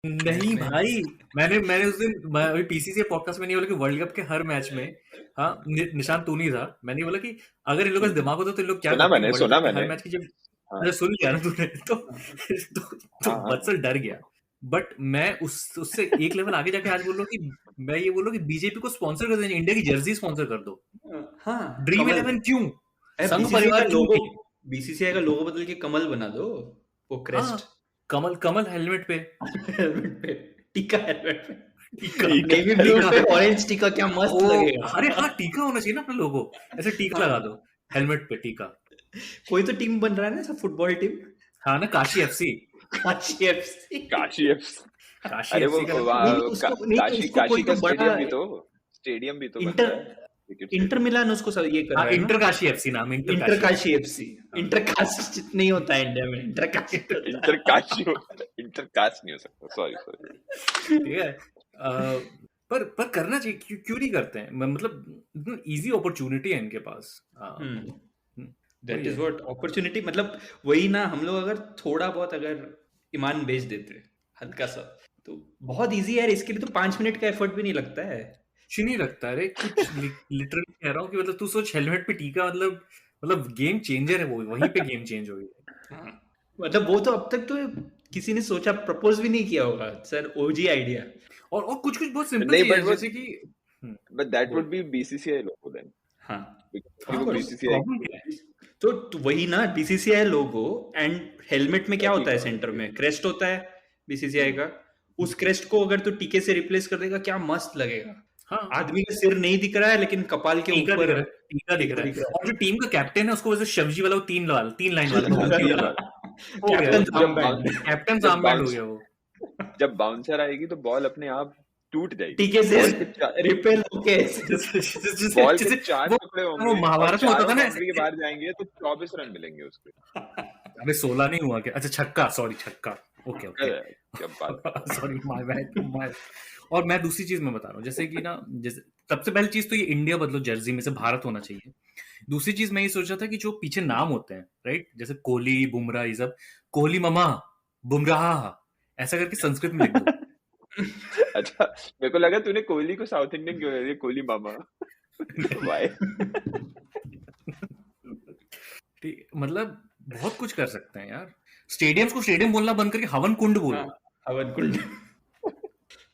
नहीं भाई, मैंने उस दिन अभी पीसीसी पॉडकास्ट में नहीं बोला कि वर्ल्ड कप के हर मैच में, हाँ निशान तू नहीं था, मैंने बोला कि अगर इन लोगों का दिमाग होता तो इन लोग क्या करते कि वर्ल्ड सुना कप के हर मैंने। मैच की जब हाँ अरे सुन लिया ना तूने तो हाँ हाँ। बत्सल डर गया। बट मैं उससे एक लेवल आगे जाके आज बोल रहा हूँ कि मैं ये बोल रहा हूँ कि बीजेपी को स्पॉन्सर कर दें, इंडिया की जर्सी स्पॉन्सर कर दो। हाँ, ड्रीम कमल। 11 क्यों, संघ बीसीसीआई परिवार का क्यों लोगो, नहीं? बीसीसीआई का लोगो बदल के कमल बना दो, वो क्रेस्ट। हाँ, कमल कमल हेलमेट पे, हेलमेट पे टीका, हेलमेट पे टीका नेवी ब्लू टीका। पे ऑरेंज टीका, क्या मस्त लगेगा। अरे हाँ, टीका होना चाहिए ना अपने लोगो, ऐसे टीका लगा दो हेलमेट पे, टीका। कोई तो टीम बन रहा है ना, सब फुटबॉल टीम। हाँ ना, Kashi FC. Kashi FC. Kashi FC. Kashi अरे वो एफसी का काशी उसको कोई का तो बड़ा स्टेडियम भी तो बन इंटर रहा है, क्रिकेट इंटर स्टेडियम। मिलान उसको सब ये कर हाँ, रहा है ना। इंटर काशी एफसी नाम, inter Kashi FC. Inter Kashi नहीं होता है इंडिया में, inter Kashi inter Kashi inter caste नहीं हो सकता, सॉरी। ठीक है। पर करना चाहिए, क्यों नहीं करते हैं? मतलब इजी अपॉर्चुनिटी है इनके पास। दैट इज व्हाट अपॉर्चुनिटी, मतलब वही ना, हम लोग अगर थोड़ा बहुत अगर ईमान बेच देते हल्का सा, तो बहुत इजी है यार। इसके लिए तो 5 मिनट का एफर्ट भी नहीं लगता है। कुछ नहीं लगता है रे, कुछ लिटरली कह रहा हूँ कि मतलब तू सोच, हेलमेट पे टीका, मतलब गेम चेंजर है वो, वहीं पे गेम चेंज हो गई। हाँ, मतलब वो तो अब तक तो किसी ने सोचा, प्रपोज भी नहीं किया होगा सर, ओजी आइडिया। और कुछ कुछ बहुत सिंपल नहीं, चीज है, जैसे कि but that bowl. Would be BCCI logo then. हाँ, वो बीसीसीआई प्रॉब्लम क्या है? तो वही ना, बीसीसीआई लोगो एंड हेलमेट में क्या होता है, सेंटर में क्रेस्ट होता है बीसीसीआई का। उस क्रेस्ट को अगर तू टीके से रिप्लेस कर देगा, क्या मस्त लगेगा। हाँ, आदमी का सिर नहीं दिख रहा है, लेकिन कपाल के टीका दिख ऊपर रहा है, टीका दिख रहा है। और जो टीम का कैप्टन है उसको वैसे शिवजी वाला, वो 3 लाइन वाला भभूति वाला हो गया, कैप्टन जब आर्मबैंड। कैप्टन जब आर्मबैंड हो बाउंस गया वो। जब बाउंसर आएगी तो बॉल अपने आप टूट जाएगी। टीके से बॉल के रिपेल होके बॉल के जैसे 4 वो टुकड़े वो होंगे और महाभारत में होता था चारों ना बाउंड्री के ऐसे। बाहर जाएंगे तो 24 रन मिलेंगे उसको। अबे 16 नहीं हुआ क्या? अच्छा छक्का, सॉरी छक्का। ओके ओके, क्या बात। Sorry my bad. और मैं दूसरी चीज मैं बता रहा हूँ, जैसे कि ना, जैसे सबसे पहली चीज तो ये इंडिया बदलो जर्सी में से भारत होना चाहिए। दूसरी चीज मैं ये सोच रहा था कि जो पीछे नाम होते हैं, राइट, जैसे कोहली, बुमराह, ये सब, कोहली मामा, बुमराह, ऐसा करके संस्कृत में लिख दो। अच्छा, मेरे को लगा तूने कोहली को साउथ इंडियन क्यों है, कोहली मामा। वाई? मतलब बहुत कुछ कर सकते हैं यार। स्टेडियम्स को स्टेडियम बोलना बंद करके हवन कुंड बोलो। हवन कुंड।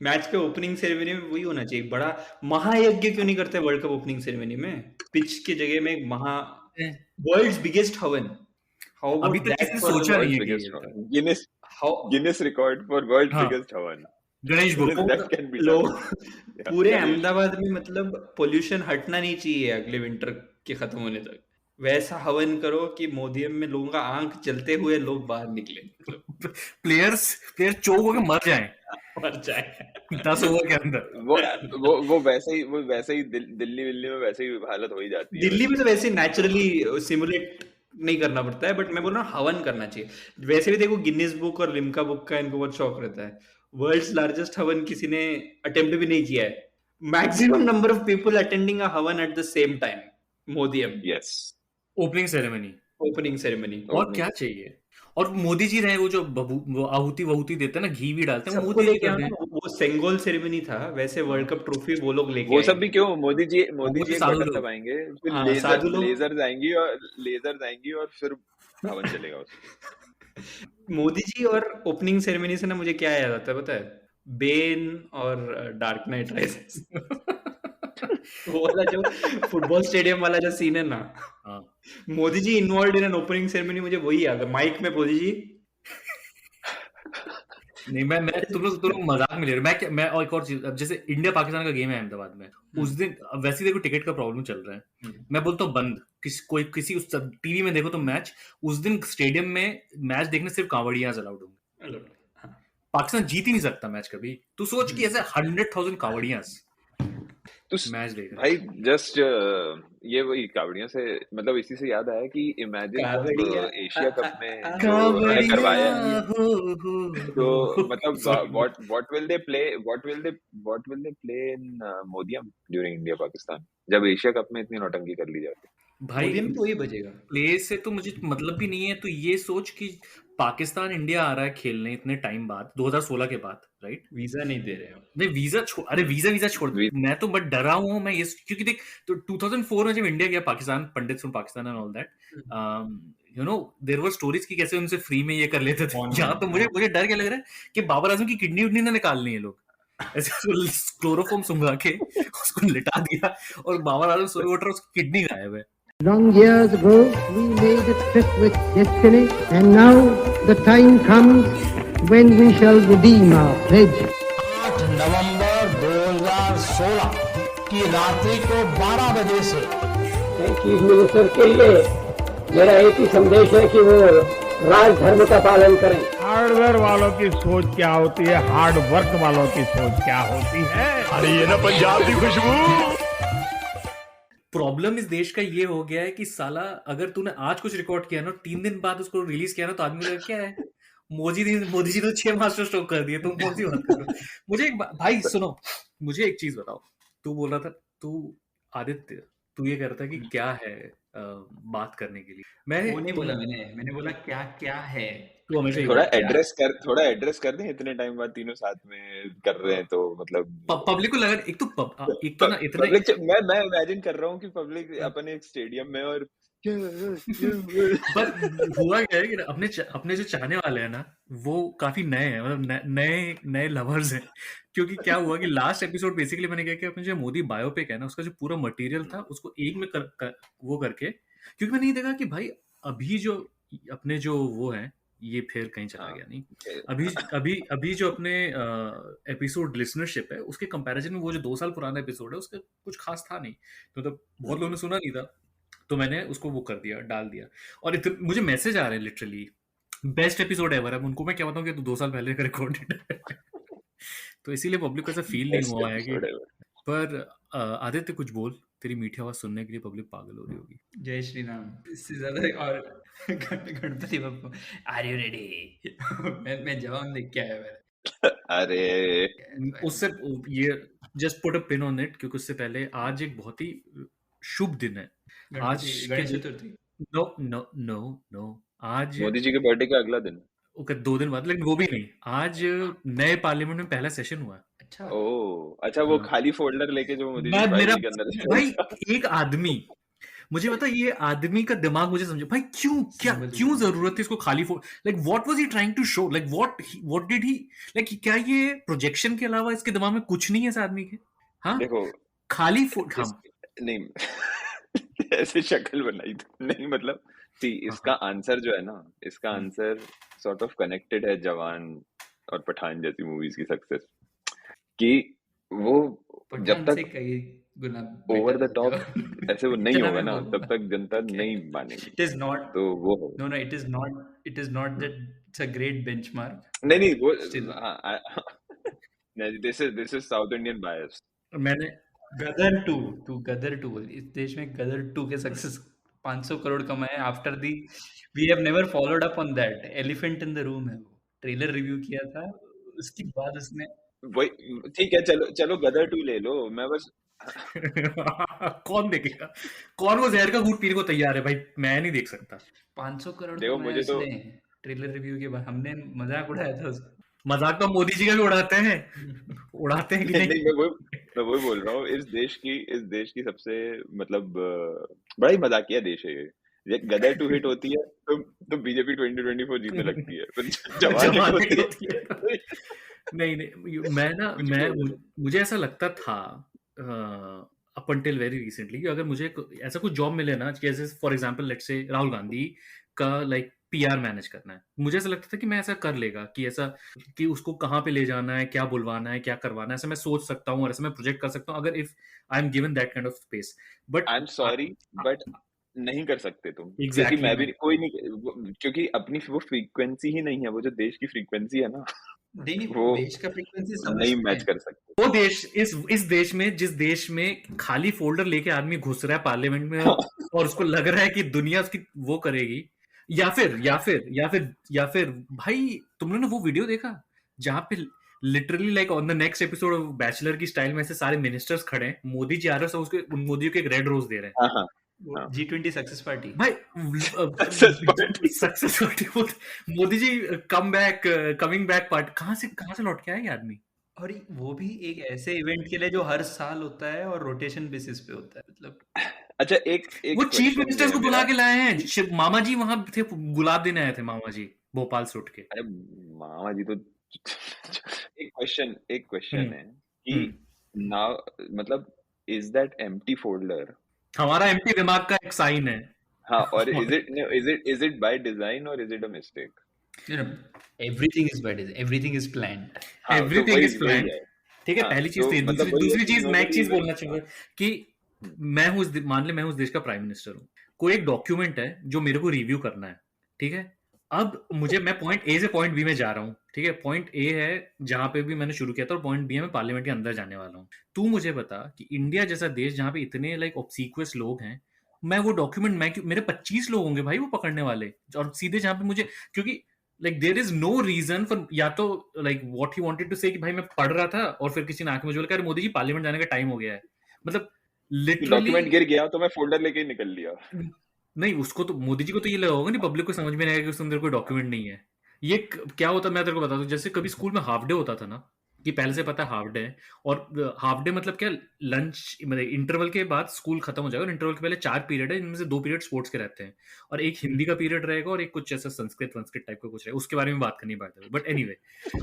मैच के ओपनिंग सेरेमनी में वही होना चाहिए, बड़ा महायज्ञ क्यों नहीं करते वर्ल्ड कप ओपनिंग सेरेमनी में, पिच की जगह में वर्ल्ड्स बिगेस्ट हवन। हाउ अभी अबाउट तक दैट किसी ने फॉर सोचा नहीं है कि बिगेस्ट ये Guinness how Guinness record for world हाँ, बिगेस्ट हवन। Ganesh book. That can be लोग done. पूरे गणेश। अहमदाबाद में, मतलब पोल्यूशन हटना नहीं चाहिए अगले विंटर के खत्म होने तक। वैसा हवन करो कि मोदियम में लोगों का आंख जलते हुए लोग बाहर निकले, मतलब प्लेयर चोक होकर मर जाएं मर जाए 10 ओवर के अंदर। वो वैसे ही दिल्ली में वैसे ही हालत हो ही जाती है। दिल्ली में तो वैसे नेचुरली सिमुलेट नहीं करना पड़ता है, बट मैं बोल रहा हूँ हवन करना चाहिए। वैसे भी देखो, गिनीज बुक और लिम्का बुक का इनको बहुत शौक रहता है। वर्ल्ड्स लार्जेस्ट हवन किसी ने अटेम्प्ट भी नहीं किया है। Maximum number of people attending a havan at the same time, मोदियम yes, opening ceremony. Opening ceremony. और क्या चाहिए? और मोदी जी रहे, वो जो वो आहुति वहुति देते हैं ना, घी भी डालते हैं, वो सबको मोदी जी लेके कर आना, दें। वो सेंगोल सेरेमनी था, वैसे वर्ल्ड कप ट्रॉफी वो लोग लेके वो सब भी आएंगे। क्यों, मोदी जी वो भी एक साधु बटन लोग। दबाएंगे, फिर हाँ, साधु लोग। लेजर आएंगी और फिर हवन चलेगा उसमें। मोदी जी और ओपनिंग सेरेमनी से ना मुझे क्या याद आता है पता है, बेन और डार्क नाइट राइजेस। वो वाला जो फुटबॉल स्टेडियम वाला जो सीन है ना, हाँ, Modi ji involve in an opening ceremony, मुझे वही याद है, माइक में मोदी जी। नहीं मैं तुम लोग मजाक में ले रहे हो। मैं और एक और चीज, अब जैसे इंडिया पाकिस्तान का गेम है अहमदाबाद में, उस दिन अब वैसे ही देखो टिकट का प्रॉब्लम चल रहा है, मैं बोलता हूँ बंद, किसी उस टीवी में देखो तो मैच, उस दिन स्टेडियम में मैच देखने सिर्फ कांवड़ियां अलाउड होंगे। पाकिस्तान जीत ही नहीं सकता मैच कभी। तू सोच कि ऐसे 100,000 कांवड़ियां तो मैच देख रहे भाई जस्ट ये वही कावड़ियों से, मतलब इसी से याद आया कि इमेजिन जब एशिया कप में जो उन्होंने करवाया है, तो मतलब what will they play in मोदियम ड्यूरिंग इंडिया पाकिस्तान, जब एशिया कप में इतनी नौटंकी कर ली जाती है। भाई मोदी में तो वही बजेगा। प्ले से तो मुझे मतलब भी नहीं है। तो ये सोच कि पाकिस्तान इंडिया आ रहा है खेलने इतने टाइम बाद, 2016 के बाद, राइट? वीजा नहीं दे रहे हो। नहीं वीजा छोड़, अरे वीजा छोड़, मैं तो बट डरा हूँ मैं ये, क्योंकि देख तो 2004 में जब इंडिया गया पाकिस्तान, पंडित from Pakistan and all that, you know there were stories कि कैसे उनसे फ्री में ये कर लेते थे। यहाँ तो मुझे डर क्या लग रहा है कि बाबर आजम की किडनी उडनी ना निकालनी है लोग, ऐसे क्लोरोफॉर्म सुंघा के उसको लिटा दिया और बाबर आजम सोए उठ रहा, उसकी किडनी गायब है। Long years ago, we made a tryst with destiny, and now the time comes when we shall redeem our pledge. 8 नवंबर 2016 की रात्रि को 12 बजे से चीफ मिनिस्टर के लिए मेरा एक ही संदेश है कि वो राज धर्म का पालन करें। हार्डवेयर वालों की सोच क्या होती है, हार्ड वर्क वालों की सोच क्या होती है। अरे ये ना पंजाब की खुशबू। प्रॉब्लम इस देश का ये हो गया है कि साला अगर तूने आज कुछ रिकॉर्ड किया ना, 3 दिन बाद उसको रिलीज किया ना, तो आदमी लगा क्या है, मोदी जी तो 6 मास्टर स्ट्रोक कर दिए, तुम कौन सी बात कर रहे हो? मुझे एक भाई सुनो, मुझे एक चीज बताओ, तू बोल रहा था, तू आदित्य, तू ये कह रहा था कि क्या है बात करने के लिए। मैं वो नहीं बोला, मैंने बोला क्या क्या है। तू हमेशा थोड़ा एड्रेस कर दें, इतने टाइम बाद तीनों साथ में कर रहे हैं तो मतलब पब्लिक को लगा, एक तो ना इतने मैं इमेजिन कर रहा हूँ कि पब्लिक अपन एक स्टेडियम में और पर हुआ क्या है कि अपने जो चाहने वाले हैं ना, वो काफी नए हैं, मतलब नए लवर्स हैं। क्योंकि क्या हुआ कि लास्ट एपिसोड बेसिकली मैंने क्या किया, अपने जो मोदी बायोपिक है ना, उसका जो पूरा मटेरियल था उसको एक में वो करके, क्योंकि मैंने ये देखा कि भाई अभी जो अपने जो वो है, ये फिर कहीं चला गया नहीं, अभी जो अपने एपिसोड लिसनरशिप है, उसके कंपैरिजन में वो जो 2 साल पुराना एपिसोड है उसका कुछ खास था नहीं, तो बहुत लोगों ने सुना नहीं था, तो मैंने उसको वो कर दिया, डाल दिया। और मुझे मैसेज आ रहे हैं लिटरली, बेस्ट एपिसोड एवर है। उनको मैं क्या बताऊं कि तू 2 साल पहले का रिकॉर्डेड है। तो इसीलिए पब्लिक को ऐसा फील नहीं हुआ है कि, पर आदित्य कुछ बोल, तेरी मीठी आवाज सुनने के लिए पब्लिक पागल हो रही होगी। जय श्री राम। इससे ज्यादा और Ganpati Bappa, are you ready? मैं जवाब देख के आया मैंने। अरे उससे ये just put a pin on it, क्योंकि उससे पहले आज एक बहुत ही शुभ दिन है। आज गणेश चतुर्थी। नो आज मोदी जी के बर्थडे का अगला दिन, 2 दिन बाद, लेकिन वो भी नहीं, आज नए पार्लियामेंट में पहला सेशन हुआ। अच्छा वो खाली फोल्डर लेके जो मोदी जी के अंदर भाई एक आदमी, मुझे बता, ये आदमी का दिमाग मुझे समझे भाई, क्यों जरूरत थी इसको खाली like what was he trying to show, like what did he, like क्या ये प्रोजेक्शन के अलावा इसके दिमाग में कुछ नहीं है इस आदमी के? हाँ देखो खाली नहीं ऐसे शक्ल बनाई तो नहीं, मतलब इसका आंसर जो है ना, इसका आंसर सॉर्ट ऑफ कनेक्टेड है जवान और पठान जैसी मूवीज की सक्सेस, कि वो जब तक ओवर द टॉप ऐसे वो नहीं होगा ना, तब तक जनता नहीं मानेगी। इट इज नॉट, तो वो no it is not that it's a great benchmark. नहीं वो this is South Indian bias. मैंने गदर 2 इस देश में गदर 2 के सक्सेस 500 करोड़ कमाए after the, we have never followed up on that. Elephant in the room है, वो ट्रेलर रिव्यू किया था, उसके बाद उसने वही ठीक है, चलो गदर 2 ले लो, मैं बस कौन देखेगा, कौन वो जहर का घूंट पीने को तैयार है भाई, मैं नहीं देख सकता। 500 करोड़ देखो मुझे तो ट्रेलर रिव्यू के बाद हमने मजाक उड़ाया था उसका। मजाक तो मोदी जी का भी उड़ाते हैं कि नहीं? मैं वही बोल रहा हूँ, इस देश की सबसे मतलब बड़ा ही मजाकिया देश है ये। गदर 2 हिट होती है तो बीजेपी 2024 जीतने लगती है, जवान होती है। नहीं, मुझे ऐसा लगता था अप अंटिल वेरी रिसेंटली कि अगर मुझे ऐसा कुछ जॉब मिले ना, जैसे for example let's say Rahul Gandhi का लाइक पीआर मैनेज करना है, मुझे ऐसा लगता था कि मैं ऐसा कर लेगा, कि ऐसा कि उसको कहाँ पे ले जाना है, क्या बुलवाना है, क्या करवाना है, ऐसा मैं सोच सकता हूँ और ऐसा मैं प्रोजेक्ट कर सकता हूँ अगर if I M given that kind of space. But I am sorry but नहीं कर सकते तुम। Exactly, क्योंकि मैं भी कोई नहीं, क्योंकि अपनी वो फ्रीक्वेंसी ही नहीं है, वो जो देश की फ्रीक्वेंसी है ना, वो देश का फ्रीक्वेंसी नहीं मैच कर सकते। वो देश इस देश में, जिस देश में खाली फोल्डर लेके आदमी घुस रहा है पार्लियामेंट में और उसको लग रहा है कि दुनिया उसकी वो करेगी, या फिर भाई तुमने ना वो वीडियो देखा जहां पे literally like on the next episode of bachelor की स्टाइल में से सारे मिनिस्टर्स खड़े हैं, मोदी जी आ रहे हैं, उसके मोदी को एक रेड रोज दे रहे हैं। हाँ। G20 success party. भाई Success party। Success party, Modi ji coming back party, कहाँ से लौट के आया ये आदमी? और वो भी एक ऐसे इवेंट के लिए जो हर साल होता है और रोटेशन बेसिस पे होता है, मतलब अच्छा, एक वो चीफ क्वेश्चन मिनिस्टर्स को है बुला मेरा। के लाए हैं। मामा जी वहां थे, गुलाब देने आए थे मामा जी भोपाल से उठ के। अरे मामा जी तो एक क्वेश्चन हम्म है कि हम्म नाउ मतलब इज दैट एम्प्टी फोल्डर, हमारा एमपी दिमाग का एक साइन है। हाँ, और इज इट बाय डिजाइन और is it a mistake? you know, everything is planned. हाँ, तो एवरीथिंग वही इज वही प्लान। है। ठीक है, हाँ, पहली चीज तो थी। मतलब वही है दूसरी कि चीज, मैं इन्होंने एक चीज even बोलना चाहूंगा कि मान ले मैं उस देश का प्राइम मिनिस्टर हूँ, कोई एक डॉक्यूमेंट है जो मेरे को रिव्यू करना है, ठीक है। अब मैं पॉइंट ए से पॉइंट बी में जा रहा हूँ, ठीक है। पॉइंट ए है जहां पे भी मैंने शुरू किया था, और पॉइंट बी है मैं पार्लियामेंट के अंदर जाने वाला हूँ। तू मुझे बता कि इंडिया जैसा देश जहां पे इतने लाइक ऑब्सीक्वस लोग हैं, मैं वो डॉक्यूमेंट मेरे 25 लोग होंगे भाई वो पकड़ने वाले, और सीधे जहां पे मुझे, क्योंकि like there is no reason for, या तो like what he wanted to say कि भाई मैं पढ़ रहा था और फिर किसी ने आके मुझे बोला अरे मोदी जी पार्लियामेंट जाने का टाइम हो गया है, मतलब लिटरली। डॉक्यूमेंट गिर गया तो मैं फोल्डर लेके ही निकल लिया। नहीं, उसको तो मोदी जी को तो ये लगा होगा नहीं, पब्लिक को समझ में नहीं आएगा कि उसके अंदर कोई डॉक्यूमेंट नहीं है। ये क्या होता है मैं तेरे को बताता हूँ। जैसे कभी स्कूल में हाफ डे होता था ना, कि पहले से पता है हाफ डे है, और हाफ डे मतलब क्या, लंच मतलब इंटरवल के बाद स्कूल खत्म हो जाएगा, और इंटरवल के पहले 4 पीरियड है, इनमें से 2 पीरियड स्पोर्ट्स के रहते हैं, और एक हिंदी का पीरियड रहेगा, और एक कुछ ऐसा संस्कृत टाइप का कुछ रहेगा, उसके बारे में बात करनी पड़ती है। बट एनीवे,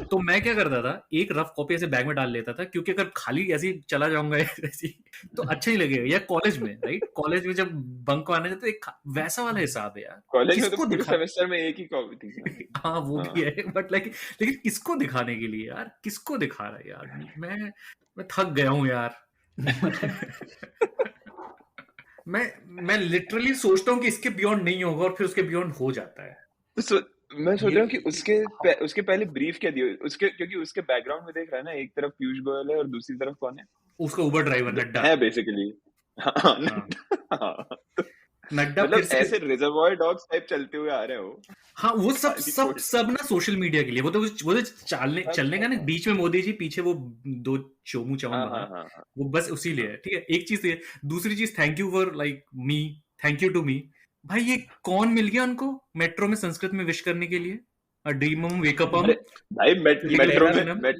तो मैं क्या करता था, एक रफ कॉपी ऐसे बैग में डाल लेता था, क्योंकि अगर खाली ऐसे ही चला जाऊंगा ऐसे ही, तो अच्छा नहीं लगेगा। या कॉलेज में, राइट, कॉलेज में जब बंक आने जाते, एक वैसा वाला हिसाब है यार, कॉलेज में तो किसको पूरे दिखा। सेमेस्टर में एक ही कॉपी थी ना। हाँ वो हाँ। भी है, बट लाइक लेकिन किसको दिखाने के लिए यार, किसको दिखा रहा है यार? मैं थक गया हूँ यार। मैं लिटरली सोचता हूँ कि इसके बियॉन्ड नहीं होगा, और फिर उसके बियॉन्ड हो जाता है। तो मैं सोच ये- रहा हूँ कि उसके पहले ब्रीफ क्या दिया उसके, क्योंकि उसके बैकग्राउंड में देख रहा है ना, एक तरफ पीयूष गोयल है और दूसरी तरफ कौन है? उसका उबर ड्राइवर नड्डा है बेसिकली। हाँ, हाँ, हाँ, तो नड्डा फिर मतलब से। ऐसे रिजर्वॉयर डॉग्स टाइप चलते हुए आ रहे हो। हाँ, वो सब खाली सब कोट। सब ना सोशल मीडिया के लिए, वो तो चलने का ना, बीच में मोदी जी, पीछे वो 2 चोमू चमन हाँ, बना, हाँ, हाँ, हाँ। वो बस उसी लिए है। ठीक है, एक चीज ये। दूसरी चीज, thank you for like me, thank you to me. भाई ये कौन मिल गया उनको मेट्रो में संस्कृत में विश करने के लिए? ड्रीमम वेकअपम। अरे भाई ये मेट्रो पहला में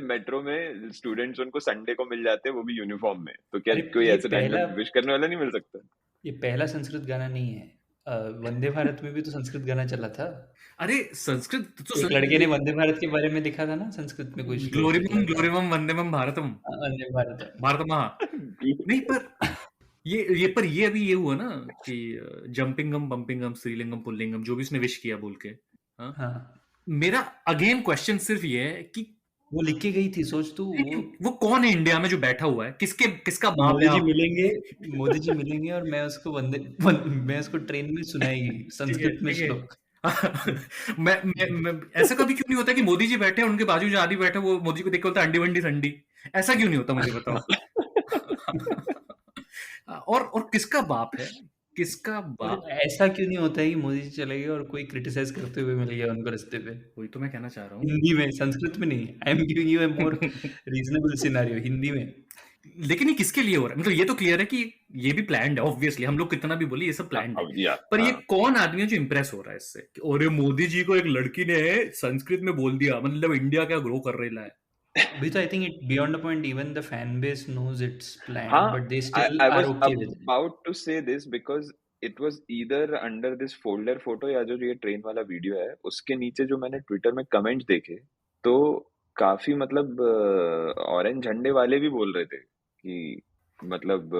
मेट्रो में स्टूडेंट्स उनको संडे को मिल जाते हैं, वो भी यूनिफॉर्म में। तो क्या अरे कोई ये ऐसे रैंडम विश करने वाला नहीं मिल सकता? ये पहला संस्कृत गाना नहीं है। वंदे भारत में भी तो संस्कृत गाना चला था। अरे संस्कृत तो एक लड़के ने वंदे भारत के बारे में लिखा था ना, संस्कृत में कोई श्लोक ग्लोरीमम लिखा था। ग्लोरीमम वंदेमम भारतम वंदे भारत। भारतम। नहीं, पर ये अभी ये हुआ ना कि जंपिंगम बम्पिंगम स्त्रीलिंगम पुल्लिंगम, जो भी उसने विश किया बोल के। हाँ, हाँ, मेरा अगेन क्वेश्चन सिर्फ ये है कि वो लिख के गई थी, सोच तू। वो कौन है इंडिया में जो बैठा हुआ है, किसका बाप मोदी है? जी मिलेंगे, मोदी जी मिलेंगे और मैं उसको ट्रेन में सुनाएगी संस्कृत में श्लोक। मैं ऐसा कभी क्यों नहीं होता कि मोदी जी बैठे हैं, उनके बाजू जो आदमी बैठे, वो मोदी को देख के बोलता अंडी वंडी संडी? ऐसा क्यों नहीं होता, मुझे बताओ। और किसका बाप है, किसका बाप? ऐसा क्यों नहीं होता है कि मोदी जी चले गए और कोई क्रिटिसाइज करते हुए मिल गया उनको रास्ते पे? वही तो मैं कहना चाह रहा हूँ। हिंदी में, संस्कृत में नहीं। I am giving you a more reasonable scenario, Hindi में। लेकिन ये किसके लिए हो रहा है? मतलब ये तो क्लियर है कि ये भी प्लान्ड है, ऑब्वियसली। हम लोग कितना भी बोले, ये सब प्लान्ड है। पर ये कौन आदमी है जो इंप्रेस हो रहा है इससे? और मोदी जी को एक लड़की ने संस्कृत में बोल दिया, मतलब इंडिया क्या ग्रो कर रहा है? अभी तो I think it beyond the point, even the fan base knows it's planned, हाँ, but they still I are was okay with it. about to say this because it was either under this folder photo या जो ये train वाला video है, उसके नीचे जो मैंने ट्विटर में कमेंट देखे, तो काफी मतलब ऑरेंज झंडे वाले भी बोल रहे थे कि मतलब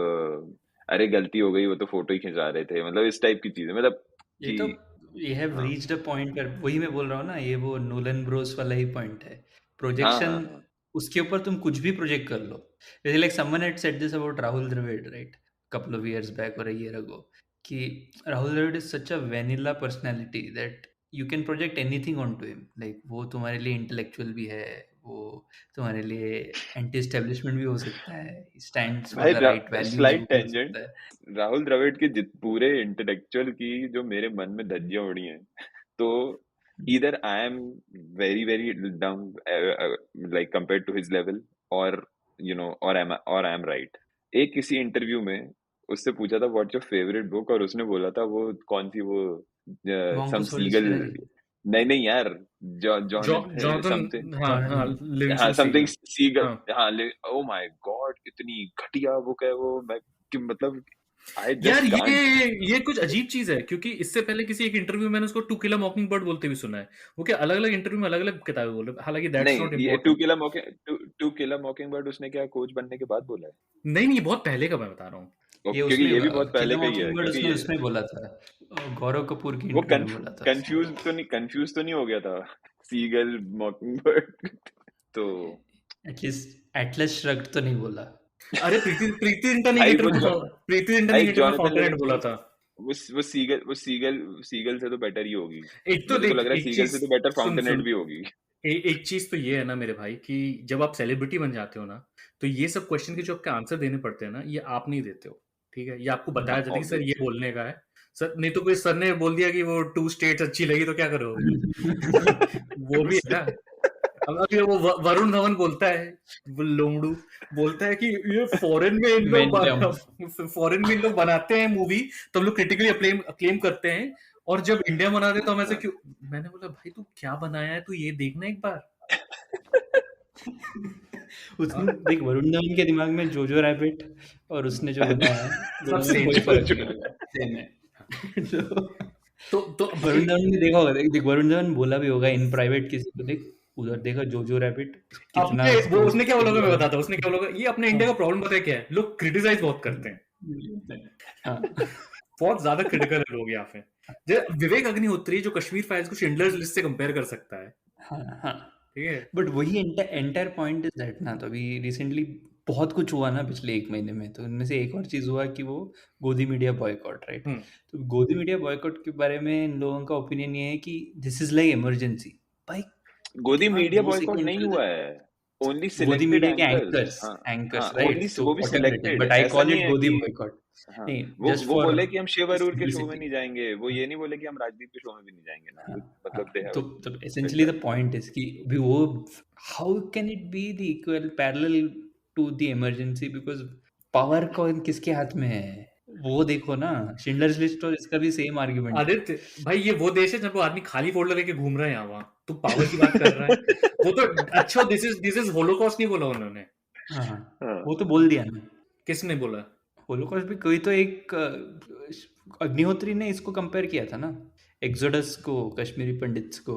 अरे गलती हो गई, वो तो फोटो ही खिंचा रहे थे, मतलब इस टाइप की चीजें। मतलब ये तो ये हैव रीच्ड अ पॉइंट, वही मैं बोल रहा हूँ ना, ये वो नोलन ब्रोस वाला ही पॉइंट है। प्रोजेक्शन, उसके ऊपर तुम कुछ भी प्रोजेक्ट कर लो। जैसे like someone had said this about Rahul Dravid, right, couple of years back और अ ईयर अगो, कि Rahul Dravid is such a vanilla personality that you can project anything on to him. Like वो तुम्हारे लिए इंटेलेक्चुअल भी है, वो तुम्हारे लिए एंटी एस्टेब्लिशमेंट भी हो सकता है, stands for the right values भी हो सकता है। राहुल द्रविड़ के पूरे इंटेलेक्चुअल की जो मेरे मन में धज्जियां उड़ी हैं, तो either I am very very dumb like compared to his level, or you know, or I am right. एक किसी इंटरव्यू में उससे पूछा था व्हाट्स योर फेवरेट बुक, और उसने बोला था वो कौन सी वो सम Mongoose सीगल, नहीं यार, जॉनथन, समथिंग, हाँ लिविंगस्टन समथिंग सीगल, सीगल, हाँ ओ माय गॉड इतनी घटिया बुक है वो, मैं कि मतलब आई यार जस्ट कांट। ये कुछ अजीब चीज है, क्योंकि इससे पहले किसी एक इंटरव्यू में मैंने उसको टू किल अ मॉकिंगबर्ड बोलते भी सुना है। वो क्या अलग अलग इंटरव्यू में अलग अलग किताबें बोल रहे हैं, हालांकि दैट्स नहीं नॉट ये important. To kill a mockingbird उसने क्या कोच बनने के बाद बोला है? नहीं बहुत पहले का मैं बता रहा हूँ। ये क्योंकि उसमें ये भी बहुत किल पहले अ का ही है, मॉकिंगबर्ड क्योंकि उसमें बोला था, गौरव कपूर की वो इंटरव्यू में बोला था उसने। कंफ्यूज तो नहीं हो गया था सीगल मॉकिंगबर्ड तो एटलीस्ट एटलस श्रग्ड तो नहीं बोला। अरे प्रीति जिंटा ने भाई वो प्रीति जिंटा ने जॉनथन फाउंटेनहेड बोला था। वो सीगल से तो बेटर ही होगी, एक तो मुझे तो देख लग रहा है एक सीगल चीज से तो बेटर सुन फाउंटेनहेड सुन भी होगी। एक चीज तो ये है ना मेरे भाई, कि जब आप सेलिब्रिटी बन जाते हो ना, तो ये सब क्वेश्चन के जो आपके आंसर देने पड़ते हैं ना, ये आप नहीं देते हो, ठीक है? ये आपको बताया जाता है कि सर ये Obviously. बोलने का है सर, नहीं तो कोई सर ने बोल दिया कि वो 2 स्टेट्स अच्छी लगी तो क्या करोगे? वो भी है ना। अब अभी वो वरुण धवन बोलता है, वो लोमड़ू बोलता है कि ये फॉरेन में इन लोग बनाते हैं मूवी, तो हम लोग क्रिटिकली अक्लेम करते हैं, और जब इंडिया बनाते तो हम ऐसे क्यों? मैंने बोला भाई तू क्या बनाया है, तू ये देखना एक बार। उसमें देख वरुण धवन के दिमाग में जोजो रैबिट और उसने जो बनाया है सब दोनों में कोई फर्क नहीं होगा, सेम है। तो वरुण धवन ने देखा होगा, देख वरुण धवन बोला भी होगा इन प्राइवेट किसी को, देख उधर देखा जोजो रैबिट कितना वो उसने क्या बोला मैं बताता हूँ, उसने क्या बोला, ये अपने इंडिया का प्रॉब्लम पता है क्या है, लोग क्रिटिसाइज बहुत करते हैं, बहुत ज्यादा क्रिटिकल है लोग यहाँ पे। जैसे विवेक अग्निहोत्री जो कश्मीर फाइल्स को शिंडलर्स लिस्ट से कंपेयर कर सकता है, ठीक है? बट वही एंटायर पॉइंट इज दैट ना, तो अभी रिसेंटली बहुत कुछ हुआ ना पिछले 1 महीने में, तो इनमें से एक और चीज हुआ कि वो गोदी मीडिया बॉयकॉट, राइट? तो गोदी मीडिया बॉयकॉट के बारे में इन लोगों का ओपिनियन ये है कि दिस इज लाइक इमरजेंसी। भाई गोदी मीडिया बॉयकॉट नहीं हुआ है, ओनली गोदी सिलेक्टेड मीडिया के एंकर्स, एंकर्स ओनली राइट? वो भी सिलेक्टेड, बट आई ऐसा कॉल नहीं इट है गोदी कि बॉयकॉट। हाँ नहीं, वो जस्ट फॉर बोले कि हम शिव अरूर के शो में सिंपलिसिटी। नहीं जाएंगे, वो ये नहीं बोले कि हम राजदीप के शो में भी नहीं जाएंगे ना, मतलब दे तो एसेंशियली द पॉइंट इज कि अभी वो how can it be the equal parallel to the emergency, because power कौन किसके हाथ में है वो देखो ना। शिंडलर्स लिस्ट और इसका भी सेम आर्गुमेंट है। आदित्य भाई ये वो देश है जब वो आदमी खाली फोल्डर लेके घूम रहा है यहाँ वहाँ, तू पावर की बात कर रहा है। वो तो अच्छा दिस इज होलोकॉस्ट नहीं बोला उन्होंने। हाँ वो तो बोल दिया ना। किसने बोला होलोकॉस्ट भी कोई तो एक अग्निहोत्री ने इसको कंपेयर किया था ना एक्सोडस को, कश्मीरी पंडित्स को,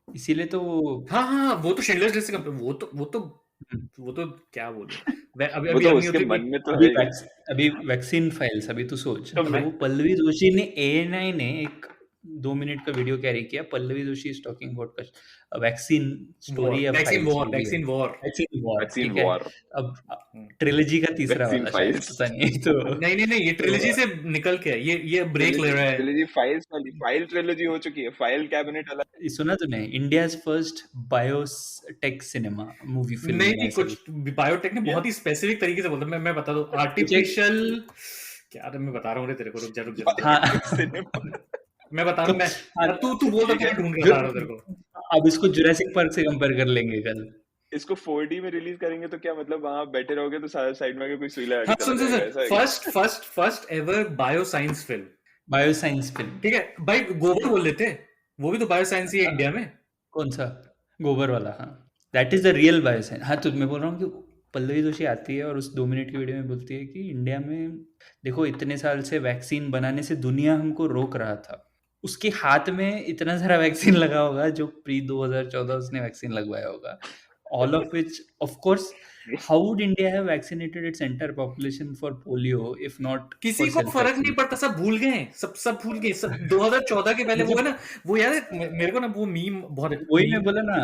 इसीलिए तो वो हाँ वो तो शिंडलर्स लिस्ट से कंपेयर, वो तो क्या बोले अभी वो तो उसके मन में तो है। अभी वैक्सीन फाइल्स, अभी तो सोच वो पल्लवी जोशी ने ANI ने एक 2 मिनट का वीडियो कैरी किया, Pallavi Joshi is talking about vaccine story of vaccine war. अब ट्रिलॉजी का तीसरा वाला शायद, पता नहीं। तो नहीं ये ट्रिलॉजी से निकल के ये ब्रेक ले रहा है। ट्रिलॉजी फाइल्स वाली फाइल ट्रिलॉजी हो चुकी है, फाइल कैबिनेट अलग। सुना तूने India's first biotech cinema movie film? नहीं कुछ बायोटेक ने बहुत ही स्पेसिफिक तरीके से बोलता, मैं बता दूं आर्टिफिशियल क्या मैं बता रहा हूँ तेरे को, रुक जा मैं बता रहा हूँ, तू बोल रहा ढूंढ के बता रहा हूँ तेरे को। अब इसको जुरासिक पार्क से कंपेयर कर लेंगे कल। इसको 4D में रिलीज करेंगे तो क्या मतलब वहां बैठे रहोगे तो साइड में कोई सुई लगा के सुन फर्स्ट एवर बायोसाइंस फिल्म, ठीक है भाई? गोबर बोल लेते, वो भी तो बायोसाइंस ही है इंडिया में। कौन सा गोबर वाला? हाँ that is the real bioscience. हाँ तो मैं बोल रहा हूँ कि पल्लवी जोशी आती है और उस 2 मिनट की वीडियो में बोलती है कि इंडिया में देखो इतने साल से वैक्सीन बनाने से दुनिया हमको रोक रहा था, उसके हाथ में इतना सारा वैक्सीन लगा होगा जो प्री 2014 उसने वैक्सीन लगवाया होगा, all of which of course how would India have vaccinated its entire population for polio if not किसी को फर्क नहीं पड़ता, सब भूल गए, सब भूल गए। 2014 के पहले वो है ना, वो यार मेरे को ना वो मीम बहुत, वही मैं बोला ना,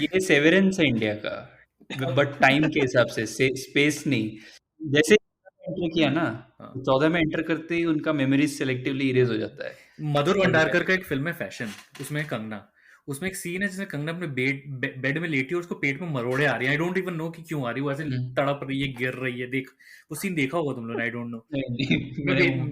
ये सेवरेंस है इंडिया का, बट टाइम के हिसाब से स्पेस नहीं। जैसे एंटर किया ना 14 में एंटर करते ही उनका मेमोरी सेलेक्टिवली इरेज हो जाता है। मधुर भंडारकर का एक फिल्म है फैशन, उसमें कंगना, उसमें एक सीन है जिसमें कंगना अपने बेड में लेटी है, उसको पेट में मरोड़े आ रही है। आई डोंट इवन नो कि क्यों आ रही है, वो ऐसे तड़प रही है, गिर रही है। देख वो सीन देखा होगा तुम लोगों ने, आई डोंट नो।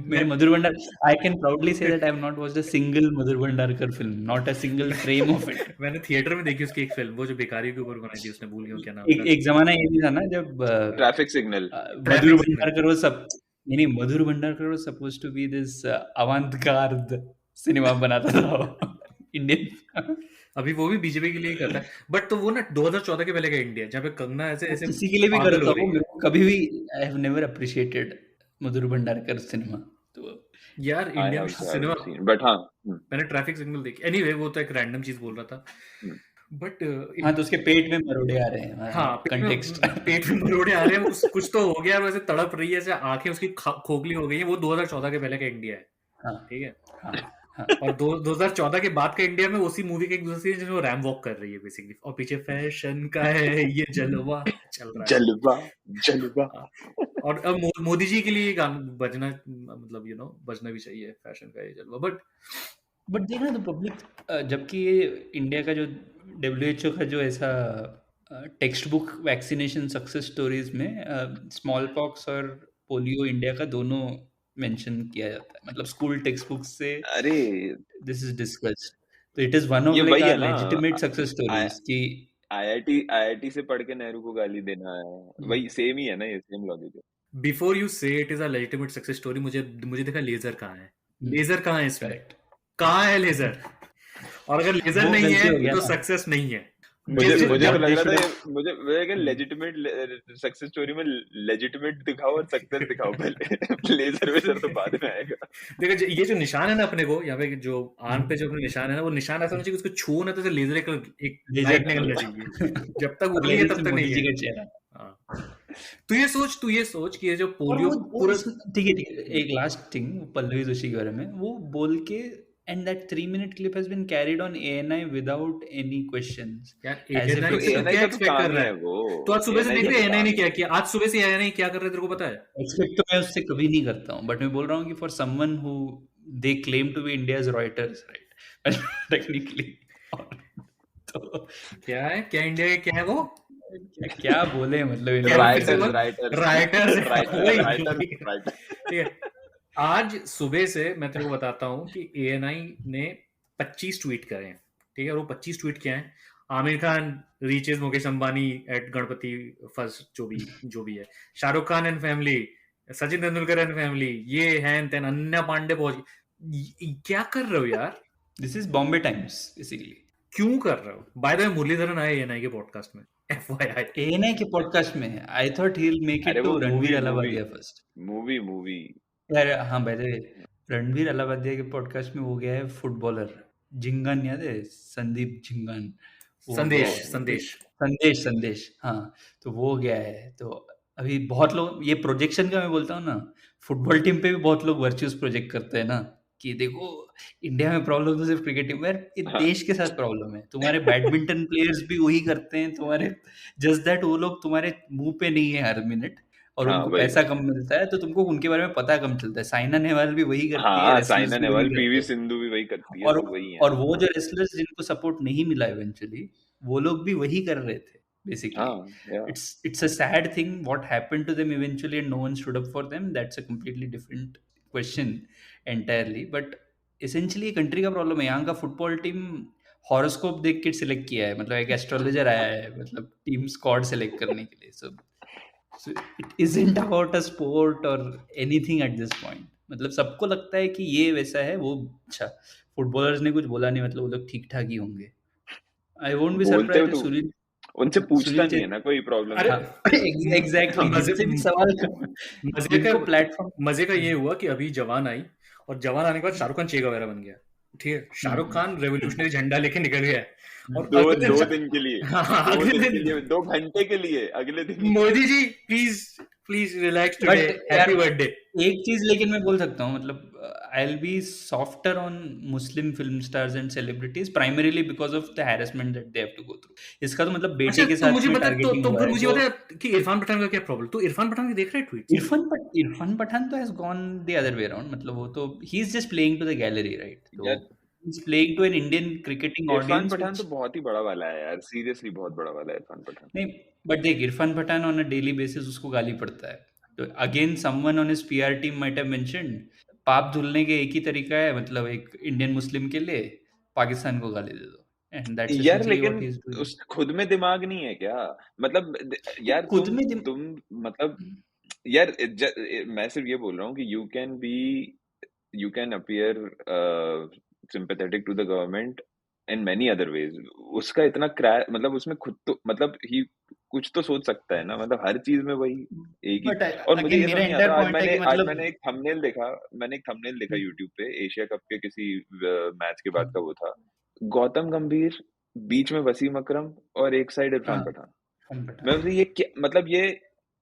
मेरे मधुर भंडार, I can proudly say that I have not watched a single Madhur Bhandarkar film, not a single frame of it. मैंने थिएटर में देखी उसकी एक फिल्म, वो जो भिखारी के ऊपर बनाई थी उसने, भूल गया क्या नाम था। एक जमाना ये भी था ना जब ट्रैफिक सिग्नल मधुर भंडारकर वो सब नहीं, Madhur Bhandarkar was supposed to be this avant-garde cinema बनाता था इंडियन। अभी वो भी बीजेपी के लिए ही करता है, बट तो वो ना 2014 के पहले का इंडिया जहाँ पे कंगना ऐसे ऐसे किसी के लिए भी पागल करता हो रही हूँ, है। कभी भी I have never appreciated Madhur Bhandarkar cinema. तो यार I इंडिया में also cinema, haven't seen, but हाँ मैंने ट्रैफिक सिग्नल देखी, एनीवे वो तो एक रैंडम चीज बोल रहा था, बट हाँ, तो उसके पेट में मरोड़े आ रहे हैं। हाँ कंटेक्स्ट। पेट में मरोड़े आ रहे हैं, कुछ तो हो गया, वैसे तड़प रही है, ऐसे आंखें उसकी खोखली हो गई है। वो 2014 के पहले का इंडिया है, हाँ, ठीक है। हाँ, हाँ। और 2014 के बाद का इंडिया में उसी मूवी के एक दूसरी जिसमें वो रैम वॉक कर रही है बेसिकली, और पीछे फैशन का है ये जलवा चल रहा है। जलवा और अब मोदी जी के लिए ये गाना बजना, मतलब बजना भी चाहिए, फैशन का ये जलवा। बट देखना तो पब्लिक, जबकि ये इंडिया का जो WHO का जो ऐसा text book vaccination success stories में स्मॉल पॉक्स और पोलियो इंडिया का दोनों मेंशन किया जाता है, मतलब स्कूल टेक्स्ट बुक से अरे दिस इज डिस्कस्ड। तो इट इज वन ऑफ ये लाइक वही है आवर ना, लेजिटिमेट सक्सेस स्टोरीज की IIT से पढ़ के नेहरू को गाली देना है, वही सेम ही है ना, ये सेम लॉजिक है। बिफोर यू से it is a legitimate success story, मुझे देखा लेजर कहाँ है, लेजर कहाँ है इसमें, करेक्ट। कहाँ है लेजर? और अगर लेजर वो नहीं गलती हो है गया तो ना। सक्सेस नहीं है। मुझे जैसे- तो जब लग रहा they था मुझे लेजिटिमेट सक्सेस स्टोरी में लेजिटिमेट दिखाओ और सक्सेस दिखाओ पहले, लेजर वेजर तो बाद में आएगा। देखो ये जो निशान है ना अपने को यहाँ पे, जो आर्म पे जो अपने निशान है ना, वो निशान ऐसा होना चाहिए कि उसको छू ना तो ऐसे लेजर एक लाइट निकलना चाहिए। जब तक वो नहीं है तब तक नहीं है। चेहरा। हाँ। तू ये सोच कि ये जो और पोलियो वो पूरा ठीक है, एक लास्ट थिंग पल्लवी जोशी के बारे में वो बोल के, and that 3-minute clip has been carried on ANI without any questions. यार As if ANI it's- से तो ANI क्या का तो एक्सपेक्ट कर काम रहा है है? वो, तो आज सुबह से ANI देख का रहे तो ANI ने काम क्या है। किया, आज सुबह से ANI क्या कर रहे हैं तेरे को पता है? एक्सपेक्ट तो मैं उससे कभी नहीं करता हूँ, बट मैं बोल रहा हूँ कि for someone who they claim to be India's Reuters, right, technically. तो क्या है, क्या इंडिया के क्या है वो? क्या बोले, मतलब क्या राइटर्स राइटर्स ठीक है। आज सुबह से मैं तेरे को बताता हूँ कि ANI ने 25 ट्वीट करे हैं, ठीक है। और वो 25 ट्वीट क्या है? Aamir Khan reaches Mukesh Ambani at Ganpati first, जो भी है, Shahrukh Khan and family, Sachin Tendulkar and family, ये है तेन, अन्या पांडे पहुंच। क्या कर रहे हो यार? This is Bombay times basically. क्यों कर रहे हो? बाय द वे मुरलीधरन आए ANI के पॉडकास्ट में, FYI। ANI के पॉडकास्ट में I thought he will make it अरे टू वो Ranveer movie- Allahbadia first. Movie यार हाँ, by the way Ranveer Allahbadia के पॉडकास्ट में वो गया है फुटबॉलर जिंगन, याद है? संदीप जिंगन, संदेश, हाँ, तो वो गया है। तो अभी बहुत लोग, ये प्रोजेक्शन का मैं बोलता हूँ ना, फुटबॉल टीम पे भी बहुत लोग वर्च्यूज प्रोजेक्ट करते हैं ना, कि देखो इंडिया में प्रॉब्लम तो सिर्फ क्रिकेट टीम, यार देश के साथ प्रॉब्लम है। तुम्हारे बैडमिंटन प्लेयर्स भी वही करते हैं, तुम्हारे जस्ट दैट वो लोग तुम्हारे मुंह पे नहीं है हर मिनट, और हाँ, उनको वही। पैसा कम मिलता है, तो तुमको उनके बारे में पता कम चलता है। साइना नेहवाल भी वही करती है, हाँ, wrestlers साइना भी नेहवाल, वही करते PV हैं। सिंधु भी वही करती है, और सब वही है। और वो जो रेसलर्स जिनको सपोर्ट नहीं मिला इवेंचुअली, वो लोग भी वही कर रहे थे बेसिकली। हाँ, yeah. It's a sad thing what happened to them eventually and no one stood up for them. That's a completely different question entirely. But essentially country का प्रॉब्लम है। यहाँ का फुटबॉल टीम हॉरोस्कोप देख के select किया है, मतलब एक एस्ट्रोलॉजर आया है, मतलब टीम स्क्वाड सिलेक्ट करने के लिए। So it isn't about a sport or anything at this point. मतलब सबको लगता है कि ये वैसा है, वो अच्छा, फुटबॉलर्स ने कुछ बोला नहीं, मतलब वो लोग ठीक ठाक ही होंगे। I won't be बोलते surprised हो if तो सुनील उनसे पूछता सुनील नहीं है ना कोई प्रॉब्लम। अरे एग्जैक्टली, जिससे भी सवाल मजे का ये हुआ कि अभी जवान आई, और जवान आने के बाद शाहरुख खान चे वगैरह बन गया, ठीक है। शाहरुख खान रेवोल्यूशनरी झंडा लेके निकल गया है, और दो अगले दिन के लिए, हाँ, अगले दिन 2 घंटे के लिए, अगले दिन। Modi ji please relax today, happy birthday. एक चीज लेकिन मैं बोल सकता हूँ, मतलब I will be softer on Muslim film stars and celebrities primarily because of the harassment that they have to go through. इसका तो मतलब बेटे के साथ मुझे में बता, टारगेटिंग तो हुआ फिर है। मुझे जो बता कि इरफान पठान का क्या प्रॉब्लम? तू इरफान पठान के देख रहा है ट्वीट? इरफान पठान तो has gone the other way around, मतलब वो तो he is just playing to the gallery, right? तो यार, he is playing to an Indian cricketing Irfan audience. Pathan तो बहुत ही बड़ा वाला है यार, सीरियसली बहुत बड़ा वाला है इरफान पठान। नहीं, बट देख, Irfan Pathan on a daily basis उसको गाली पड़ता है। तो again someone on his PR team might have mentioned, पाप धुलने के एक ही तरीका है, मतलब एक इंडियन मुस्लिम के लिए पाकिस्तान को गाली दे दो, एंड दैट्स यार एसेंशियली लेकिन व्हाट ही इज डूइंग। उस खुद में दिमाग नहीं है क्या? मतलब यार खुद में तुम मतलब यार मैं सिर्फ ये बोल रहा हूँ कि you can appear sympathetic to the government in many other ways. उसका इतना मतलब उसमें खुद तो मतलब ही कुछ तो सोच सकता है ना, मतलब हर चीज में वही एक ही। बट और मुझे अगेन ये मेरा समझ नहीं एंटायर आता, आज पॉइंट है कि मतलब मैंने एक थंबनेल देखा यूट्यूब पे, एशिया कप के किसी मैच के बाद का वो था, गौतम गंभीर, बीच में वसीम अकरम और एक साइड इरफान हाँ पठान। हम पता मैं ये क्या मतलब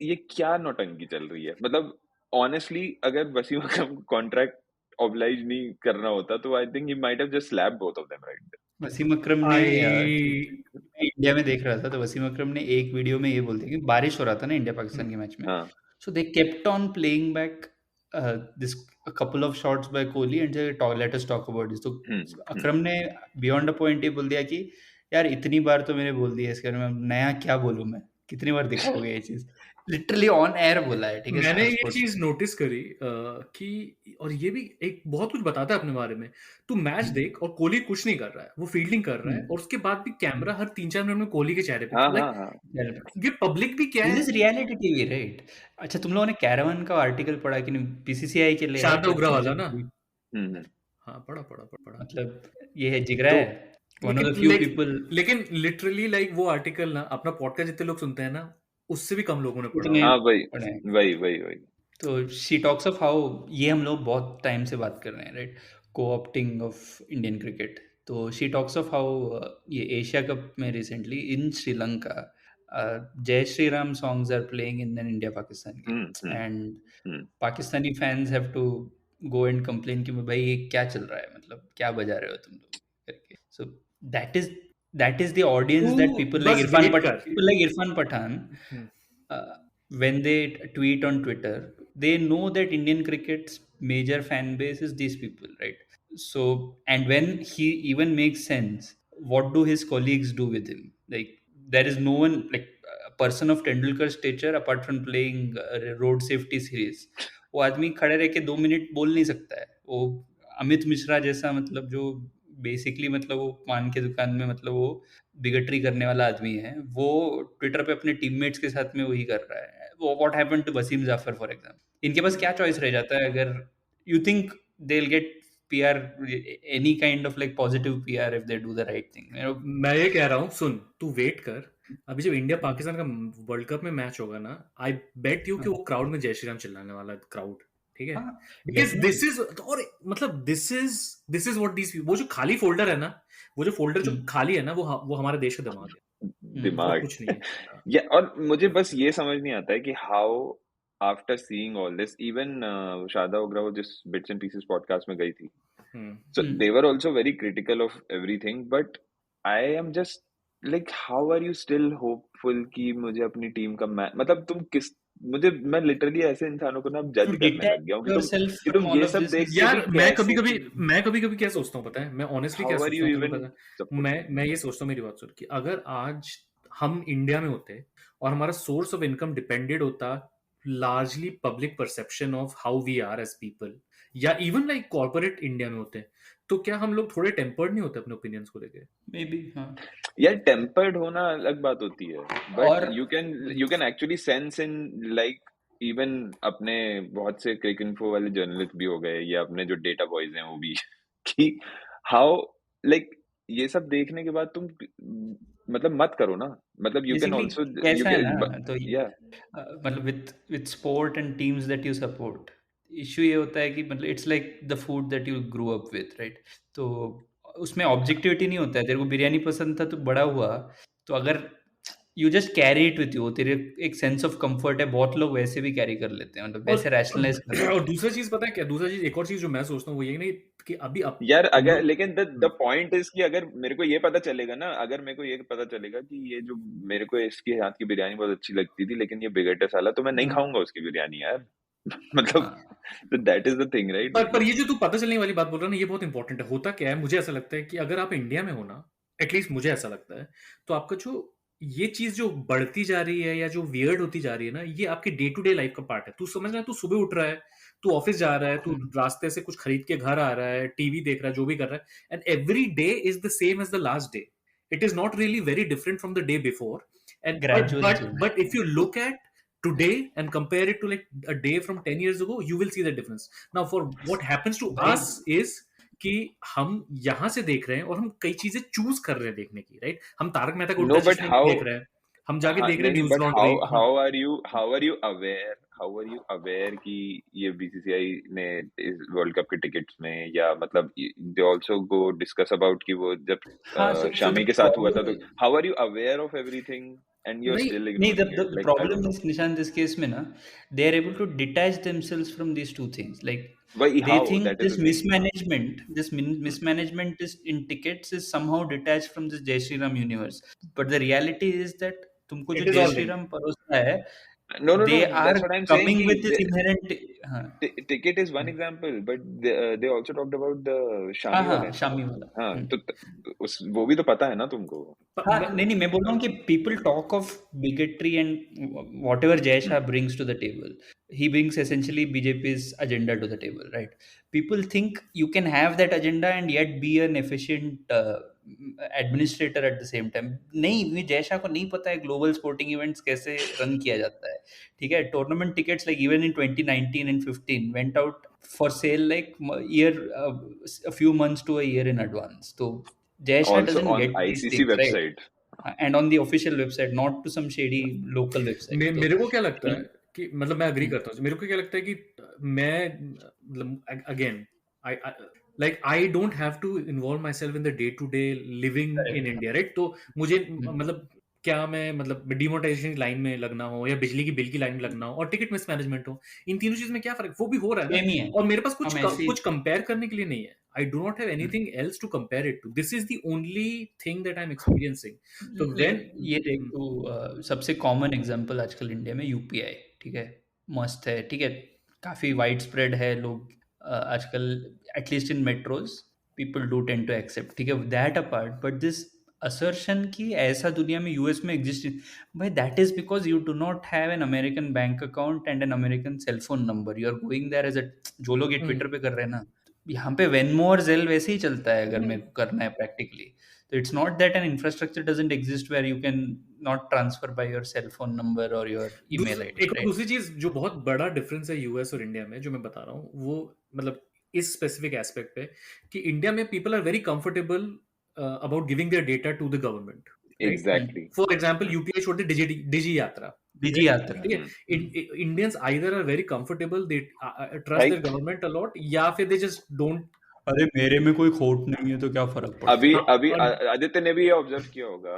ये क्या नौटंकी चल रही है, मतलब ऑनेस्टली अगर वसीम अकरम कॉन्ट्रैक्ट ऑब्लाइज नहीं करना होता तो I think he might have just slapped both of them right. Wasim Akram ने I मैं इंडिया में देख रहा था तो वसीम अकरम ने एक वीडियो में ये बोल दिया कि बारिश हो रहा था ना इंडिया पाकिस्तान के मैच में, हाँ so they kept on playing back this a couple of shots by Kohli and said let us talk about this. तो अकरम ने beyond a point ये बोल दिया कि यार इतनी बार तो मैंने बोल दिया इसके बारे में, नया क्या बोलूं मैं, कितनी बार दिखाओगे ये चीज, लिटरली ऑन एयर बोला है, ठीक है। मैंने ये Sports- चीज नोटिस करी कि और ये भी एक बहुत कुछ बताता है अपने बारे में। तू मैच देख और कोहली कुछ नहीं कर रहा है, वो फील्डिंग कर रहा है और उसके बाद भी कैमरा हर 3-4 मिनट में कोहली के चेहरे पे। हाँ Like, हाँ हाँ ये पब्लिक भी क्या This है? is reality TV, right? अच्छा तुम लोगों ने कैरावन का आर्टिकल पढ़ा कि नहीं, पीसीसीआई के लिए शारदा उग्रा वाला ना? हम्म। हाँ पढ़ा। मतलब ये है जिगरा तो- है, one of the few people लेकिन लिटरली लाइक वो आर्टिकल ना अपना पॉडकास्ट जितने लोग सुनते हैं ना उससे भी कम लोगों ने पढ़ा। उतने हाँ वही पढ़े हैं। वही तो शी टॉक्स ऑफ हाउ, ये हम लोग बहुत टाइम से बात कर रहे हैं right, co-opting of Indian cricket. तो शी टॉक्स ऑफ हाउ ये एशिया कप में recently in Sri Lanka Jai Shri Ram songs are playing in India Pakistan game and Pakistani fans have to go and complain कि भाई ये क्या चल रहा है, मतलब क्या बजा रहे हो तुम लोग करके। So that is the audience that people like Irfan Pathan when they tweet on Twitter, they know that Indian cricket's major fan base is these people, right? So, and when he even makes sense, what do his colleagues do with him? Like, there is no one, like, a person of Tendulkar's stature, apart from playing road safety series, वो आदमी खड़े रह के 2 minute बोल नहीं सकता है। वो अमित मिश्रा जैसा, मतलब जो बेसिकली मतलब वो पान के दुकान में मतलब वो बिगटरी करने वाला आदमी है, वो ट्विटर पे अपने टीममेट्स के साथ में वही कर रहा है। What happened to Wasim Jaffer for example? इनके पास क्या चॉइस रह जाता है अगर you think they will get PR, any kind of like positive PR if they do the right thing? मैं ये कह रहा हूँ, सुन तू वेट कर, अभी जब इंडिया पाकिस्तान का वर्ल्ड कप में मैच होगा ना, आई बेट यू कि वो क्राउड में जय श्री राम चिल्लाने वाला क्राउड, ठीक है? Because this is, और मतलब this is what these, वो जो खाली फोल्डर है ना, वो जो फोल्डर जो खाली है ना, वो हमारे देश का दिमाग कुछ नहीं है। या और मुझे बस ये समझ नहीं आता है कि how after seeing all this, even Sharada Ugra वो जिस बिट्स एंड पीसेस पॉडकास्ट में गई थी, so they were also very critical of everything, but I am just like, how are you still hopeful कि मुझे अपनी टीम का मतलब तुम किस, मैं लिटरली ऐसे इंसानों को ना जज करने लग गया हूं कि तुम ये सब देख के। यार मैं कभी क्या सोचता हूँ पता है, मैं ऑनेस्टली क्या सोचता हूँ, मैं ये सोचता हूँ, मेरी बात सुन, कि अगर आज हम इंडिया में होते और हमारा सोर्स ऑफ इनकम डिपेंडेड होता largely public perception of how we are as people, या इवन लाइक कॉर्पोरेट इंडिया में होते, तो क्या हम लोग थोड़े टेम्पर्ड नहीं होते अपने ओपिनियंस को लेके? मे बी हाँ यार, टेम्पर्ड होना अलग बात होती है, but you can actually sense in like even अपने बहुत से क्रिक इन्फो वाले जर्नलिस्ट भी हो गए, या अपने जो डेटा बॉयज हैं वो भी कि हाउ लाइक ये सब देखने के बाद तुम मतलब मत करो ना, मतलब यू कैन आल्सो मतलब with sport and teams that you support, issue ये होता है कि मतलब it's like the food that you grow up with, right? तो उसमें ऑब्जेक्टिविटी नहीं होता है। तेरे को बिरयानी पसंद था तो बड़ा हुआ, तो अगर you just carry it with you, तेरे एक सेंस ऑफ कंफर्ट है, बहुत लोग वैसे भी कैरी कर लेते हैं, मतलब वैसे रैशनलाइज करते हैं। और दूसरा चीज पता है क्या, एक और चीज जो मैं सोचता हूँ वो ये नहीं कि अभी यार अगर, लेकिन द पॉइंट इज कि अगर मेरे को ये पता चलेगा ना, अगर मेरे को ये पता चलेगा कि ये जो मेरे को इसके हाथ की बिरयानी बहुत अच्छी लगती थी लेकिन ये बिगड़े साला, तो मैं नहीं खाऊंगा उसकी बिरयानी यार। मतलब that is the thing, right? पर ये जो तू पता चलने वाली बात बोल रहा है ना, ये बहुत इंपॉर्टेंट है। होता क्या है, मुझे ऐसा लगता है कि अगर आप इंडिया में हो ना, एटलीस्ट मुझे ऐसा लगता है, तो आपका जो ये चीज जो बढ़ती जा रही है या जो वियर्ड होती जा रही है ना, ये आपकी डे टू डे लाइफ का पार्ट है। तू समझ रहा है, तू सुबह उठ रहा है, तू ऑफिस जा रहा है, तू रास्ते से कुछ खरीद के घर आ रहा है, टीवी देख रहा है, जो भी कर रहा है, and every day is the same as the last day. It is not really very different from the day before. And but if you look at today and compare it to like a day from 10 years ago, you will see the difference. Now for what happens to भाई us is कि हम यहाँ से देख रहे हैं और हम कई चीजें चूज कर रहे हैं देखने की, राइट? हम तारक मेहता का No, उल्टा but चश्मा how? देख रहे हैं, हम जाके देख रहे हैं नहीं, news but laundry. how are you aware कि ये BCCI ने इस वर्ल्ड कप के टिकट्स में, या मतलब they also go discuss about कि वो जब हाँ, so शामी the के साथ हुआ था, तो problem how are you aware of everything and you're नहीं still नहीं, ignoring it? the Like, I problem don't know. is, Nishan, this case में ना, they are able to detach themselves from these two things. Like Why? they How? think That is this the thing. mismanagement is in tickets is somehow detached from this Jai Shri Ram universe. But the reality is that तुमको जो It is जय all Shri linked. Ram परोसा है, No, they are that's what I'm saying. coming with कि this inherent हाँ ticket is one example, but they also talked about the हाँ शामी हाँ वाले। शामी वाला हाँ, तो वो भी तो पता है ना तुमको। हाँ नहीं मैं बोल रहा हूँ कि people talk of bigotry and whatever Jai Shah brings to the table, he brings essentially BJP's agenda to the table, right? People think you can have that agenda and yet be an efficient administrator at the same time. नहीं, मुझे जय शाह को नहीं पता है global sporting events कैसे run किया जाता है, ठीक है? Tournament tickets like even in 2019 and 15 went out for sale like a few months to a year in advance. तो Jai Shah Also doesn't on get these ICC things, right? website. And on the official website, not to some shady local website. तो मेरे को क्या लगता है कि मतलब मैं अग्री करता हूँ, मेरे को क्या लगता है कि मैं मतलब again I don't have to involve myself in the day to day living in India, right? तो मुझे मतलब क्या मैं मतलब डिमोनेटाइजेशन की लाइन में लगना हो या बिजली की बिल की लाइन में लगना हो और टिकट मिसमैनेजमेंट हो, इन तीनों चीज में क्या फर्क? वो भी हो रहा है ना, और मेरे पास कुछ कंपेयर करने के लिए नहीं है। I do not have anything else to compare it to. This is the only thing that I'm experiencing. तो when ये देख तो सबसे कॉमन एग्जांपल आजकल इंडिया में UPI, ठीक है, मस्त है, ठीक है, काफी वाइड स्प्रेड है, लोग आजकल at least in metros people do tend to accept, ठीक है, that apart, but this assertion की ऐसा दुनिया में यूएस में एग्जिस्ट, भाई that is because you do not have an American bank account and an American cell phone number, you are going there as a, जो लोग ये ट्विटर पे कर रहे हैं ना, यहाँ पे वेनमो और जेल वैसे ही चलता है अगर मेरे को करना है प्रैक्टिकली। तो it's not that an infrastructure doesn't exist where you can not transfer by your cell phone number और योर ईमेल आईडी। एक दूसरी चीज जो बहुत बड़ा डिफरेंस है यूएस और इंडिया में जो मैं बता रहा हूँ, वो मतलब इस स्पेसिफिक एस्पेक्ट पे कि इंडिया में people are very comfortable about giving their data to the government. Right? Exactly. For example, UPI showed the Digi Yatra. ठीक है, Indians either are very comfortable, they trust their government a lot, या फिर they just don't. अरे मेरे में कोई खोट नहीं है तो क्या फर्क पड़ता है? अभी आदित्य ने भी ये ऑब्जर्व किया होगा,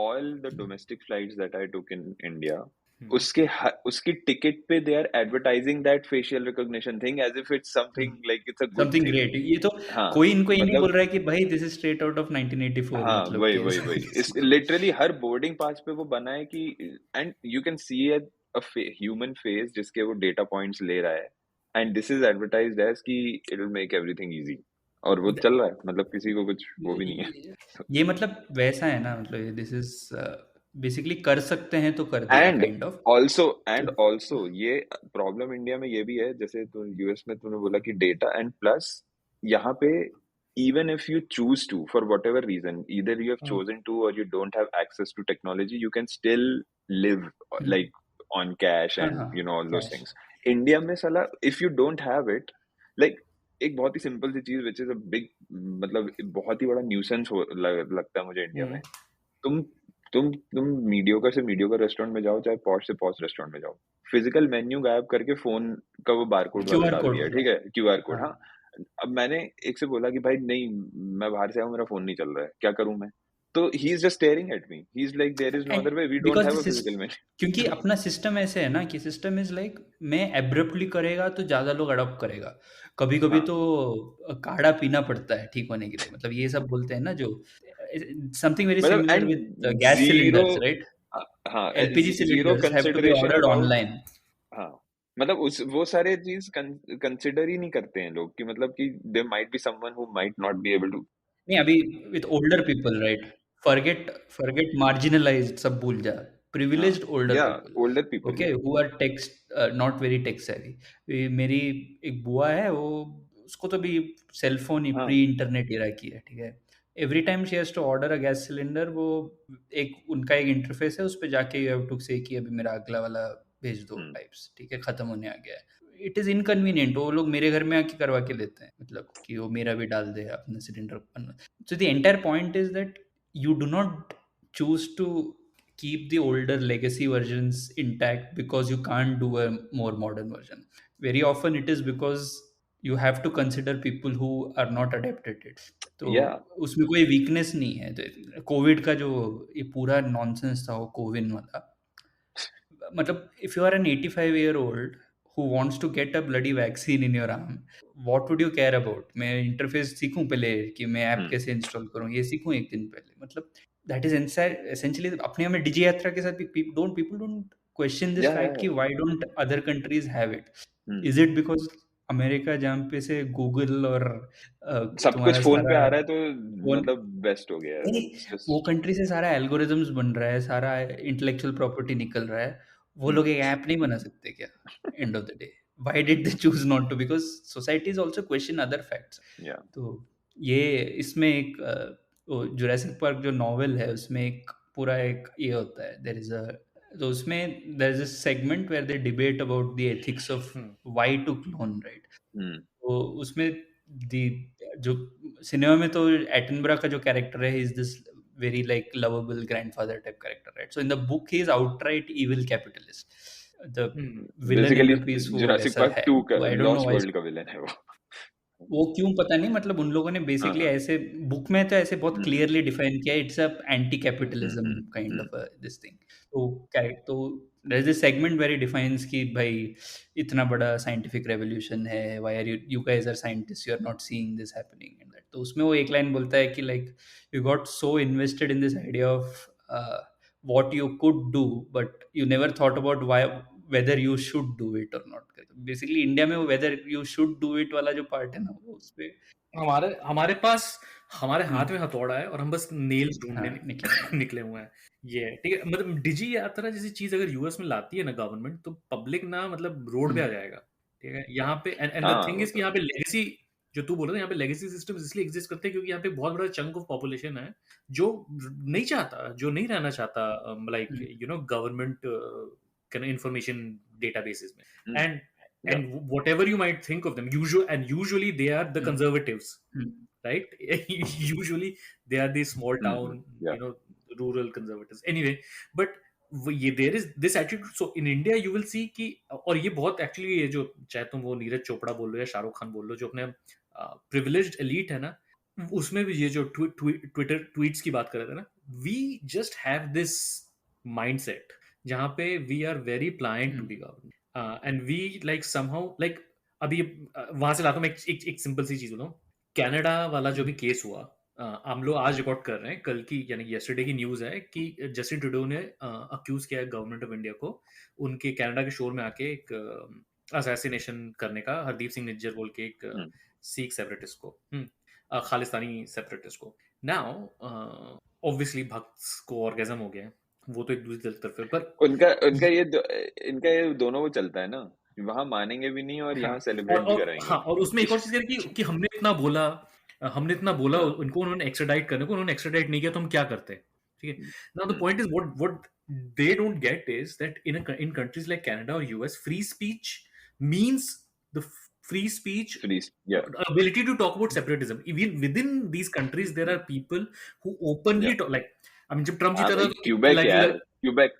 all the domestic flights that I took in India, उसकी टिकट पे they are advertising that facial recognition thing as if it's something like it's a good something thing. great. ये तो कोई इनको ये नहीं बोल रहा है कि भाई this is straight out of 1984. हाँ, मतलब वही इस literally हर boarding pass पे वो बना है कि and you can see a human face जिसके वो data points ले रहा है, and this is advertised as कि it will make everything easy, और वो चल रहा है, मतलब किसी को कुछ वो भी नहीं है। ये मतलब वैसा है ना, मतलब this is बेसिकली कर सकते हैं तो कर देंगे काइंड ऑफ। ऑल्सो ये प्रॉब्लम इंडिया में ये भी है, जैसे तो यूएस में तूने बोला कि डेटा, एंड प्लस यहाँ पे even if you choose to, for whatever reason, either you have chosen to or you don't have access to technology, you can still live like on cash and you know all those things. India में साला if you don't have it, like एक बहुत ही simple सी चीज which is a big, मतलब बहुत ही बड़ा nuisance लगता है मुझे इंडिया में, तुम मीडियोकर से मीडियोकर रेस्टोरेंट में जाओ, चाहे पॉश से पॉश रेस्टोरेंट में जाओ, फिजिकल मेन्यू गायब करके फोन का वो बारकोड वाला डाल दिया, ठीक है, क्यूआर कोड। हाँ, अब मैंने एक से बोला कि भाई नहीं, मैं बाहर से आऊँ, मेरा फोन नहीं चल रहा है, क्या करूं मैं? तो he is just staring at me. He is like there is no other way. We don't have a physical menu. क्योंकि अपना सिस्टम ऐसे है ना कि सिस्टम इज लाइक मैं एब्रप्टली करेगा तो ज्यादा लोग अडॉप्ट करेगा, कभी कभी तो काढ़ा पीना पड़ता है ठीक होने के लिए, मतलब ये सब बोलते हैं ना, जो something very similar with gas cylinders, right? हाँ, LPG cylinders have to be ordered online. हाँ, मतलब वो सारे चीज कंसिडर ही नहीं करते हैं लोग कि मतलब कि there might be someone who might not be able to. नहीं, अभी with older people, right? Forget marginalized, सब भूल जा, privileged older people, okay, who are not very tech savvy. मेरी एक बुआ है, वो उसको तो भी सेल फोन ही प्री इंटरनेट इरा की है, ठीक है। Every time she has to order a gas cylinder, वो एक उनका एक इंटरफेस है, उस पे जाके यू हैव टू से कि अभी मेरा अगला वाला भेज दो हम्म, टाइप्स, ठीक है, खत्म होने आ गया है। इट इज इनकन्वीनियंट, वो लोग मेरे घर में आके करवा के लेते हैं, मतलब कि वो मेरा भी डाल दे अपना cylinder. So the entire point is that you do not choose to keep the older legacy versions intact because you can't do a more modern version. Very often it is because you have to consider people who are not adapted it. तो yeah, उसमें कोई weakness नहीं है। Covid का जो ये पूरा nonsense था वो कोविन वाला, मतलब if you are an 85-year-old who wants to get a bloody vaccine in your arm, what would you care about? मैं इंटरफेस सीखूं पहले कि मैं ऐप हम्म, कैसे इंस्टॉल करूं, ये सीखूं एक दिन पहले, मतलब that is essentially अपने हमें डिजी यात्रा के साथ भी people don't question this yeah, fact yeah, कि why don't other countries have it? Hmm, Is it because America जहाँ पे से गूगल और सब तुम्हारा कुछ फोन पे सारा आ रहा है तो फोन, मतलब बेस्ट हो गया है, नहीं, it's just वो कंट्री से सारा एल्गोरिदम्स बन रहा है, सारा इंटेलेक्चुअल प्रॉपर्टी निकल रहा है, वो लोग एक ऐप नहीं बना सकते क्या? End of the day why did they choose not to? Because society is also question other facts. yeah, तो ये इसमें एक जुरासिक पार्क जो नॉवेल है उसमें एक पूरा एक ये होता है, देयर इज अ, तो उसमें there is a segment where they debate about the ethics of why to clone, right? तो उसमें दी जो सिनेमा में तो एटनबरा का जो कैरेक्टर है, is this very like lovable grandfather type character, right? So in the book he is outright evil capitalist, the villain in basically the piece वो Jurassic ऐसा पार्क है। 2 का तो I don't know lost why world का villain है वो क्यों, पता नहीं, मतलब उन लोगों ने बेसिकली हाँ, ऐसे बुक में तो ऐसे बहुत हम्म, क्लियरली डिफाइन किया, it's a anti hmm, capitalism hmm, kind hmm, of this thing. तो there is a segment where he defines कि भाई इतना बड़ा साइंटिफिक रेवोल्यूशन है, why are you guys are scientist, you are not seeing this happening and that. तो उसमें वो एक लाइन बोलता है कि like you got so invested in this idea of what you could do but you never thought about why whether you should do it or not। Basically India में वो whether you should do it वाला जो part है ना, वो उस पे हमारे पास हमारे हाथ में हथौड़ा है और हम बस नेल्स ढूंढने निकले निकले हुए हैं। ये ठीक है, मतलब डिजी यात्रा जैसी चीज अगर यूएस में लाती है ना गवर्नमेंट, तो पब्लिक ना मतलब रोड पे आ जाएगा। ठीक है, यहाँ पे एंड द हाँ थिंग वो इज कि तो यहाँ पे लेगेसी, जो तू बोल रहा है, यहाँ पे लेगेसी सिस्टम इसलिए एग्जिस्ट करते हैं क्योंकि यहाँ पे बहुत बड़ा चंक ऑफ पॉपुलेशन है जो नहीं चाहता, जो नहीं रहना चाहता like you know government information databases में। And whatever you might think of them, usually they are the conservatives, right? Usually they are the small town, yeah, you know, rural conservatives. Anyway, but there is this attitude. So in India, you will see कि, और ये बहुत actually ये जो चाहे तुम वो नीरज चोपड़ा बोल लो या शाहरुख खान बोल लो, जो अपने privileged elite है ना, उसमें भी ये जो ट्विटर ट्वीट्स की बात कर रहे थे ना, we just have this mindset जहाँ पे we are very pliant to the government. And we like somehow like अभी वहां से लाता हूँ मैं एक सिंपल सी चीज बताऊँ। कनाडा वाला जो भी केस हुआ, हम लोग आज रिकॉर्ड कर रहे हैं, कल की यानी यस्टरडे की न्यूज है कि जस्टिन ट्रूडो ने अक्यूज किया है गवर्नमेंट ऑफ इंडिया को उनके कनाडा के शोर में आके एक असैसिनेशन करने का, हरदीप सिंह निज्जर बोल के एक सिख सेपरेटिस्ट को, खालिस्तानी सेपरेटिस्ट को। नाउ ऑब्वियसली भक्त को ऑर्गेजम हो गया है, वो तो एक दूसरी तरफ है, पर इनका ये दोनों वो चलता है ना, वहां मानेंगे भी नहीं और यहाँ सेलिब्रेट भी कराएंगे। हाँ, और उसमें एक और चीज है कि हमने इतना बोला उनको, उन्होंने एक्स्ट्राडाइट करने को, उन्होंने एक्स्ट्राडाइट नहीं किया तो हम क्या करते हैं? ठीक है, now the point is what they don't get is that in countries like Canada और US, free speech means the free speech, ability to talk about separatism. Even within these countries there are people who openly talk, like I mean जब Trump जीता था तो Quebec यार, Quebec,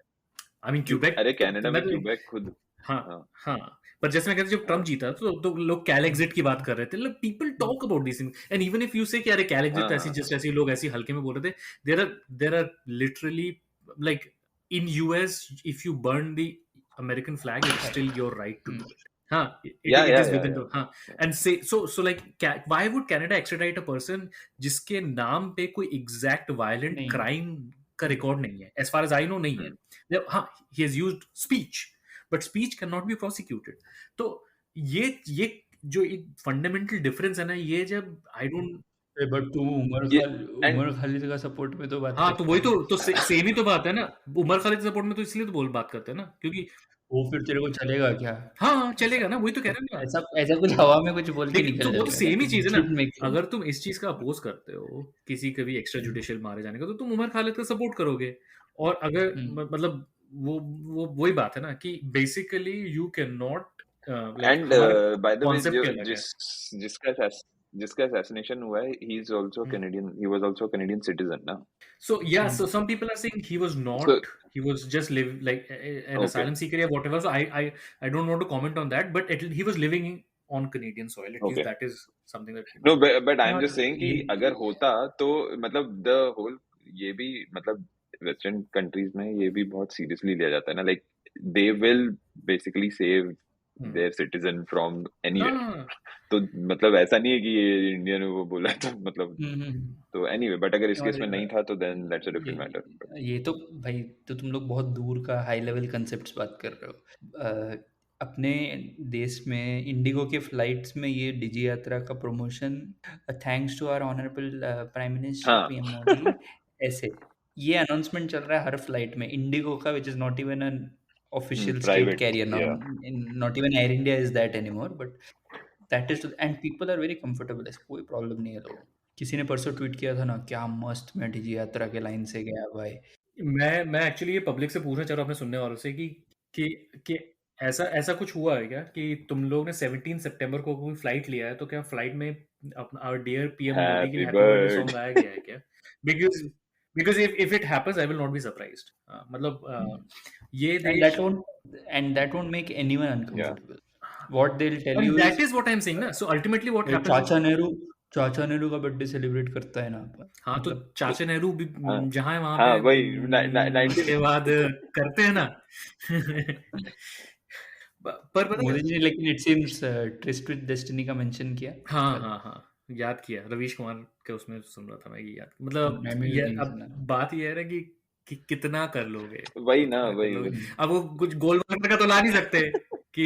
I mean Quebec, अरे Canada में Quebec खुद, हाँ, पर जैसे मैं कहता जब ट्रम्प जीता तो लोग कैल एग्जिट की बात कर रहे थे, like people talk about these things, and even if you say कि अरे कैल एग्जिट ऐसी जस्ट ऐसी लोग ऐसी हल्के में बोल रहे थे, there are literally like in US if you burn the American flag it's still your right to do it. It is within the, and say so like why would Canada extradite a person जिसके नाम पे कोई exact violent crime का record नहीं है, as far as I know नहीं है। हाँ, he has used speech, but speech cannot be prosecuted. तो ये जो एक फंडामेंटल डिफरेंस है ना, ये जब I don't, बट तू उमर खालिद का सपोर्ट में तो बात, हाँ तो वही तो सेम ही तो बात है ना, उमर खालिद सपोर्ट में तो इसलिए तो बात करते हैं ना क्योंकि वो फिर तेरे को चलेगा क्या? हाँ चलेगा ना, वही तो कह रहे हैं, ऐसा कुछ हवा में कुछ बोल के निकल तो वो तो सेम ही चीज है ना। जाएगा। अगर तुम इस चीज का अपोज करते हो किसी का भी एक्स्ट्रा जुडिशियल मारे जाने का, तो तुम उमर खालिद का सपोर्ट करोगे, और अगर मतलब वो वही बात है ना कि basically you can not like and हमारा बाय द वे कॉन्सेप्ट जो ही अलग है. जिसका assassination हुआ है, he is also Canadian, he was also a Canadian citizen ना. So yeah, so some people are saying he was So not, he was just live like an okay, asylum seeker or whatever. So I don't want to comment on that, but he was living on Canadian soil. At least okay. that is something that No, but I'm हाँ, just saying कि ये अगर होता तो मतलब the whole ये भी मतलब वेस्टर्न कंट्रीज में ये भी बहुत सीरियसली लिया जाता है ना, like they will basically save their citizen from anywhere. तो मतलब ऐसा नहीं है कि ये इंडियन वो बोला तो मतलब तो anyway, but अगर इस और केस में नहीं था तो then that's a different matter. ये तो भाई तो तुम लोग बहुत दूर का हाई लेवल कंसेप्ट्स बात कर रहे हो. अपने देश में इंडिगो के फ्लाइट्स में ये डिजी यात्रा का promotion thanks to our honourable prime minister हाँ पीएम मोदी, ऐसे ये अनाउंसमेंट चल रहा है हर फ्लाइट में इंडिगो का, which is not even an official state private, carrier now, yeah. Not even Air India is that anymore, but that is and people are very comfortable, ऐसे कोई प्रॉब्लम नहीं है लोगों. किसी ने परसों ट्वीट किया था ना, क्या मस्त मैं डिजी यात्रा के लाइन से गया भाई. मैं एक्चुअली ये पब्लिक से पूछना चाह रहा हूँ अपने सुनने वालों से कि ऐसा कुछ हुआ है क्या कि तुम लोग ने 17 सितंबर को कोई फ्लाइट लिया है, तो क्या फ्लाइट में अपना आवर डियर पीएम मोदी के लिए Happy happy birthday birthday. Song गाया गया है क्या? Because if it happens I will not be surprised. मतलब ये And that won't make anyone uncomfortable. What they'll tell you that is is what I'm saying ना. So ultimately what happens चाचा नेहरू का birthday celebrate करता है ना अपन. हाँ, तो मतलब चाचा नेहरू भी जहाँ है वहाँ हाँ पे वही उसके बाद करते हैं ना. पर पता मोदी है, जी ने लेकिन it seems tourist with destiny का मेंशन किया. हाँ याद किया. रवीश कुमार के उसमें सुन रहा था मैं, ये याद मतलब मैं भी ये नहीं अब सुना. बात ये है ना कि कितना कर लोगे, वही ना कितना कर वही लोगे. अब वो कुछ गोल का तो ला नहीं सकते कि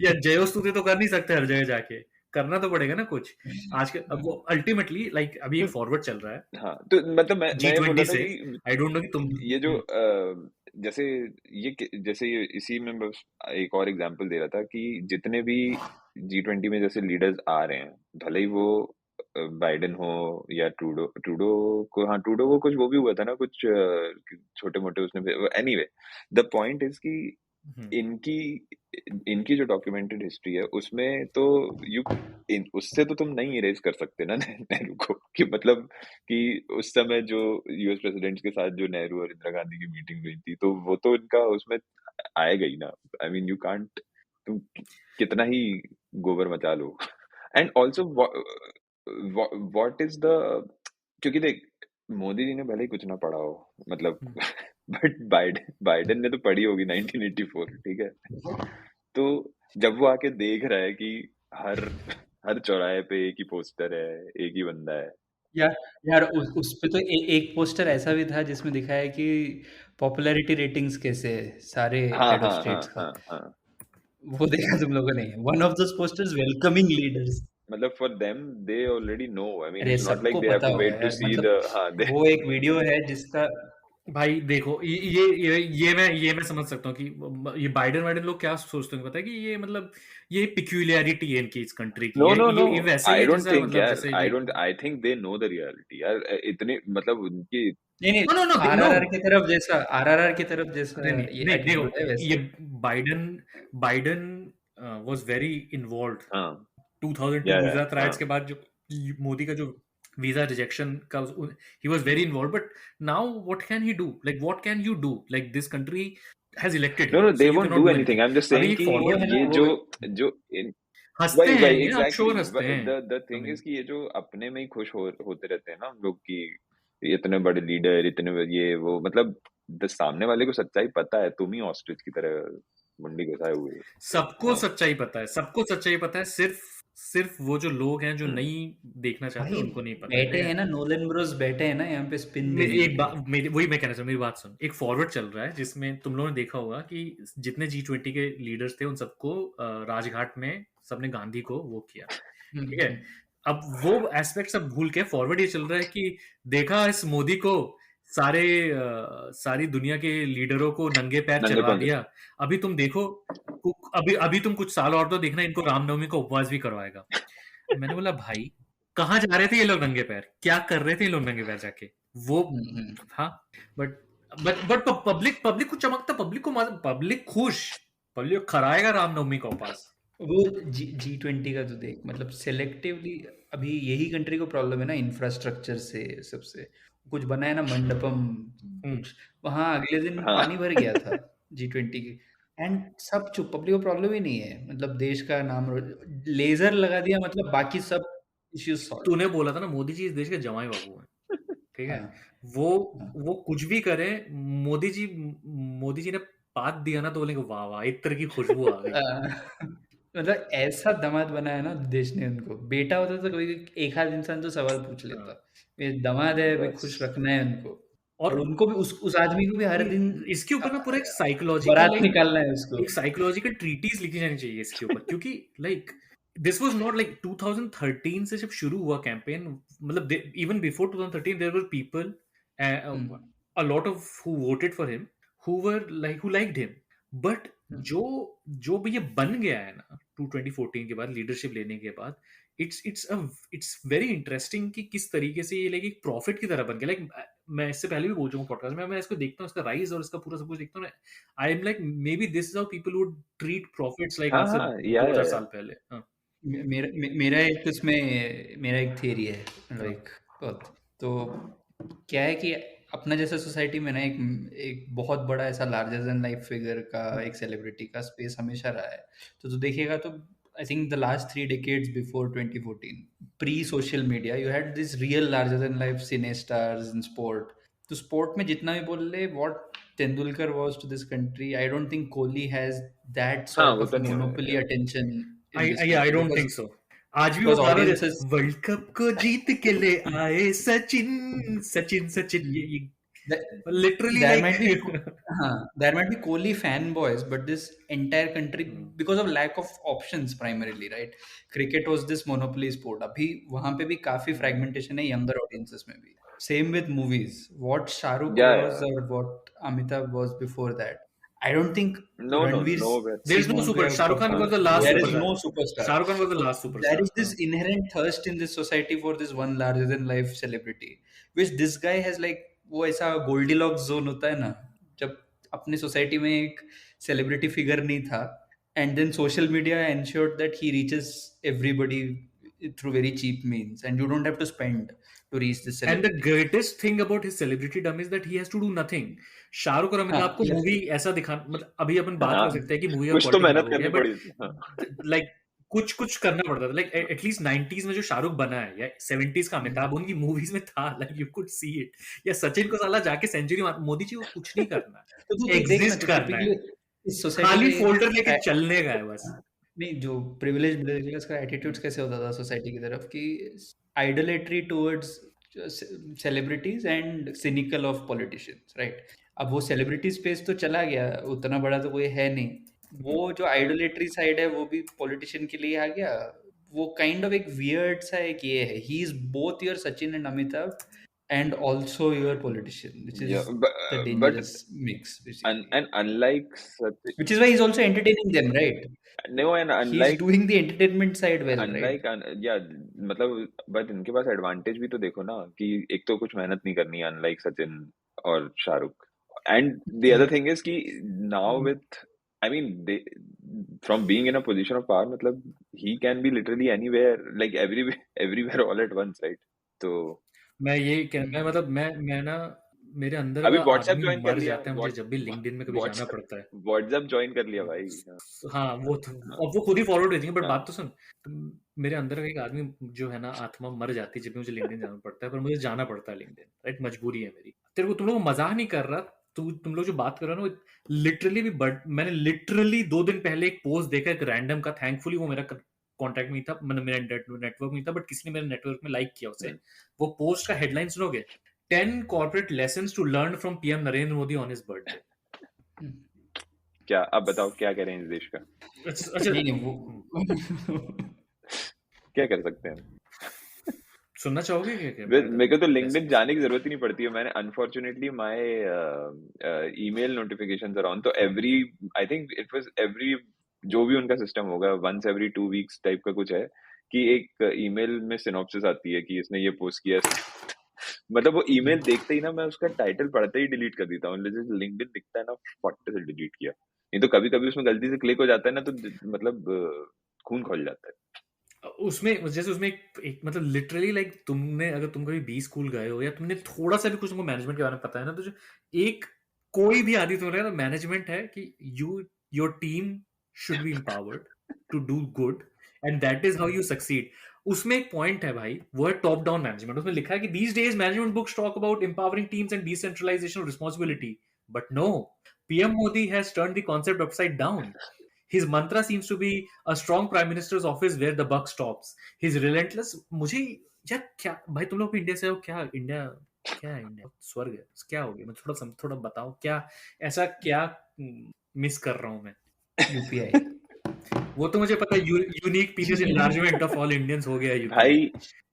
या जयोस्तुति तो कर नहीं सकते हर जगह जाके, करना तो पड़ेगा ना कुछ. आज के अब वो अल्टीमेटली लाइक अभी एक फॉरवर्ड चल रहा है हाँ तो मतलब मैं ये बोल G20 रहा था से. कि आई डोंट नो कि तुम ये जो जैसे ये इसी में बस एक और एग्जांपल दे रहा था कि जितने भी G20 में जैसे लीडर्स आ रहे हैं, भले ही वो बाइडेन हो या ट्रूडो को कुछ वो भी हुआ था ना, कुछ छोटे मोटे उसने. एनीवे द पॉइंट इज कि इनकी जो डॉक्यूमेंटेड हिस्ट्री है उसमें तो उससे तो तुम नहीं इरेज कर सकते ना नेहरू को, कि मतलब कि उस समय जो यूएस प्रेसिडेंट्स के साथ जो नेहरू और इंदिरा गांधी की मीटिंग हुई थी, तो वो तो इनका उसमें आएगा ही ना. आई मीन यू कांट, तुम कितना ही गोबर मचा लो. And also what is the, क्योंकि देख मोदी जी ने भले ही कुछ ना पढ़ा हो मतलब बट बाइडेन ने तो पढ़ी होगी 1984, ठीक है. तो जब वो आके देख रहा है कि हर चौराहे पे एक ही पोस्टर है, एक ही बंदा है. यार उस पे तो एक पोस्टर ऐसा भी था जिसमें दिखाया है कि पॉपुलैरिटी रेटिंग्स कैसे है सारे हेड ऑफ स्टेट्स का. वो देखा तुम लोगों ने? One of those posters welcoming leaders. मतलब for them they already know. I mean अरे इट्स नॉट लाइक सबको दे हैव पता टू होगा वेट टू यार, सी मतलब वो एक वीडियो है जिसका भाई देखो ये मैं समझ सकता हूँ कि ये बाइडेन लोग क्या सोचते हैं, पता है कि ये मतलब ये पिक्यूलियरिटी है इनकी इस कंट्री की. No. ये वैसे ही I है don't जैसा think मतलब यार. जैसे I think they know the reality यार. इतने मतलब उनकी नहीं No, आरआरआर की तरफ जैसा नहीं ये देखो attitude है वैसे. ये बाइडेन वाज वेरी इन्वॉल्व्ड. हाँ 2002 गुजरात राइट्स के बाद जो मोदी का जो वीजा रिजेक्शन का, he was very involved, but now what can he do? Like what can you do? Like this country has elected him. No, So they you won't cannot do anything. I'm just saying कि ये जो हंसते हैं वही ये, आप sure exactly. हंसते हैं. The thing is कि ये जो अपने में ही खुश होते रहते हैं ना हम लोग की, इतने बड़े लीडर, इतने ये वो, मतलब सामने वाले को सच्चाई पता है. तुम ही ऑस्ट्रिच की तरह मुंडी घुसाए हुए. सबको सच्चाई पता है, सिर्फ वो जो लोग हैं जो नहीं देखना चाहते उनको नहीं पता. बैठे हैं ना नोलन ब्रोस, बैठे हैं ना यहाँ पे स्पिन. वही मैं कहना चाहूँ, मेरी बात सुन. एक फॉरवर्ड चल रहा है जिसमें तुम लोगों ने देखा होगा कि जितने G20 के लीडर्स थे उन सबको राजघाट में सबने गांधी को वो किया, ठीक है. अब वो एस्पेक्ट सब भूल के फॉरवर्ड ये चल रहा है कि देखा इस मोदी को सारी दुनिया के लीडरों को नंगे पैर चलवा दिया. अभी तुम देखो, अभी तुम कुछ साल और तो देखना इनको रामनवमी का उपवास भी करवाएगा. मैंने बोला भाई कहाँ जा रहे थे ये लोग नंगे पैर, क्या कर रहे थे ये लोग नंगे पैर जाके वो. हाँ बट बट पब्लिक को चमकता, पब्लिक खुश, पब्लिक खराएगा रामनवमी का उपास। वो G20 का तो देख, मतलब सेलेक्टिवली अभी यही कंट्री को प्रॉब्लम है ना इंफ्रास्ट्रक्चर से, सबसे कुछ बना है ना मंडपम, कुछ वहां अगले दिन हाँ। पानी भर गया था G20 के, एंड सब चुप, पब्लिक को प्रॉब्लम ही नहीं है, मतलब देश का नाम लेजर लगा दिया, मतलब बाकी सब इश्यूज सॉल्व। तूने बोला था ना मोदी जी इस देश के जमाई बाबू हैं, ठीक है? हाँ, वो कुछ भी करे, मोदी जी ने पात दिया ना तो बोलेंगे वाह वाह, एक तरह की खुशबू आ गई। मतलब ऐसा दामाद बनाया ना देश ने उनको। बेटा होता तो कोई एक आध इंसान तो सवाल पूछ लेता, ये दामाद है भाई, खुश रखना है उनको, और उनको भी उस आदमी को भी हर दिन इसके ऊपर ना पूरा एक बारात साइकोलॉजिकल निकालना है उसको। एक साइकोलॉजिकल ट्रीटीज लिखी जानी चाहिए इसके ऊपर, क्योंकि like this was not like 2013 से जब शुरू हुआ कैंपेन, मतलब even before 2013 there were people a lot of who voted for him who liked him, but जो भी ये बन गया है ना 2014 के बाद लीडरशिप लेने के बाद, इट्स वेरी इंटरेस्टिंग कि किस तरीके से ये लाइक एक प्रॉफिट की तरह बन गया। लाइक मैं इससे पहले भी बोल चुका हूँ पॉडकास्ट में, मैं इसको देखता हूँ, इसका राइज और इसका पूरा सब कुछ देखता हूँ, I am like may be this is how people would treat profits like आज से 2-4 साल पहले। मेरा एक उसमें मेरा एक थियरी है, लाइक तो क्या है कि अपना जैसा सोसाइटी में ना एक बहुत बड़ा ऐसा लार्जर देन लाइफ फिगर का, एक सेलिब्रिटी का स्पेस हमेशा रहा है। तो देखिएगा तो I think the last 3 decades before 2014, pre social media, you had this real larger than life cine stars in sport. तो स्पोर्ट में जितना भी बोल ले what Tendulkar was to this country, I don't think Kohli has that sort of monopoly attention. I don't think so. आज भी वो गाना वर्ल्ड कप को जीत के ले आए सचिन सचिन सचिन, ये literally there might be Kohli fanboys, but this entire country, because of lack of options primarily, right? Cricket was this monopoly sport. अभी वहाँ पे भी काफी fragmentation है younger audiences में भी. Same with movies. What Shah Rukh was or what Amitabh was before that. I don't think there's no super. Shah Rukh Khan was the last. There is no superstar. Shah Rukh Khan was the last superstar. There is this inherent thirst in this society for this one larger than life celebrity, which this guy has like, वो ऐसा Goldilocks zone होता है ना, जब अपने society में एक celebrity figure नहीं था, and then social media ensured that he reaches everybody through very cheap means, and you don't have to spend to reach this celebrity. And the greatest thing about his celebrity dumb is that he has to do nothing. Shahrukh और अमिताभ को movie ऐसा दिखा, मतलब अभी अपन बात कर सकते हैं कि मूवी कुछ तो मेहनत करनी पड़ी, लाइक कुछ करना पड़ता था, लाइक एटलीस्ट 90s में जो शाहरुख बना है या 70s का अमिताभ उनकी मूवीज में था, like you could see it. या सचिन को साला जाके सेंचुरी, मोदी जी को कुछ नहीं करना है, एग्जिस्ट करना है, खाली फोल्डर लेके चलने का है बस। नहीं, जो प्रिविलेज मिडिल क्लास का एटीट्यूड्स कैसे होता था सोसाइटी की तरफ कि idolatry towards celebrities and cynical of politicians, right? अब वो सेलिब्रिटी स्पेस तो चला गया, उतना बड़ा तो कोई है नहीं, वो जो आइडोलेट्री साइड है वो भी पॉलिटिशियन के लिए आ गया। वो काइंड ऑफ एक वियर्ड सा एक ये है, he is both your Sachin and Amitabh and also your politician, which is the dangerous mix, and unlike Sachin, which is why he's also entertaining them, right? No, and unlike he's doing the entertainment side well, unlike, right? yeah, मतलब but इनके पास advantage भी तो देखो ना कि एक तो कुछ मेहनत नहीं करनी है, अनलाइक सचिन और Shahrukh, and the other thing is कि now with, I mean, from being in a position of power, मतलब he can be literally anywhere, like everywhere all at once, right? तो मैं ये कहना, मतलब मैं ना मेरे अंदर अभी का व्हाट्सएप आदमी ज्वाइन मर कर लिया, जाता है मुझे जब भी लिंक्डइन में कभी जाना पड़ता है। व्हाट्सएप ज्वाइन कर लिया भाई। हाँ, वो अब वो खुद ही फॉरवर्ड भेजेंगे, बट बात तो सुन, मेरे अंदर का एक आदमी जो है ना, आत्मा मर जाती है जब भी मुझे लिंक्डइन जाना पड़ता है, पर मुझे जाना पड़ता है लिंक्डइन, राइट? मजबूरी है मेरी। तेरे को, तुम लोग मजाक नहीं कर रहा, तुम लोग जो बात कर रहे हो ना, लिटरली भी, बट मैंने लिटरली 2 दिन पहले एक पोस्ट देखा एक रैंडम का, थैंकफुली वो मेरा कॉन्टैक्ट में था, मतलब मेरा नेटवर्क में था, बट किसी ने मेरे नेटवर्क में लाइक किया उसे। वो पोस्ट का हेडलाइन सुनोगे, 10 corporate lessons to learn from PM Narendra Modi on his birthday। क्या अब बताओ क्या करें इस देश का? अच्छा नहीं, वो क्या कर सकते हैं? सुनना चाहोगे क्या? मेरे को तो लिंक्डइन जाने की जरूरत ही नहीं पड़ती है। मैंने unfortunately my email notifications are on, तो I think it was every, जो भी उनका सिस्टम होगा, once every 2 weeks टाइप का कुछ है कि एक ईमेल में सिनॉप्सिस आती है कि इसने ये पोस्ट किया, मतलब वो ईमेल देखते ही ना मैं उसका टाइटल पढ़ते ही डिलीट कर देता हूँ। जैसे लिंक्डइन दिखता है ना, फट से डिलीट किया। नहीं तो कभी कभी उसमें गलती से क्लिक हो जाता है ना, तो मतलब खून खोल जाता है। उसमें जैसे उसमें एक मतलब लिटरली लाइक तुमने अगर तुम कभी बी स्कूल गए हो या तुमने थोड़ा सा भी कुछ तुमको मैनेजमेंट के बारे में पता है ना, तो जो एक कोई भी आदि तुम्हारे मैनेजमेंट है कि your team should be empowered to do good and that is how you succeed. उसमें एक पॉइंट है भाई, वो है टॉप डाउन मैनेजमेंट। उसमें लिखा है कि these days management books talk about empowering teams and decentralisation of responsibility, but no, PM Modi has turned the concept upside down. His mantra seems to be a strong prime minister's office where the buck stops. His relentless मुझे यार क्या भाई, तुम लोग भी India से हो क्या? इंडिया क्या है? इंडिया स्वर्ग है क्या हो गया? मैं थोड़ा बताओ क्या ऐसा क्या मिस कर रहा हूँ मैं? यूपीआई वो तो मुझे पता है, unique pieces enlargement of all Indians हो गया भाई यूपीआई,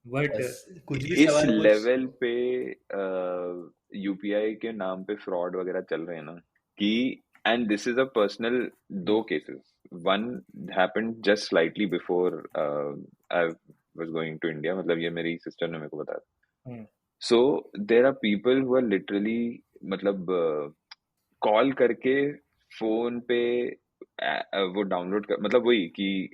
बट बस कुछ भी इस सवाल पूछ लेवल पे यूपीआई के नाम पे फ्रॉड वगैरह चल रहे हैं ना कि, and this is a personal, दो cases, one happened just slightly before I was going to India, मतलब ये मेरी सिस्टर ने मेरे को बताया। So there are people who are literally मतलब कॉल करके फोन पे वो डाउनलोड कर, मतलब वही कि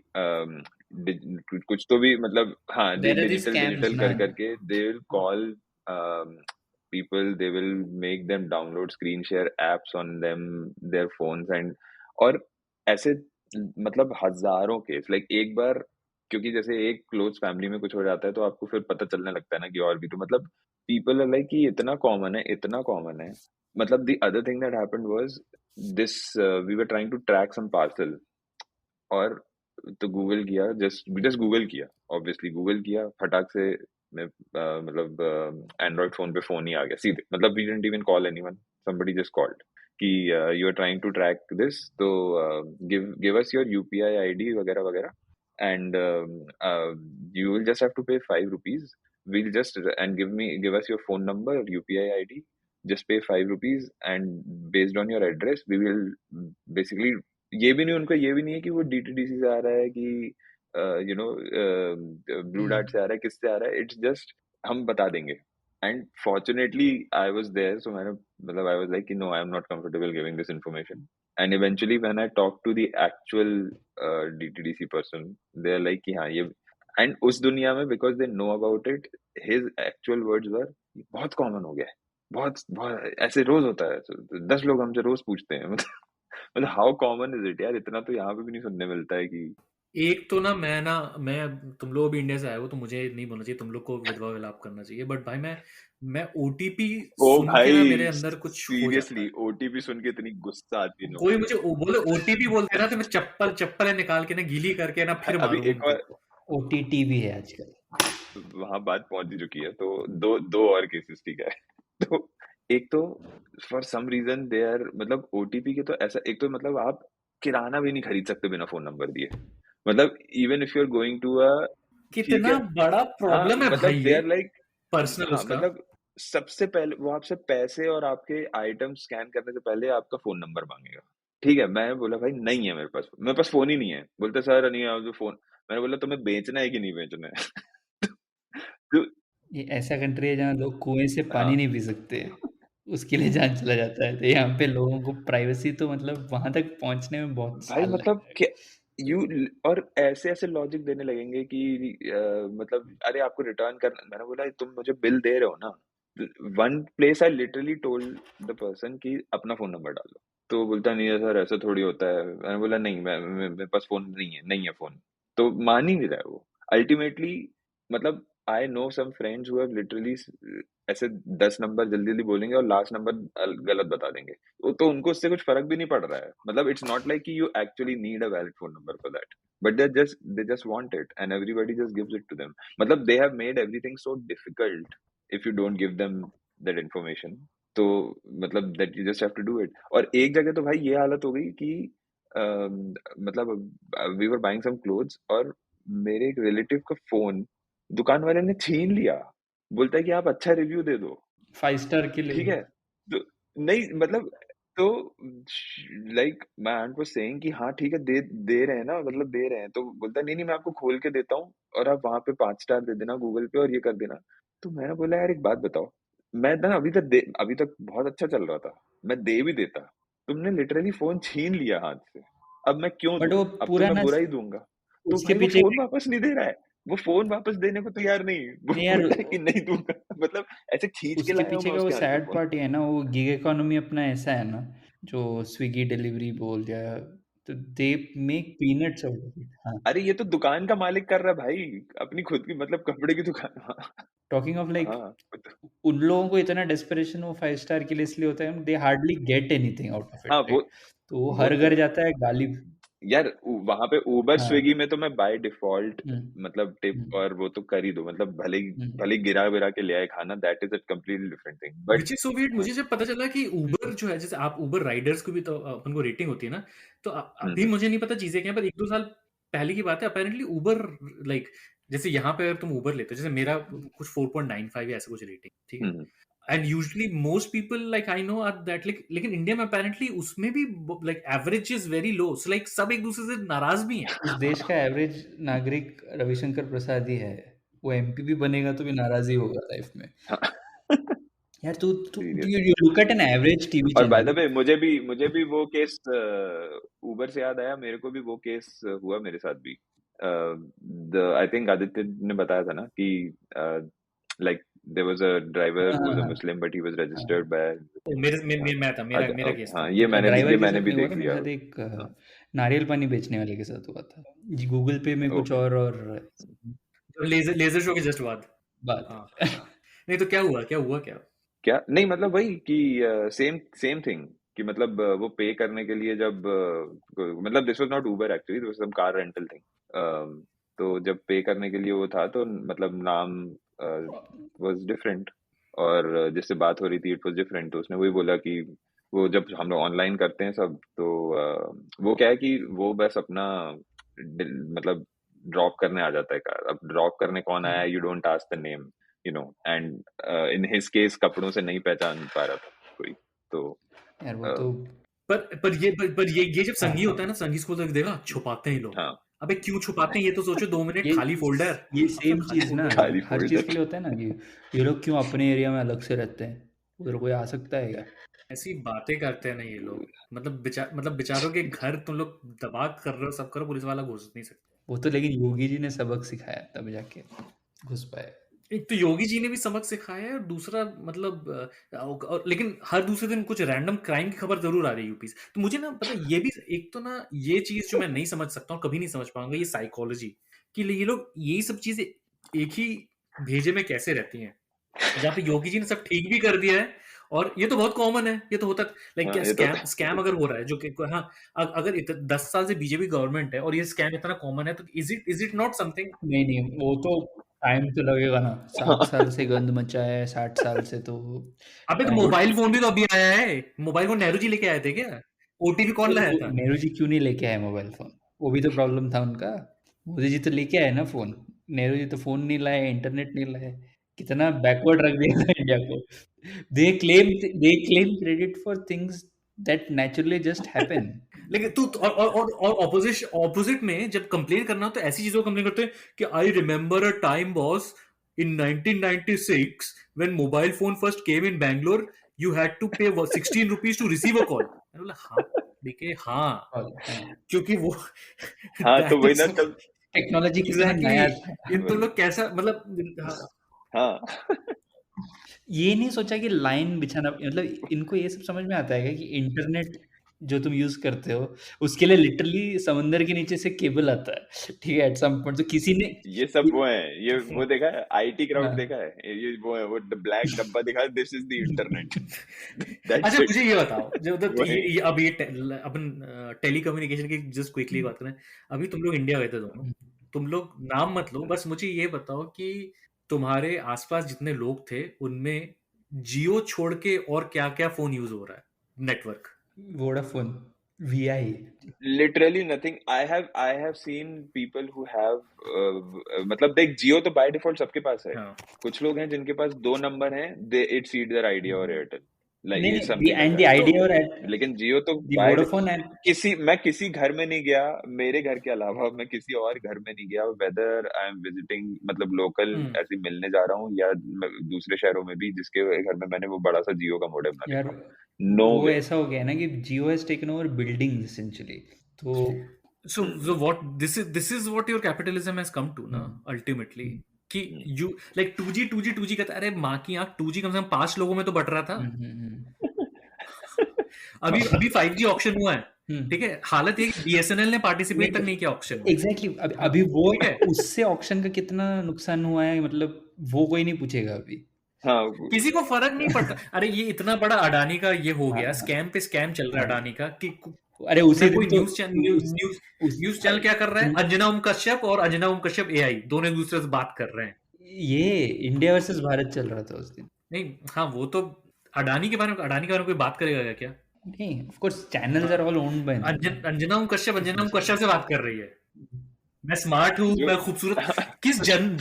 कुछ तो भी मतलब, हाँ जी, There are these digital scams digital ना कर करके they will call people, they will make them download screen share apps on them their phones and, और ऐसे मतलब हजारों केस, लाइक एक बार, क्योंकि जैसे एक क्लोज फैमिली में कुछ हो जाता है तो आपको फिर पता चलने लगता है ना कि और भी, तो मतलब पीपल आर लाइक कि इतना कॉमन है, इतना कॉमन है। मतलब the other thing that happened was this, we were trying to track some parcel, और तो गूगल किया, जस्ट गूगल किया, ऑब्वियसली गूगल किया फटाक से, मैं मतलब एंड्रॉइड फोन पे फोन ही आ गया सीधे, मतलब we didn't even call anyone, somebody just called कि you are trying to track this, तो give us your UPI ID वगैरह वगैरह एंड you will just have to pay 5 rupees, we'll just, and give us your phone number, UPI ID, just pay 5 rupees and based on your address we will basically, ये भी नहीं, उनको ये भी नहीं है कि वो डीटीडीसी से आ रहा है कि यू नो ब्लू डार्ट से आ रहा है, किससे आ रहा है, इट्स जस्ट हम बता देंगे। And fortunately I was there, so मैंने मतलब आई वाज लाइक कि no, I am not comfortable giving this information, and eventually when I talk to the actual DTDC person, they are like कि हाँ ये, and उस दुनिया में because they know about it, his actual words were बहुत common हो गया है, बहुत बहुत ऐसे रोज होता है, 10 लोग हमसे रोज पूछते हैं, मतलब हाउ कॉमन इज इट यार, इतना तो यहाँ पे भी नहीं सुनने मिलता है कि एक तो ना मैं तुम लोग भी इंडिया से आए हो तो मुझे नहीं बोलना चाहिए, तुम लोग को विधवा विलाप करना चाहिए, बट भाई मैं ओटीपी ओ सुन के ना मेरे भाई अंदर कुछ हो जाता सीरियसली है। ओटीपी सुन के इतनी गुस्सा आती है कोई लोगों मुझे बोले ओटीपी बोलते हैं ना, तो मैं चप्पल निकाल के ना गीली करके ना को। फिर अभी मारूं एक उनको। और ओटीटी भी है आजकल। वहां बात पहुंच ही चुकी है, तो दो और केसेस, ठीक है। तो एक तो for some reason they are, मतलब ओटीपी के तो ऐसा, एक तो मतलब आप किराना भी नहीं खरीद सकते बिना फोन नंबर दिए, मतलब even if you are going to a, ठीक कितना है, बड़ा हाँ प्रॉब्लम है भाई मतलब दे ये आर लाइक, पर्सनल हाँ उसका। मतलब सबसे पहले वो आपसे पैसे और आपके आइटम स्कैन करने से पहले आपका फोन नंबर मांगेगा, ठीक है। मैं बोला भाई नहीं है मेरे पास फोन ही नहीं है, बोलते सर नहीं है जो फोन, मैंने बोला तुम्हें बेचना है कि नहीं बेचना है। तो ये ऐसा कंट्री है जहाँ लोग कुएं से पानी हाँ नहीं पी सकते, उसके लिए जान चला जाता है। तो यहाँ पे लोगों को प्राइवेसी तो मतलब वहां तक पहुंचने में बहुत भाई साल लग मतलब जाएगा। क्या, यू, और ऐसे ऐसे लॉजिक देने लगेंगे कि मतलब अरे आपको रिटर्न करना, मैंने बोला तुम मुझे बिल दे रहे हो ना, one place I literally told the person कि अपना फोन नंबर डालो, तो बोलता नहीं है सर ऐसा थोड़ी होता है, मैंने बोला नहीं, मेरे पास फोन नहीं है फोन, तो मान ही नहीं रहा है वो अल्टीमेटली। मतलब I know some friends who have literally ऐसे 10 नंबर जल्दी जल्दी बोलेंगे और लास्ट नंबर गलत बता देंगे, तो उनको उससे कुछ फर्क भी नहीं पड़ रहा है, मतलब इट्स नॉट लाइक कि you actually need a valid phone number for that, but they just want it and everybody just gives it to them, मतलब they have made everything so difficult if you don't give them that information, तो मतलब that you just have to do it. और एक जगह तो भाई ये हालत हो गई कि मतलब we were buying some clothes और मेरे एक रिलेटिव का फोन दुकान वाले ने छीन लिया, बोलता है कि आप अच्छा रिव्यू दे दो, 5 स्टार के ठीक लिए है। तो नहीं मतलब, तो like my aunt was saying कि हाँ ठीक है, दे रहे हैं ना, मतलब दे रहे हैं, तो बोलता नहीं नहीं मैं आपको खोल के देता हूँ और आप वहां पे 5 स्टार दे देना गूगल पे और ये कर देना। तो मैंने बोला यार एक बात बताओ, मैं ना अभी तक बहुत अच्छा चल रहा था, मैं दे भी देता, तुमने लिटरली फोन छीन लिया हाथ से, अब मैं क्यों बट दूं? वो अब तो पूरा मैं ना बुरा ही दूंगा। तो उसके भाई वो पीछे फोन वापस नहीं दे रहा है, वो फोन वापस देने को तैयार नहीं, वो नहीं यार, बोल रहा है कि नहीं दूंगा। मतलब ऐसे खींच के उसके लाया हूँ पीछे मैं का वो उसके हाथ से सैड फोन। पार्ट ये है ना, वो गिग इकोनॉमी अपना ऐसा है ना, जो स्विगी डिलीवरी बोल दिया, तो they make peanuts out of it. हाँ, अरे ये तो दुकान का मालिक कर रहा है भाई, अपनी खुद की, मतलब कपड़े की दुकान। टॉकिंग ऑफ लाइक, हाँ उन लोगों को इतना डेस्परेशन वो 5 स्टार के लिए इसलिए होता है, they hardly get anything out of हाँ इट, राइट? तो वो हर तो घर जाता है गाली। यार वहां पे उबर हाँ। स्विगी में तो मैं बाय डिफॉल्ट हम्म, मतलब टिप हम्म, और वो तो कर ही दो, मतलब भले हम्म, ही गिरा विरा के ले आए खाना, that is a completely different thing, but which is so weird. मुझे जब पता चला कि उबर जो है, जैसे आप उबर राइडर्स को भी तो अपन को रेटिंग होती है ना, तो अभी मुझे नहीं पता चीजें क्या है, पर 1-2 साल पहले की बात है, अपेरेंटली उबर लाइक जैसे यहाँ पे अगर तुम उबर लेते हो, जैसे मेरा कुछ 4.95 या ऐसा कुछ रेटिंग, ठीक है, and usually most people like I know are that, लेकिन इंडिया में अपेरेंटली उसमें भी like average is very low, so like सब एक दूसरे से नाराज भी हैं। इस देश का एवरेज नागरिक रविशंकर प्रसाद ही है। वो एमपी भी बनेगा तो भी नाराज ही होगा लाइफ में। यार तू तू seriously. You look at an average TV और बाय द चैनल। वे मुझे भी वो केस उबर से याद आया, मेरे को भी वो केस हुआ मेरे साथ भी। आई थिंक आदित्य ने बताया था ना कि like there was a driver who was a हाँ, मुस्लिम बट ही वाज हाँ। Registered by. मैं था, मेरा केस था हाँ वो। ड्राइवर के मैंने साथ भी नहीं हुआ देख था, मेरे लिया। साथ एक हाँ, नारियल पानी बेचने वाले के साथ हुआ था जी, गूगल पे में कुछ ओके। और लेजर शो के जस्ट बाद। बात। हाँ नहीं तो क्या हुआ क्या? क्या नहीं, मतलब वही कि सेम सेम थिंग कि मतलब वो पे करने के लिए जब मतलब this was not Uber actually, this was some car rental thing. तो जब पे करने के लिए वो था तो मतलब नाम वाज डिफरेंट, और जिससे बात हो रही थी इट वाज डिफरेंट, तो उसने वही बोला कि वो जब हम लोग ऑनलाइन करते हैं सब तो वो क्या है कि वो बस अपना मतलब ड्रॉप करने आ जाता है कार, अब ड्रॉप करने कौन आया, you don't ask the name, you know, and in his case कपड़ों से नहीं पहचान पा रहा था कोई, तो यार वो तो पर ये जब हाँ, संगी होता है ना, संगी स्कूल तक देखा छुपाते हैं ये लोग। हाँ अबे क्यों छुपाते हैं ये तो सोचो, 2 मिनट ये खाली फोल्डर। ये अब तो सेम खाली चीज ना फोल्डर। खाली हर चीज फोल्डर। के लिए होता है ना कि ये लोग क्यों अपने एरिया में अलग से रहते हैं, उधर कोई आ सकता है क्या? ऐसी बातें करते हैं ना ये लोग, मतलब बेचारों के घर तुम लोग दबा कर रहे हो, सब करो, पुलिस वाला घुस नहीं सकता। वो तो लेकिन योगी जी ने सबक सिखाया तब जाके घुस पाए। एक तो योगी जी ने भी सबक सिखाया है, और दूसरा मतलब लेकिन हर दूसरे दिन कुछ रैंडम क्राइम की खबर जरूर आ रही है यूपी से। तो मुझे ना पता है, ये भी एक तो ना ये चीज जो मैं नहीं समझ सकता हूँ, कभी नहीं समझ पाऊंगा, ये साइकोलॉजी कि ये लोग यही सब चीजें एक ही भेजे में कैसे रहती हैं, जहाँ पे योगी जी ने सब ठीक भी कर दिया है। और ये तो बहुत कॉमन है, ये तो होता लाइक हाँ क्या ये तो स्कैम अगर हो रहा है जो कि हाँ, अगर 10 साल से बीजेपी गवर्नमेंट है और ये स्कैम इतना कॉमन है, तो इज इट नॉट समथिंग? नहीं वो तो टाइम तो लगेगा ना, 7 साल से गंद मचा है, 60 साल से तो अबे तो टाइम। मोबाइल फोन भी तो अभी आया है, मोबाइल फोन नेहरू जी लेके आए थे क्या? ओटीपी कौन लाया था? नेहरू जी क्यों नहीं लेके आए मोबाइल फोन? वो भी तो प्रॉब्लम था उनका। मोदी जी तो लेके आए ना फोन, नेहरू जी तो फोन नहीं लाए, इंटरनेट नहीं लाए। कितना बैकवर्ड रख दिया था इंडिया को। They claim credit for things that naturally just happen. लेकिन तू और ऑपोजिट में जब कंप्लेन करना हो तो ऐसी चीजों को कंप्लेन करते हैं कि I remember a time boss in 1996 when mobile phone first came in Bangalore, you had to pay 16 rupees to receive a call. मैंने बोला हाँ देखिए, हाँ क्योंकि वो हाँ तो दैट वही इज ना तब। टेक्नोलॉजी कितना एग्जैक्टली। नया था। इन तुम लोग कैसा मतलब हाँ, हाँ ये नहीं सोचा कि लाइन बिछाना, मतलब इनको ये सब समझ में आता है कि इंटरनेट जो तुम यूज करते हो उसके लिए लिटरली समंदर के नीचे से केबल आता है, ठीक है, एट सम पॉइंट तो किसी ने ये सब वो है, ये वो देखा है आईटी क्राउड, हाँ, देखा है ये वो है, वो ब्लैक डब्बा दिखा है, दिस इज द इंटरनेट, अच्छा दैट्स इट। मुझे ये बताओ, जो तो वही ये अब ये अपन टेली कम्युनिकेशन की जस्ट क्विकली बात करें। अभी तुम लोग इंडिया गए थे दोनों, तुम लोग नाम मत लो, बस मुझे ये बताओ कि तुम्हारे आसपास जितने लोग थे उनमें जियो छोड़ के और क्या क्या फोन यूज हो रहा है, network? Vodafone, VI. Literally nothing. I have seen people who have मतलब देख, जियो तो बाय डिफॉल्ट सबके पास है, हाँ कुछ लोग हैं जिनके पास 2 नंबर हैं, दे इट्स ईदर आइडिया और एयरटेल, like नहीं ये नहीं something like and the that. Idea और लेकिन जियो तो द by वोडाफोन एंड मैं किसी घर में नहीं गया, मेरे घर के अलावा मैं किसी और घर में नहीं गया, वेदर आई एम विजिटिंग मतलब लोकल ऐसे मिलने जा रहा हूँ या मैं दूसरे शहरों में भी जिसके घर में मैंने वो बड़ा सा जियो का मॉडेम ना यार देखा, नो वो वे. ऐसा हो गया है ना कि Jio has taken over buildings essentially. तो So what this is what your capitalism has come to ना ultimately कि you like 2G कहता है, अरे माँ की आँख 2G कम से कम 5 लोगों में तो बट रहा था. अभी 5G ऑक्शन हुआ है, ठीक है. हालत ये कि BSNL ने पार्टिसिपेट तक नहीं किया ऑक्शन में. एग्जैक्टली अभी वो उससे ऑक्शन का कितना नुकसान हुआ है मतलब वो कोई नहीं पूछेगा अभी. हाँ किसी को फर्क नहीं पड़ता. अरे ये इतना बड़ा अडानी का ये हो गया, स्कैम पे स्कैम चल रहा है अडानी का कि अरे उसी कोई दिन न्यूज चैनल क्या कर रहा है, अंजना ओम कश्यप और अंजना ओम कश्यप AI दोनों एक दूसरे से बात कर रहे हैं. ये इंडिया वर्सेस भारत चल रहा था उस दिन. नहीं हाँ वो तो अडानी के बारे में कोई बात करेगा क्या? नहीं of course channels are all owned by Anjana Om Kashyap से बात कर रही है. मैं स्मार्ट हूँ, मैं खूबसूरत.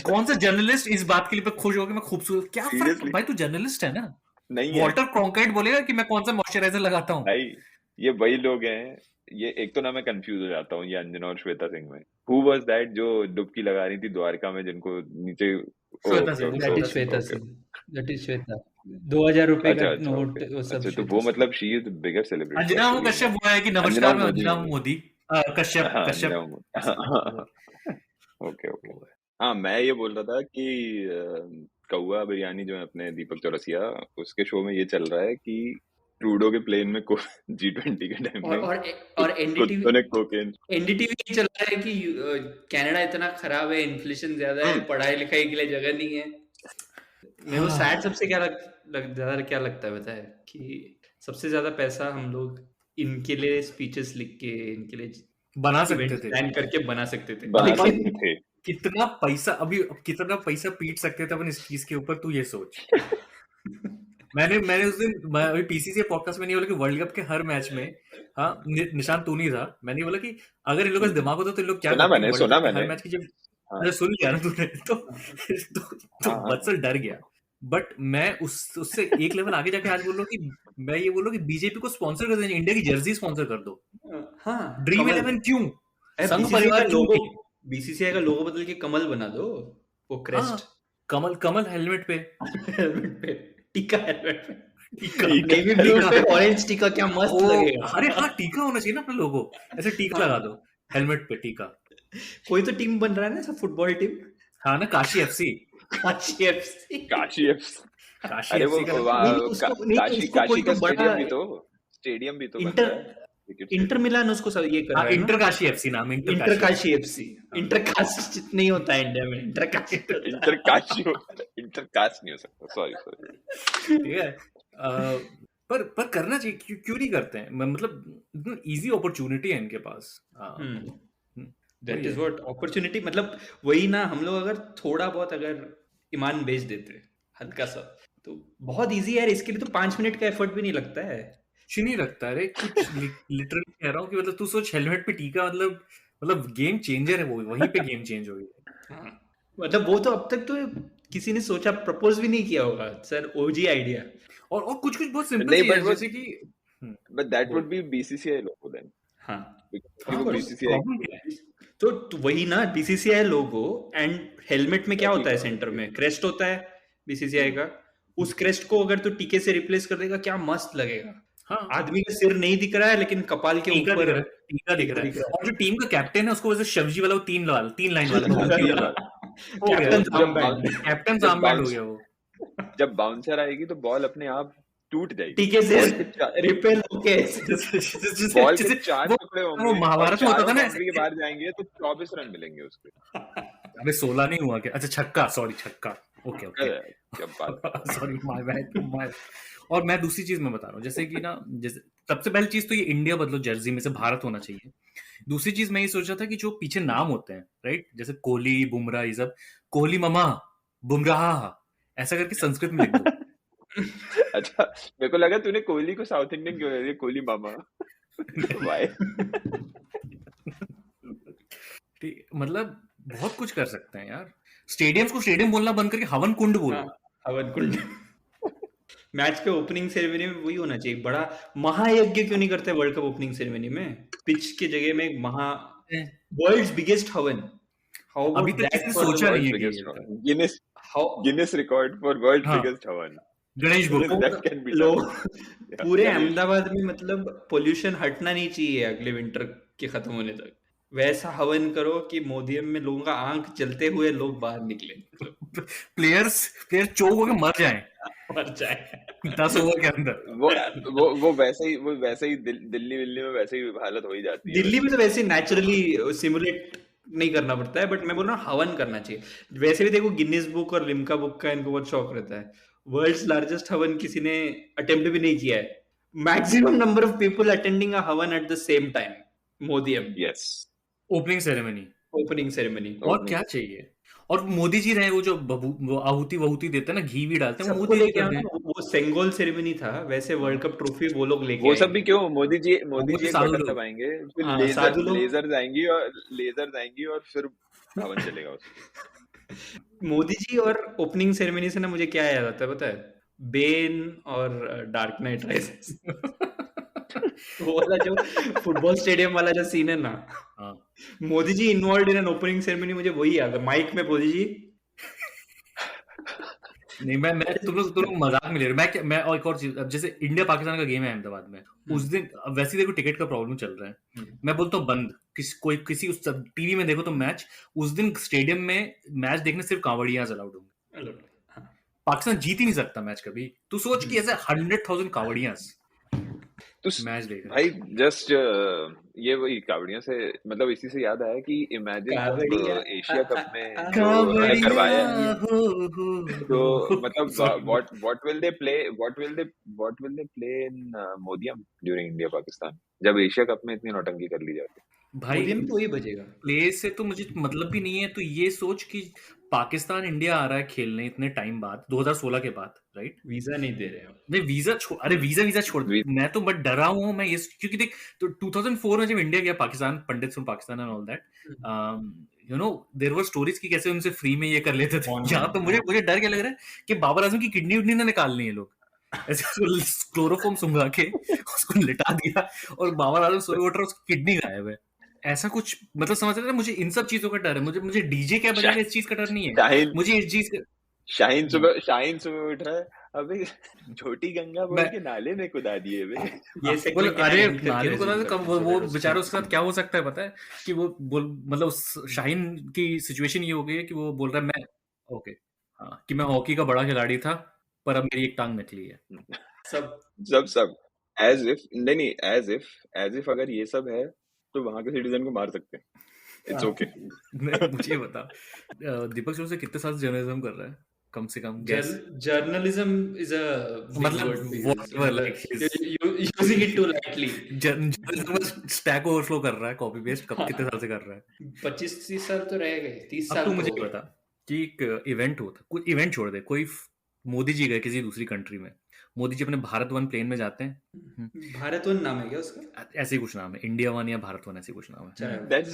कौन सा जर्नलिस्ट इस बात के लिए खुश हो कि मैं खूबसूरत? क्या फर्क भाई, तू जर्नलिस्ट है ना. नहीं वॉल्टर क्रॉन्काइट बोलेगा कि मैं कौन सा मॉइस्चराइजर लगाता हूँ. भाई ये वही लोग हैं. ये एक तो ना मैं कंफ्यूज हो जाता हूँ ये अंजना और श्वेता सिंह में. हु वाज दैट जो डुबकी लगा रही थी द्वारका में जिनको नीचे? दैट इज श्वेता 2000 रुपए का नोट वो सब. तो वो मतलब she is bigger celebrity. Anjana Om Kashyap वो है कि नमस्कार मैं अंजना मोदी कश्यप. ओके. हाँ मैं ये बोल रहा था कि कौआ बिरयानी जो है अपने दीपक चौरसिया उसके शो में ये चल रहा है कि ट्रूडो के प्लेन में G20 के टाइम में और एनडीटीवी चल रहा है कि कनाडा इतना खराब है, इन्फ्लेशन ज्यादा है, पढ़ाई लिखाई के लिए जगह नहीं है. मेरे को सैड सबसे ज्यादा क्या लगता है पता है कि सबसे ज्यादा पैसा हम लोग इनके लिए स्पीचेस लिख के इनके लिए बना सकते थे, प्लान करके बना सकते थे. कितना पैसा पीट सकते थे अपन इस चीज के ऊपर. तू ये सोच. मैंने उस दिन अभी PCC पॉडकास्ट में नहीं बोला कि वर्ल्ड कप के हर मैच में, हाँ निशान तू नहीं था, मैंने बोला कि अगर इन लोगों का दिमाग होता तो इन लोग क्या सुना मैंने हर मैच की जब सुन लिया ना तूने तो बत्सल डर गया. बट मैं उससे एक लेवल आगे जाके आज बोल रहा हूँ कि मैं ये बोल रहा हूँ कि बीजेपी को स्पॉन्सर कर दें, इंडिया की जर्सी स्पॉन्सर कर दो. ड्रीम 11 क्यों? संघ परिवार क्यों? BCCI का लोगो बदल के कमल बना दो, वो क्रेस्ट. कमल हेलमेट पे टीका हेलमेट पे नेवी ब्लू पे ऑरेंज टीका, क्या मस्त लगेगा. अरे हाँ टीका होना चाहिए ना अपने लोगो, ऐसे टीका लगा दो हेलमेट पे टीका. कोई तो टीम बन रहा है ना सब, फुटबॉल टीम. हाँ ना, काशी FC. काशी का स्टेडियम भी तो बन रहा है. इंटर मिलान उसको सब ये कर रहा है. इंटर काशी FC नाम है. Inter Kashi FC. Inter caste नहीं होता है इंडिया में, इंटर कास्ट नहीं हो सकता. सॉरी. ठीक है. पर करना चाहिए. क्यों नहीं करते हैं? मतलब इजी अपॉर्चुनिटी है इनके पास. That is what opportunity. मतलब वही ना, हम लोग अगर थोड़ा बहुत अगर ईमान बेच देते हल्का सा तो बहुत इजी है. इसके लिए तो 5 मिनट का एफर्ट भी नहीं लगता है. नहीं लगता है कुछ. लिटरली कह रहा हूँ कि मतलब तू सोच हेलमेट पे टीका, मतलब गेम चेंजर है वो. वहीं पे गेम चेंज हो गया. मतलब वो तो अब तक तो किसी ने सोचा, प्रपोज भी नहीं किया होगा सर. OG idea. और कुछ बहुत सिंपल है जैसे कि but that would be BCCI logo then. हाँ BCCI तो वही ना, BCCI लोगो एंड हेलमेट में क्या होता है, सेंटर में क्रेस्ट होता है BCCI का. उस क्रेस्ट को अगर तो टीके से रिप्लेस कर देगा, क्या मस्त लगेगा. हाँ. आदमी का सिर नहीं दिख रहा है लेकिन कपाल के ऊपर टीका दिख रहा है. और जो टीम का कैप्टन है उसको वैसे शिवजी वाला 3 लाइन वाला कैप्टन आर्मबैंड हो गया वो. जब बाउंसर आएगी तो बॉल अपने आप टूट जाएगी टीके से रिपेल होके. बॉल के 4 टुकड़े होंगे. वो महाभारत में होता था ना, के बाहर जाएंगे तो 24 रन मिलेंगे उसके. अबे 16 नहीं हुआ क्या? अच्छा छक्का. Okay sorry my bad. और मैं दूसरी चीज मैं बता रहा हूँ, जैसे कि ना, जैसे सबसे पहली चीज तो ये इंडिया बदलो जर्सी में से भारत होना चाहिए. दूसरी चीज मैं ये सोच रहा था कि जो पीछे नाम होते हैं राइट, जैसे कोहली बुमराह, ये सब कोहली मामा बुमराह ऐसा करके संस्कृत में लिख दो. अच्छा मेरे को लगा तूने कोहली को साउथ इंडियन क्यों है, कोहली मामा. मतलब बहुत कुछ कर सकते हैं यार. स्टेडियम को स्टेडियम बोलना बंद करके हवन कुंड बोलो. हवन कुंड. मैच के ओपनिंग सेरेमनी में वही होना चाहिए, बड़ा महायज्ञ क्यों नहीं करते वर्ल्ड कप ओपनिंग सेरेमनी में, पिच की जगह में एक वर्ल्ड्स बिगेस्ट हवन, हाउ अभी अबाउट तक दैट किसी ने फॉर द सोचा नहीं वर्ल्ड है कि biggest ये one. था। Guinness how Guinness record for world's हाँ biggest havan. Ganesh book Guinness that can be लोग done. Yeah, पूरे Ganesh. अहमदाबाद में मतलब पोल्यूशन हटना नहीं चाहिए अगले विंटर के खत्म होने तक, वैसा हवन करो कि मोदियम में लोगों का आंख जलते हुए लोग बाहर निकले, मतलब प्लेयर चोक होकर मर जाएं मर जाए 10 ओवर के अंदर। वो वैसे ही दिल्ली में वैसे ही हालत हो ही जाती है दिल्ली में तो वैसे नेचुरली सिमुलेट नहीं करना पड़ता है, बट मैं बोल रहा हूँ हवन करना चाहिए। वैसे भी देखो गिनीज बुक और लिम्का बुक का इनको बहुत शौक रहता है, वर्ल्ड्स लार्जेस्ट हवन किसी ने अटेम्प्ट भी नहीं किया है, maximum number of people attending a havan at the same time, मोदियम yes opening ceremony opening ceremony. और क्या चाहिए। और मोदी जी रहे, वो जो वो आहुति देते हैं ना, घी भी डालते हैं, वो सबको मोदी जी लेके कर आना, दें। वो सेंगोल सेरेमनी था, वैसे वर्ल्ड कप ट्रॉफी वो लोग लेके वो सब आएंगे। भी क्यों, मोदी जी वो एक साधु बटन लोग। दबाएंगे, फिर हाँ, साधु लोग। लेजर आएंगी और फिर हवन चलेगा उसमें। मोदी जी और ओपनिंग सेरेमनी से ना मुझे क्या याद आता है पता है, बेन और डार्क नाइट राइजेस वो वाला जो फुटबॉल स्टेडियम वाला जो सीन है ना, हाँ Modi ji involve in an opening ceremony, मुझे वही याद है, माइक में मोदी जी। नहीं, मैं तुम लोग मजाक में ले रहे हो। मैं और एक और चीज, अब जैसे इंडिया पाकिस्तान का गेम है अहमदाबाद में, उस दिन वैसे ही देखो टिकट का प्रॉब्लम चल रहा है, मैं बोलता हूँ बंद, किसी उस टीवी में देखो तो मैच, उस दिन स्टेडियम में मैच देखने सिर्फ कांवड़ियां अलाउड होंगे। पाकिस्तान जीत ही नहीं सकता मैच कभी। तू सोच कि ऐसे 100,000 कांवड़ियां तो मैच देख रहे भाई जस्ट ये वही कावड़ियों से, मतलब इसी से याद आया कि इमेजिन कावड़िया, एशिया कप में जो कावड़िया करवाया है, हो तो मतलब Sorry. what will they play in मोदियम during India Pakistan, जब एशिया कप में इतनी नौटंकी कर ली जाती है। भाई मोदी में तो वही बजेगा। प्ले से तो मुझे मतलब भी नहीं है। तो ये सोच कि पाकिस्तान इंडिया आ रहा है खेलने इतने टाइम बाद, 2016 के बाद, राइट? वीजा नहीं दे रहे हो। नहीं वीजा छोड़, अरे वीजा छोड़ दे। मैं तो बट डरा हूँ मैं ये, क्योंकि देख तो 2004 में जब इंडिया गया पाकिस्तान, पंडित from Pakistan and all that, you know there were stories की कैसे उनसे फ्री में ये कर लेते थे। यहाँ तो मुझे डर क्या लग रहा है कि बाबर आजम की किडनी उडनी ना निकालनी है लोग, ऐसे क्लोरोफॉर्म सुंघा के उसको लिटा दिया और बाबर आजम सोए उठ रहा, उसकी किडनी गायब है, ऐसा कुछ। मतलब समझ रहे हैं? मुझे इन सब चीजों का डर है। मुझे डीजे क्या बजेगा इस चीज का डर नहीं है। मुझे इस चीज का शाहीन सुबह उठ रहा है, अबे छोटी गंगा बोल के नाले में कुदा दिए बे। ये बोल, अरे नाले में कुदा, कब वो बेचारा उसके साथ क्या हो सकता है पता है कि वो बोल, मतलब उस शाहीन की सिचुएशन ये हो गई है कि वो बोल रहा है मैं ओके हाँ कि मैं हॉकी का बड़ा खिलाड़ी था पर अब मेरी एक टांग निकली है। सब एज इफ अगर ये सब है तो वहां के सिटीजन को मार सकते हैं, इट्स ओके। मुझे बता दीपक जोर से कितने साल जर्नलिज्म कर रहा है कम से कम? जर्नलिज्म इज अ मतलब whatever, like using it too lightly. Journalism Stack Overflow कर रहा है, कॉपी पेस्ट कब कितने साल से कर रहा है? 25-30 साल तो रह गए, 30 अब साल। तू मुझे बता कि एक इवेंट होता, कुछ इवेंट छोड़ दे, कोई मोदी जी गए किसी दूसरी कंट्री में, मोदी जी अपने भारत वन प्लेन में जाते हैं, भारत वन नाम है क्या उसका? ऐसे ही कुछ नाम है, इंडिया वन या भारत वन ऐसे कुछ नाम है। That's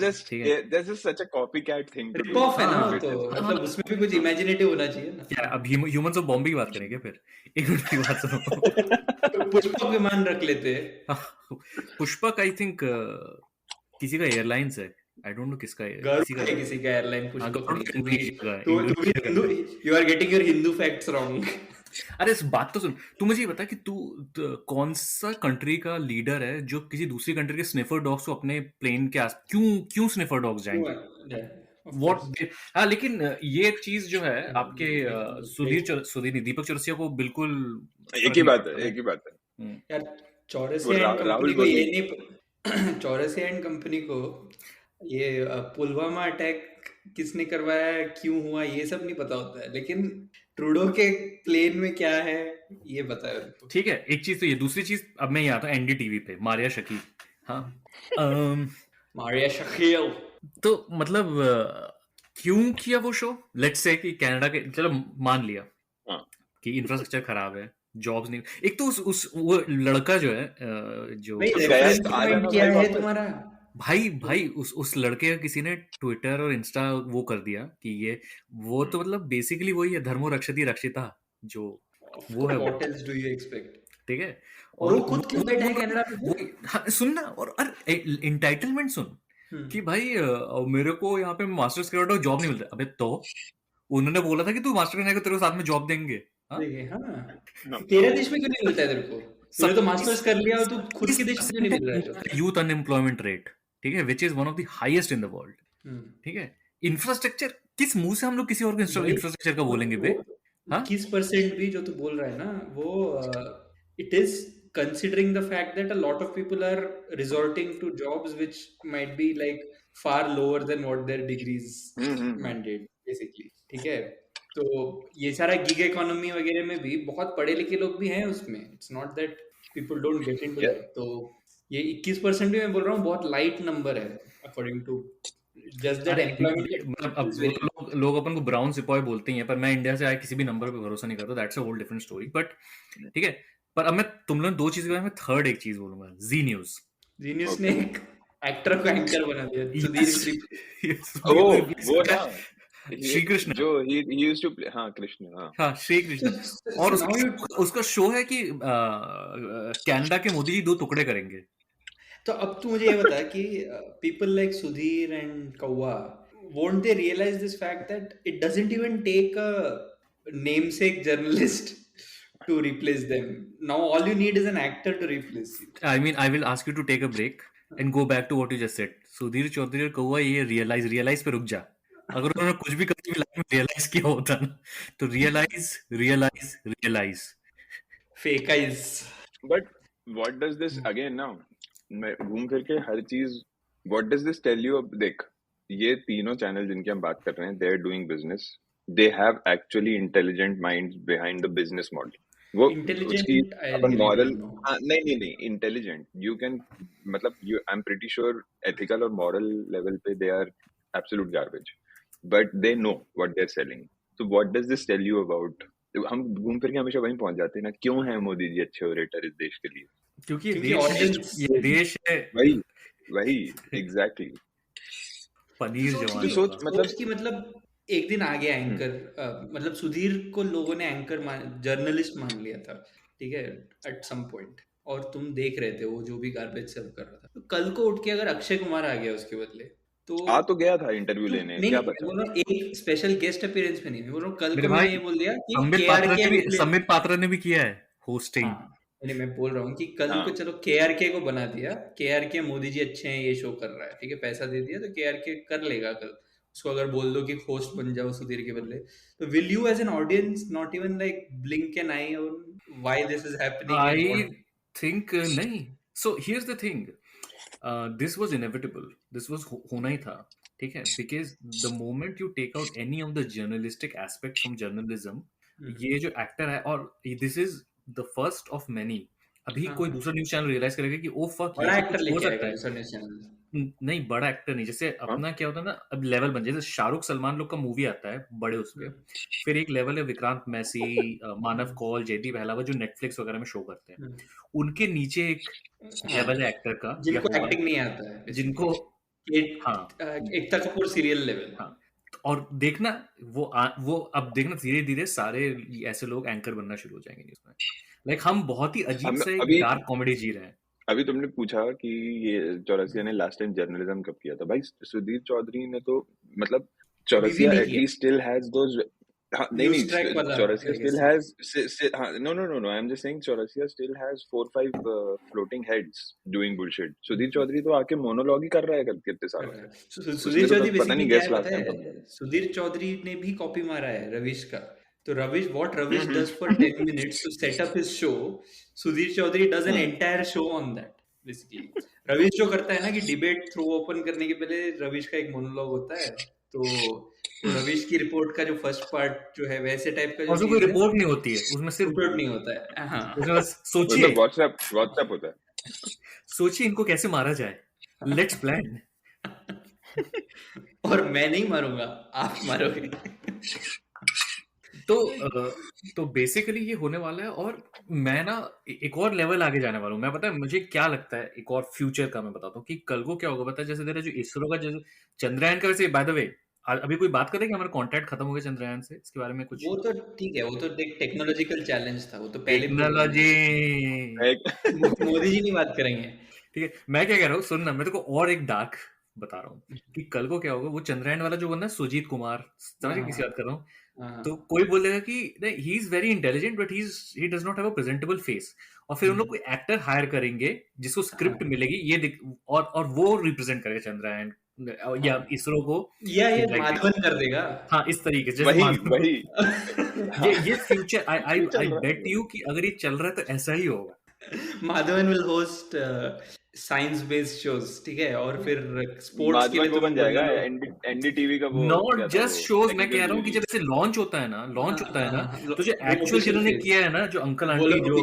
just such a copycat thing to rip do. Off है ना, तो मतलब उसमें भी कुछ इमेजिनेटिव होना चाहिए ना। क्या अब ह्यूमंस ऑफ बॉम्बे की बात करेंगे फिर? एक मिनट की बात सुनो। पुष्पक विमान रख लेते हैं। पुष्पक आई थिंक किसी का एयरलाइंस है, आई डोंट नो किसका है, किसी का airline Pushpak. Pushpak. You are getting your Hindu facts wrong. अरे इस बात तो सुन, तू मुझे ये बता कि तू कौन सा कंट्री का लीडर है जो किसी दूसरी कंट्री के स्निफर डॉग्स को अपने प्लेन के आस क्यों स्निफर डॉग्स जाएंगे? हाँ, लेकिन ये चीज जो है आपके सुधीर दीपक चौरसिया को बिल्कुल एक ही बात है यार। चौरसिया कंपनी को ये नहीं, चौरसिया एंड कंपनी को ये पुलवामा अटैक किसने करवाया, क्यों हुआ, ये सब नहीं पता होता है, लेकिन ट्रूडो के प्लेन में क्या है ये पता है उनको। ठीक है, एक चीज तो ये। दूसरी चीज, अब मैं यहाँ आता हूँ एनडीटीवी पे मारिया शकील। हाँ मारिया शकील तो मतलब क्यों किया वो शो? लेट्स से कि कनाडा के, चलो मान लिया कि इंफ्रास्ट्रक्चर खराब है, जॉब्स नहीं, एक तो वो लड़का जो है जो क्या है तुम्हारा भाई उस लड़के का किसी ने ट्विटर और इंस्टा वो कर दिया कि ये वो तो मतलब बेसिकली वही है, धर्मो रक्षति रक्षिता, जो वो है वो, what else do you expect? ठीक है। और वो खुद क्यों बैठा है कनाडा पे? वो हाँ, सुनना, और इंटाइटलमेंट सुन कि भाई मेरे को यहाँ पे मास्टर्स कर रहा हूँ, जॉब नहीं मिल रहा। अबे तो उन्होंने बोला था कि तू मास्टर करने का, तेरे को साथ में जॉब देंगे। तेरे देश में क्यों नहीं मिलता है तेरे को? तूने तो मास्टर्स कर लिया और तू खुद के देश में क्यों नहीं मिल रहा है? यूथ अनएम्प्लॉयमेंट रेट, ठीक है, which is one of the highest in the world, ठीक है। इंफ्रास्ट्रक्चर, किस मुंह से हम लोग किसी और को इंफ्रास्ट्रक्चर का बोलेंगे बे? हाँ, 21% भी जो तू बोल रहा है ना, वो it is considering the fact that a lot of people are resorting to jobs which might be like far lower than what their degrees mandate basically, ठीक है। तो ये सारा गिग इकोनॉमी वगैरह में भी बहुत पढ़े लिखे लोग भी हैं उसमें, it's not that people don't get into that. तो ये 21% भी मैं बोल रहा हूँ बहुत लाइट नंबर है according to just that employment. अब लोग अपन को ब्राउन सिपाही बोलते हैं, पर मैं इंडिया से आए किसी भी नंबर पे भरोसा नहीं करता, that's a whole different story. But ठीक है, पर अब मैं तुम लोग दो चीज के बारे में थर्ड एक चीज बोलूंगा, जी न्यूज ने एक एक्टर को एंकर बना दिया, सुधीर। वो ना श्री कृष्ण, जो he used to play, हाँ कृष्ण, हाँ श्री कृष्ण। और उसका शो है कि कनाडा के मोदी जी 2 टुकड़े करेंगे। तो अब तू मुझे ये बता कि people like Sudhir and Kaua, won't they realize this fact that it doesn't even take a namesake journalist to replace them? Now all you need is an actor to replace you. I mean, I will ask you to take a break and go back to what you just said. Sudhir Chaudhary और कौवा, ये realise पे रुक जा। अगर उन्होंने कुछ भी कभी लाइफ में रियलाइज किया होता ना, तो realise फेकाइज। But what does this again now? मैं घूम फिर के हर चीज, what does this tell you? अब देख, ये तीनों चैनल जिनकी हम बात कर रहे हैं, they are doing business. They have actually intelligent minds behind the business model. वो उसकी अपन मॉरल, नहीं इंटेलिजेंट, यू कैन मतलब you, I am pretty sure ethical और मॉरल लेवल पे they are absolute garbage, but they know what they are selling. So what does this tell you about, हम घूम फिर के हमेशा वहीं पहुंच जाते हैं ना, क्यों है मोदी जी अच्छे ओरेटर इस देश के लिए? क्योंकि ये देश है, वही एग्जैक्टली। पनीर जवान सोच, मतलब एक दिन आ गया एंकर, मतलब सुधीर को लोगों ने एंकर जर्नलिस्ट मान लिया था, ठीक है, एट सम पॉइंट, और तुम देख रहे थे वो जो भी गार्बेज सर्व कर रहा था। तो कल को उठ के अगर अक्षय कुमार आ गया उसके बदले, तो आ तो गया था इंटरव्यू लेने, क्या पता, एक स्पेशल गेस्ट अपीयरेंस पे नहीं, बोल रहा हूँ कल को मैंने ये बोल दिया कि संबित पात्रा ने भी किया है होस्टिंग। मैं बोल रहा हूँ कि कल को चलो KRK को बना दिया, KRK मोदी जी अच्छे हैं ये शो कर रहा है, ठीक है, पैसा दे दिया, तो KRK कर लेगा कल। उसको अगर बोल दो कि होस्ट बन जाओ सुधीर के बदले, तो will you as an audience not even like blink an eye on why this is happening? I think नहीं। So here's the thing, this was inevitable, this was होना ही था, ठीक है, because the moment you take out any of the journalistic aspect from journalism, ये जो actor है, और this is the first of many. अभी कोई दूसरा न्यूज़ चैनल रियलाइज करेगा कि ओ फक, बड़ा एक्टर लेके आएगा दूसरा न्यूज़ चैनल। नहीं, बड़ा एक्टर नहीं, जैसे अपना क्या होता है ना, अब लेवल बन जाए, जैसे शाहरुख सलमान लोग का मूवी आता है बड़े उसपे, फिर एक लेवल है विक्रांत मैसी, मानव कौल, जयदीप अहलावत, जो नेटफ्लिक्स वगैरह में शो करते हैं, उनके नीचे एक लेवल है एक्टर का, जिनको एक्टिंग नहीं आता है, जिनको एकता कपूर सीरियल लेवल। हाँ, और देखना वो अब देखना धीरे धीरे सारे ऐसे लोग एंकर बनना शुरू हो जाएंगे न्यूज़ में। लाइक हम बहुत ही अजीब से डार्क कॉमेडी जी रहे हैं। अभी तुमने पूछा कि ये चौरसिया ने लास्ट टाइम जर्नलिज्म कब किया था, भाई सुधीर चौधरी ने तो मतलब Chaurasia at least still has those, नहीं Chaurasia still has, no I am just saying Chaurasia still has 4-5 floating heads doing bullshit. Sudhir Chaudhary तो आके मोनोलॉग ही कर रहा है कितने साल से। सुधीर चौधरी पता नहीं गैस लाता है, सुधीर चौधरी ने भी कॉपी मारा है रविश का। तो रविश, what Ravish does for 10 minutes to set up his show, Sudhir Chaudhary does an entire show on that basically. रविश जो करता है ना कि डिबेट थ्रो ओपन करने के पहले रविश का एक मोनोलॉग होता है, तो रविश की रिपोर्ट का जो फर्स्ट पार्ट जो है वैसे टाइप का, जो कोई रिपोर्ट नहीं होती है उसमें, सिर्फ रिपोर्ट नहीं होता है, हाँ, उसमें बस सोचिए, व्हाट्सएप होता है, सोचिए इनको कैसे मारा जाए, लेट्स प्लान। और मैं नहीं मारूंगा, आप मारोगे। तो बेसिकली ये होने वाला है। और मैं ना एक और लेवल आगे जाने वाला हूँ। मैं पता है मुझे क्या लगता है, एक और फ्यूचर का मैं बताता हूँ कि कल को क्या होगा। पता है जैसे तेरा जो इसरो का जो चंद्रयान का, वैसे बाय द वे अभी कोई बात करे कि हमारा कॉन्ट्रैक्ट खत्म हो गया चंद्रयान से, इसके बारे में कुछ? वो तो ठीक है, वो तो एक टेक्नोलॉजिकल चैलेंज था, वो तो पहले भी हो गया। टेक्नोलॉजी मोदी जी नहीं बात करेंगे। ठीक है, मैं क्या कह रहा हूँ, सुन ना, मैं तेरे को और एक डार्क बता रहा हूँ कि कल को क्या होगा। वो चंद्रयान वाला जो बंदा है सुजीत कुमार, समझे किसी बात कर रहा हूँ, तो कोई बोलेगा कि नहीं, he is very intelligent but he does not have a presentable face, और फिर उन लोग कोई एक्टर हायर करेंगे जिसको स्क्रिप्ट मिलेगी ये और वो रिप्रेजेंट करेगा चंद्रयान या इसरो को, या ये माधवन कर देगा। हाँ, इस तरीके से वही ये फ्यूचर, आई बेट यू कि अगर ये चल रहा है तो ऐसा ही होगा। Madhavan will host science based shows, ठीक है, और फिर स्पोर्ट्स के लिए तो बन जाएगा एनडीटीवी का वो, नॉट जस्ट शोज। मैं कह रहा हूँ कि जब ऐसे लॉन्च होता है ना, तो जो एक्चुअल जिन्होंने किया है ना, जो अंकल आंटी जो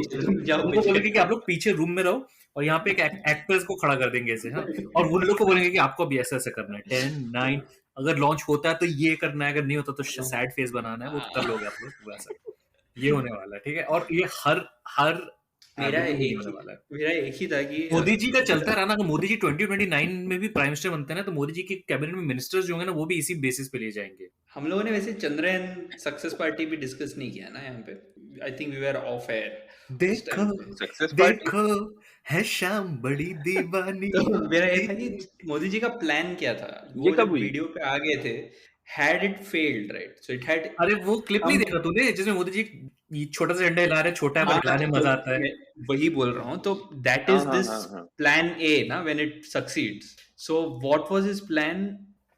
उनको बोलेंगे कि आप लोग पीछे रूम में रहो और यहाँ पे एक एक्टर्स को खड़ा कर देंगे ऐसे, हाँ, और वो लोग को बोलेंगे कि आपको भी ऐसा ऐसा करना है, 10, 9, अगर लॉन्च होता है तो ये करना है, अगर नहीं होता तो सैड फेस बनाना है, वो कर लोगे आप लोग वैसा। ये होने वाला है, ठीक है, और ये हर मेरा एक ही था कि मोदी जी का चलता रहा ना, अगर मोदी जी 2029 में भी प्राइम मिनिस्टर बनते हैं ना, तो मोदी जी के कैबिनेट में मिनिस्टर्स जो होंगे ना, वो भी इसी बेसिस पे लिए जाएंगे। हम लोगों ने वैसे चंद्रयान सक्सेस पार्टी भी डिस्कस नहीं किया ना यहाँ पे, I think we were off air. देखो है शाम बड़ी दीवानी। तो मेरा ये था कि मोदी जी का प्लान क्या था, वो जब वीडियो पे आ गए थे, had it failed, right, so it had, अरे वो क्लिप नहीं देखा तूने जिसमें मोदी जी छोटा सा झंडा हिला रहे, छोटा है पर हिलाने में मजा आता है, वही बोल रहा हूँ। तो that is this plan A ना, when it succeeds, so what was his plan?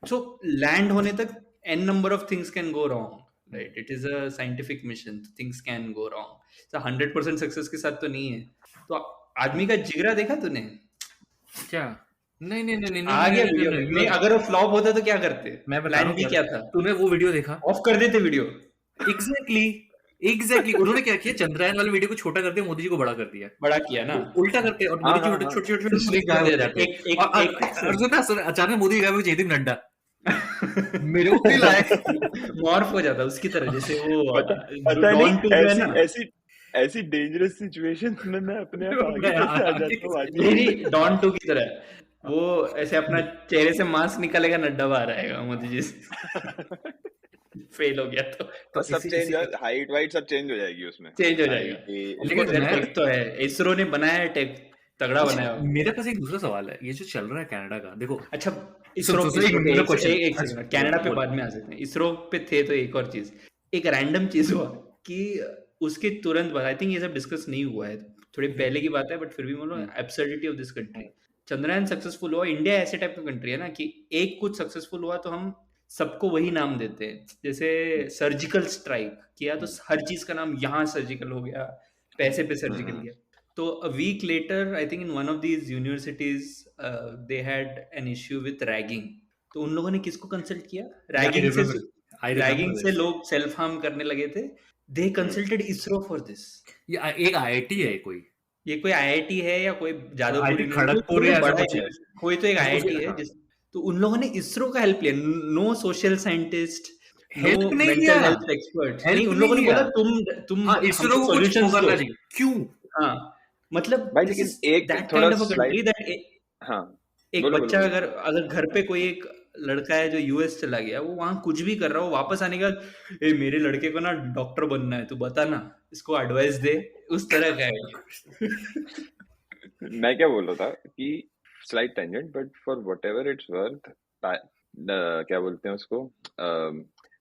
So land होने तक n number of things can go wrong, right, it is a scientific mission, things can go wrong, so 100% success के साथ तो नहीं है। तो आदमी का जिगरा देखा तूने क्या? नहीं आ गया वीडियो में, अगर वो फ्लॉप होता तो क्या करते? मैं बता रहा हूँ क्या था। तूने वो वीडियो देखा? ऑफ कर देते वीडियो। एग्जैक्टली उन्होंने क्या किया, चंद्रयान वाले वीडियो को छोटा कर दिया, मोदी जी को बड़ा कर दिया, बड़ा किया ना, उल्टा करते, और मोदी जी छोटे अचानक मोदी का जयदीप नड्डा मेरे को लायक मॉर्फ हो जाता उसकी तरह, जैसे वो ऐसी डेंजरस सिचुएशन में मैं अपने आप आ जाता हूँ डॉन 2 की तरह, वो ऐसे अपना चेहरे से मास्क निकालेगा, नड्डा बाहर आएगा मोदी जी से। फेल हो गया तो सब चेंज, हाइट वाइट सब चेंज हो जाएगी, उसमें चेंज हो जाएगा। लेकिन टेक तो है, इसरो ने बनाया है, टेक तगड़ा बनाया। मेरे पास एक दूसरा सवाल है, ये जो चल रहा है कनाडा का, देखो अच्छा इसरो कनाडा पे बाद में आ सकते हैं, इसरो पे थे तो एक और चीज, एक रैंडम चीज हुआ कि उसके तुरंत बाद, आई थिंक ये सब डिस्कस नहीं हुआ है, थोड़ी पहले की बात है, बट फिर भी बोलो absurdity of this country. Chandrayaan successful हुआ, इंडिया ऐसे टाइप का कंट्री है ना कि एक कुछ सक्सेसफुल हुआ तो हम सबको वही नाम देते हैं, जैसे सर्जिकल स्ट्राइक किया तो हर चीज का नाम यहाँ सर्जिकल हो गया, पैसे पे सर्जिकल किया। तो a week later I think in one of these universities they had an issue with ragging, तो उन लोगों ने किसको कंसल्ट किया? रैगिंग से लोग सेल्फ हार्म करने लगे थे, they consulted ISRO for this। ये एक IIT है, ये कोई IIT है या कोई जादवपुर खड़गपुर या कोई तो एक IIT है, तो उन लोगों ने ISRO का हेल्प लिया। No social scientist, no mental health expert, नहीं, उन लोगों ने बोला तुम ISRO को सॉल्यूशंस करना चाहिए। क्यों? हाँ, मतलब लेकिन एक थोड़ा स्लाइड, एक बच्चा अगर घर पे कोई एक लड़का है जो यूएस चला गया, वो वहां कुछ भी कर रहा हो, वापस आने का, मेरे लड़के को ना डॉक्टर बनना है, तू बता ना, इसको एडवाइस दे, उस तरह का है। मैं क्या बोल रहा था कि slide tangent, but for whatever it's worth, क्या बोलते हैं उसको,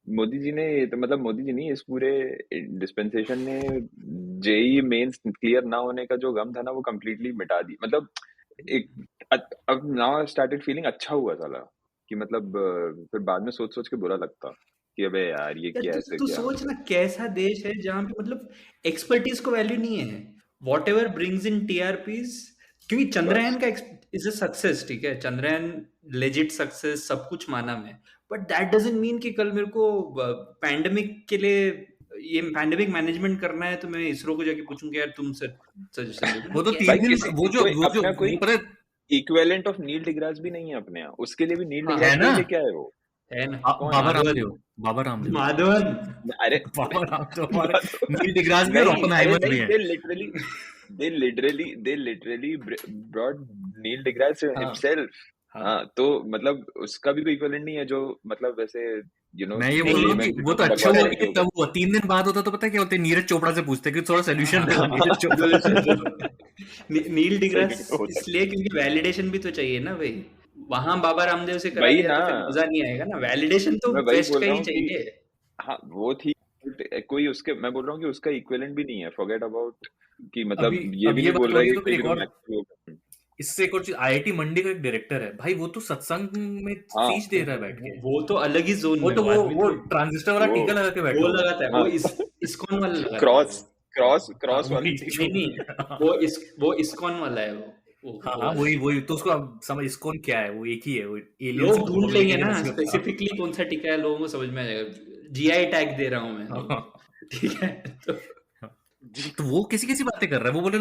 मोदी जी ने, तो मतलब मोदी जी नहीं, इस पूरे डिस्पेंसेशन ने जेईई मेंस क्लियर ना होने का जो गम था ना, वो कंप्लीटली मिटा दी। मतलब अब नाउ आई स्टार्टेड फीलिंग अच्छा हुआ साला, कि मतलब फिर बाद में सोच के बुरा लगता कि अबे यार ये क्या ऐसे तू सोच ना, कैसा देश है जहाँ पे मतलब एक्सपर्टीज को वैल्यू नहीं है, व्हाटएवर ब्रिंग्स इन टीआरपीज, क्योंकि चंद्रयान का इज अ सक्सेस, ठीक है, चंद्रयान लेजिट सक्सेस, सब कुछ माना मैं, बट दैट डजंट मीन कि कल मेरे को पैंडेमिक के लिए ये पैंडेमिक मैनेजमेंट करना है तो मैं इसरो को जाके पूछूंगा यार तुम सजेशन दो। वो तो 3 दिन वो जो कोई इक्विवेलेंट ऑफ नील डिग्रास भी नहीं है अपने यहाँ, उसके लिए भी नील डिग्रास है, क्या है वो, है ना, बाबा रामदेव माधवन, अरे बाबा रामदेव, नील डिग्रास भी और ओपेनहाइमर भी है। they literally brought Neil deGrasse himself हाँ, तो मतलब उसका भी कोई इक्विवेलेंट नहीं है जो मतलब वैसे मैं ये बोल रहा हूँ कि वो तो अच्छा हुआ कि तब हुआ 3 दिन बाद होता तो पता क्या होता है, नीरज चोपड़ा से पूछते कि थोड़ा सोल्यूशन दे दो नीरज चोपड़ा। नील डिग्रास इसलिए क्योंकि वैलिडेशन भी तो चाहिए ना भाई, वहां बाबा रामदेव से करा वही दिया तो ना, फिर मजा नहीं आएगा ना, वैलिडेशन तो मैं वही वेस्ट बोल का रहा ही हूँ कि चाहिए। हाँ वो ठीक, but कोई उसके, मैं बोल रहा हूँ कि उसका इक्विवेलेंट भी नहीं है, फॉरगेट अबाउट कि मतलब ये अब भी ये नहीं बात बोल रहा है होगी कि तो फिर कोई एक भी और, मैक्स। इससे एक और चीज, आईआईटी मंडी का एक डायरेक्टर है भाई, वो तो सत्संग में हाँ स्पीच दे रहा है बैठ के। वो तो अलग ही जोन वो में, तो वो आदमी वो तो ट्रांजिस्टर वाला वो टीका लगा के बैठा वो हुआ है। लगाता है, हाँ वो इस्कॉन वाला लगाता है क्रॉस क्रॉस हाँ क्रॉस वाला वही टीका। नहीं वो इस्कॉन वाला है हाँ वो हाँ वही तो उसको अब समझ, इसकोन क्या है, वो एक ही है, वो एलियन से लोग ढूंढ लेंगे लेके ना उसके स्पेसिफिकली कौन सा टीका है, लोगों को समझ में आ जाएगा, जीआई टैग दे रहा हूँ मैं लोगों को, ठीक है। तो वो किसी किसी बातें कर रहा है, वो बोले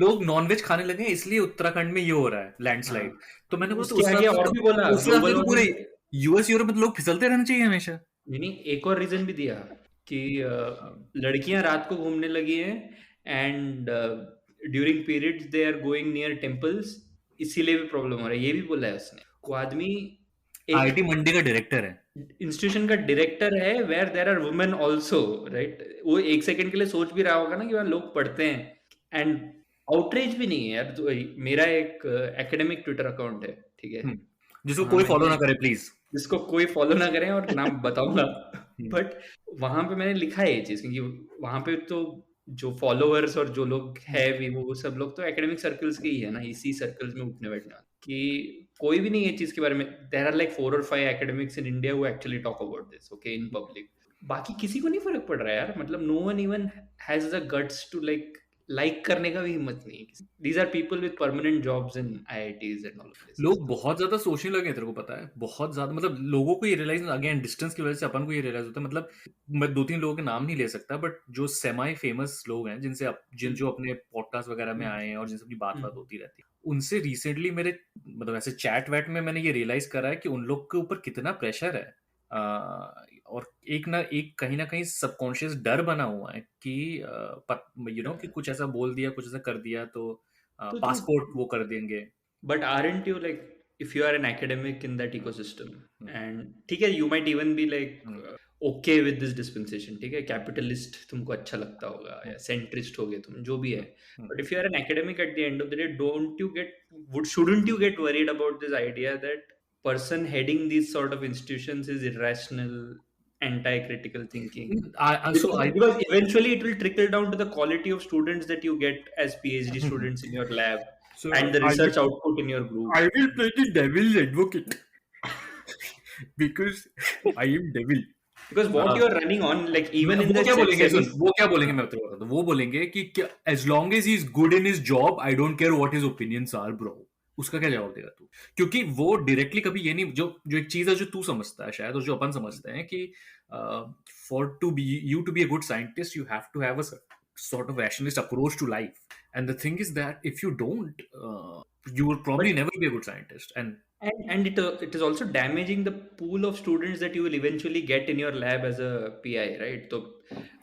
लोग नॉनवेज खाने लगे हैं, इसलिए उत्तराखंड में ये हो रहा है लैंडस्लाइड। तो मैंने बोला तो उसके आगे और भी बोला उस हिसाब से ग्लोबल तो पूरे वार्मिंग, यूएस यूरोप में लोग फिसलते रहना चाहिए हमेशा। नहीं एक और रीजन भी दिया कि लड़कियां रात को घूमने लगी हैं and during periods they are going near temples, इसीलिए भी प्रॉब्लम हो रहा है, ये भी बोला है उसने। वो आदमी आईआईटी मंडी का डायरेक्टर है, इंस्टीट्यूशन का डायरेक्टर है where there are women also, right. वो एक सेकंड के लिए सोच भी रहा होगा ना कि वहाँ लोग पढ़ते हैं, एंड आउटरीच भी नहीं है यार। तो मेरा एक एकेडमिक ट्विटर अकाउंट है, ठीक है, जिसको हाँ, कोई फॉलो ना करे प्लीज, जिसको कोई फॉलो ना करें और नाम बताऊंगा, बट वहां पे मैंने लिखा है ये चीज, क्योंकि वहां पे तो जो फॉलोअर्स और जो लोग है भी वो सब लोग तो एकेडमिक सर्कल्स के ही है ना, इसी सर्कल्स में उठने बैठने वाले, कि कोई भी नहीं ये चीज के बारे में, there are like 4 or 5 academics in India who actually talk about this, okay, in public. बाकी किसी को नहीं फर्क पड़ रहा है यार, मतलब no one even has the guts to like करने का भी हिम्मत नहीं है। These are people with permanent jobs in IITs and all of this. लोग बहुत ज्यादा सोचने लगे हैं, तेरे को पता है, बहुत ज्यादा, मतलब लोगों को ये रियलाइज, अगेन डिस्टेंस की वजह से अपन को ये रियलाइज होता है, मतलब मैं 2-3 लोगों के नाम नहीं ले सकता, बट जो सेमाई फेमस लोग हैं जिनसे जो अपने पॉडकास्ट वगैरह में आए हैं और जिनसे अपनी बात होती रहती है, उनसे रिसेंटली मेरे मतलब ऐसे चैट वैट में मैंने ये रियलाइज करा है कि उन लोग के ऊपर कितना प्रेशर है, और एक कहीं ना कहीं सबकॉन्शियस डर बना हुआ है कि कि कुछ ऐसा बोल दिया, कुछ ऐसा कर दिया तो पासपोर्ट वो कर देंगे। But aren't you like, if you are an academic in that ecosystem, and ठीक है, you might even be like okay with this dispensation, ठीक है, capitalist तुमको अच्छा लगता होगा या centrist हो गए तुम, जो भी है, but if you are an academic at the end of the day, shouldn't you get worried about this idea that person heading these sort of institutions is irrational, anti-critical thinking? Because eventually it will trickle down to the quality of students that you get as PhD students in your lab, and the research output in your group. I will play the devil's advocate because I am devil. Because what you are running on, like even in वो the क्या बोलेंगे, वो क्या बोलेंगे, मैं तेरे को बताता हूँ, वो बोलेंगे कि as long as he is good in his job, I don't care what his opinions are, bro. उसका क्या जवाब देगा तू? क्योंकि वो डायरेक्टली कभी ये नहीं, जो एक चीज है जो तू समझता है शायद, और जो अपन समझते हैं कि for to be a good scientist, you have to have a sort of rationalist approach to life. And the thing is that if you don't, you will probably never be a good scientist. And it is also damaging the pool of students that you will eventually get in your lab as a PI, right? तो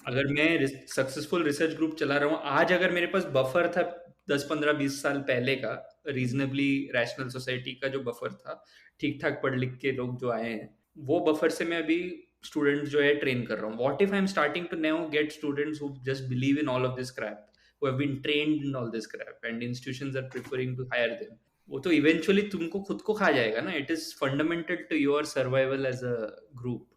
अगर मैं successful research group चला रहा हूँ आज, अगर मेरे पास buffer था 10-15-20 साल पहले का, रीजनेबली रैशनल सोसाइटी का जो बफर था, ठीक ठाक पढ़ लिख के लोग जो आए हैं, वो बफर से मैं अभी स्टूडेंट्स जो है ट्रेन कर रहा हूँ. What if I am starting to now get students who just believe in all of this crap, who have been trained in all this crap, and institutions are preferring to hire them. वो तो eventually तुमको खुद को खा जाएगा ना. It is fundamental to your survival as a group.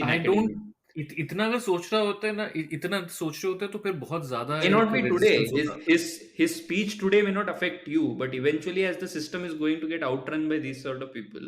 I don't इतना अगर सोच रहा होता है ना, इतना सोच रहे होते हैं तो फिर बहुत ज्यादा may not be today. His speech today may not affect you, but eventually as the system is going to get outrun by these sort of people,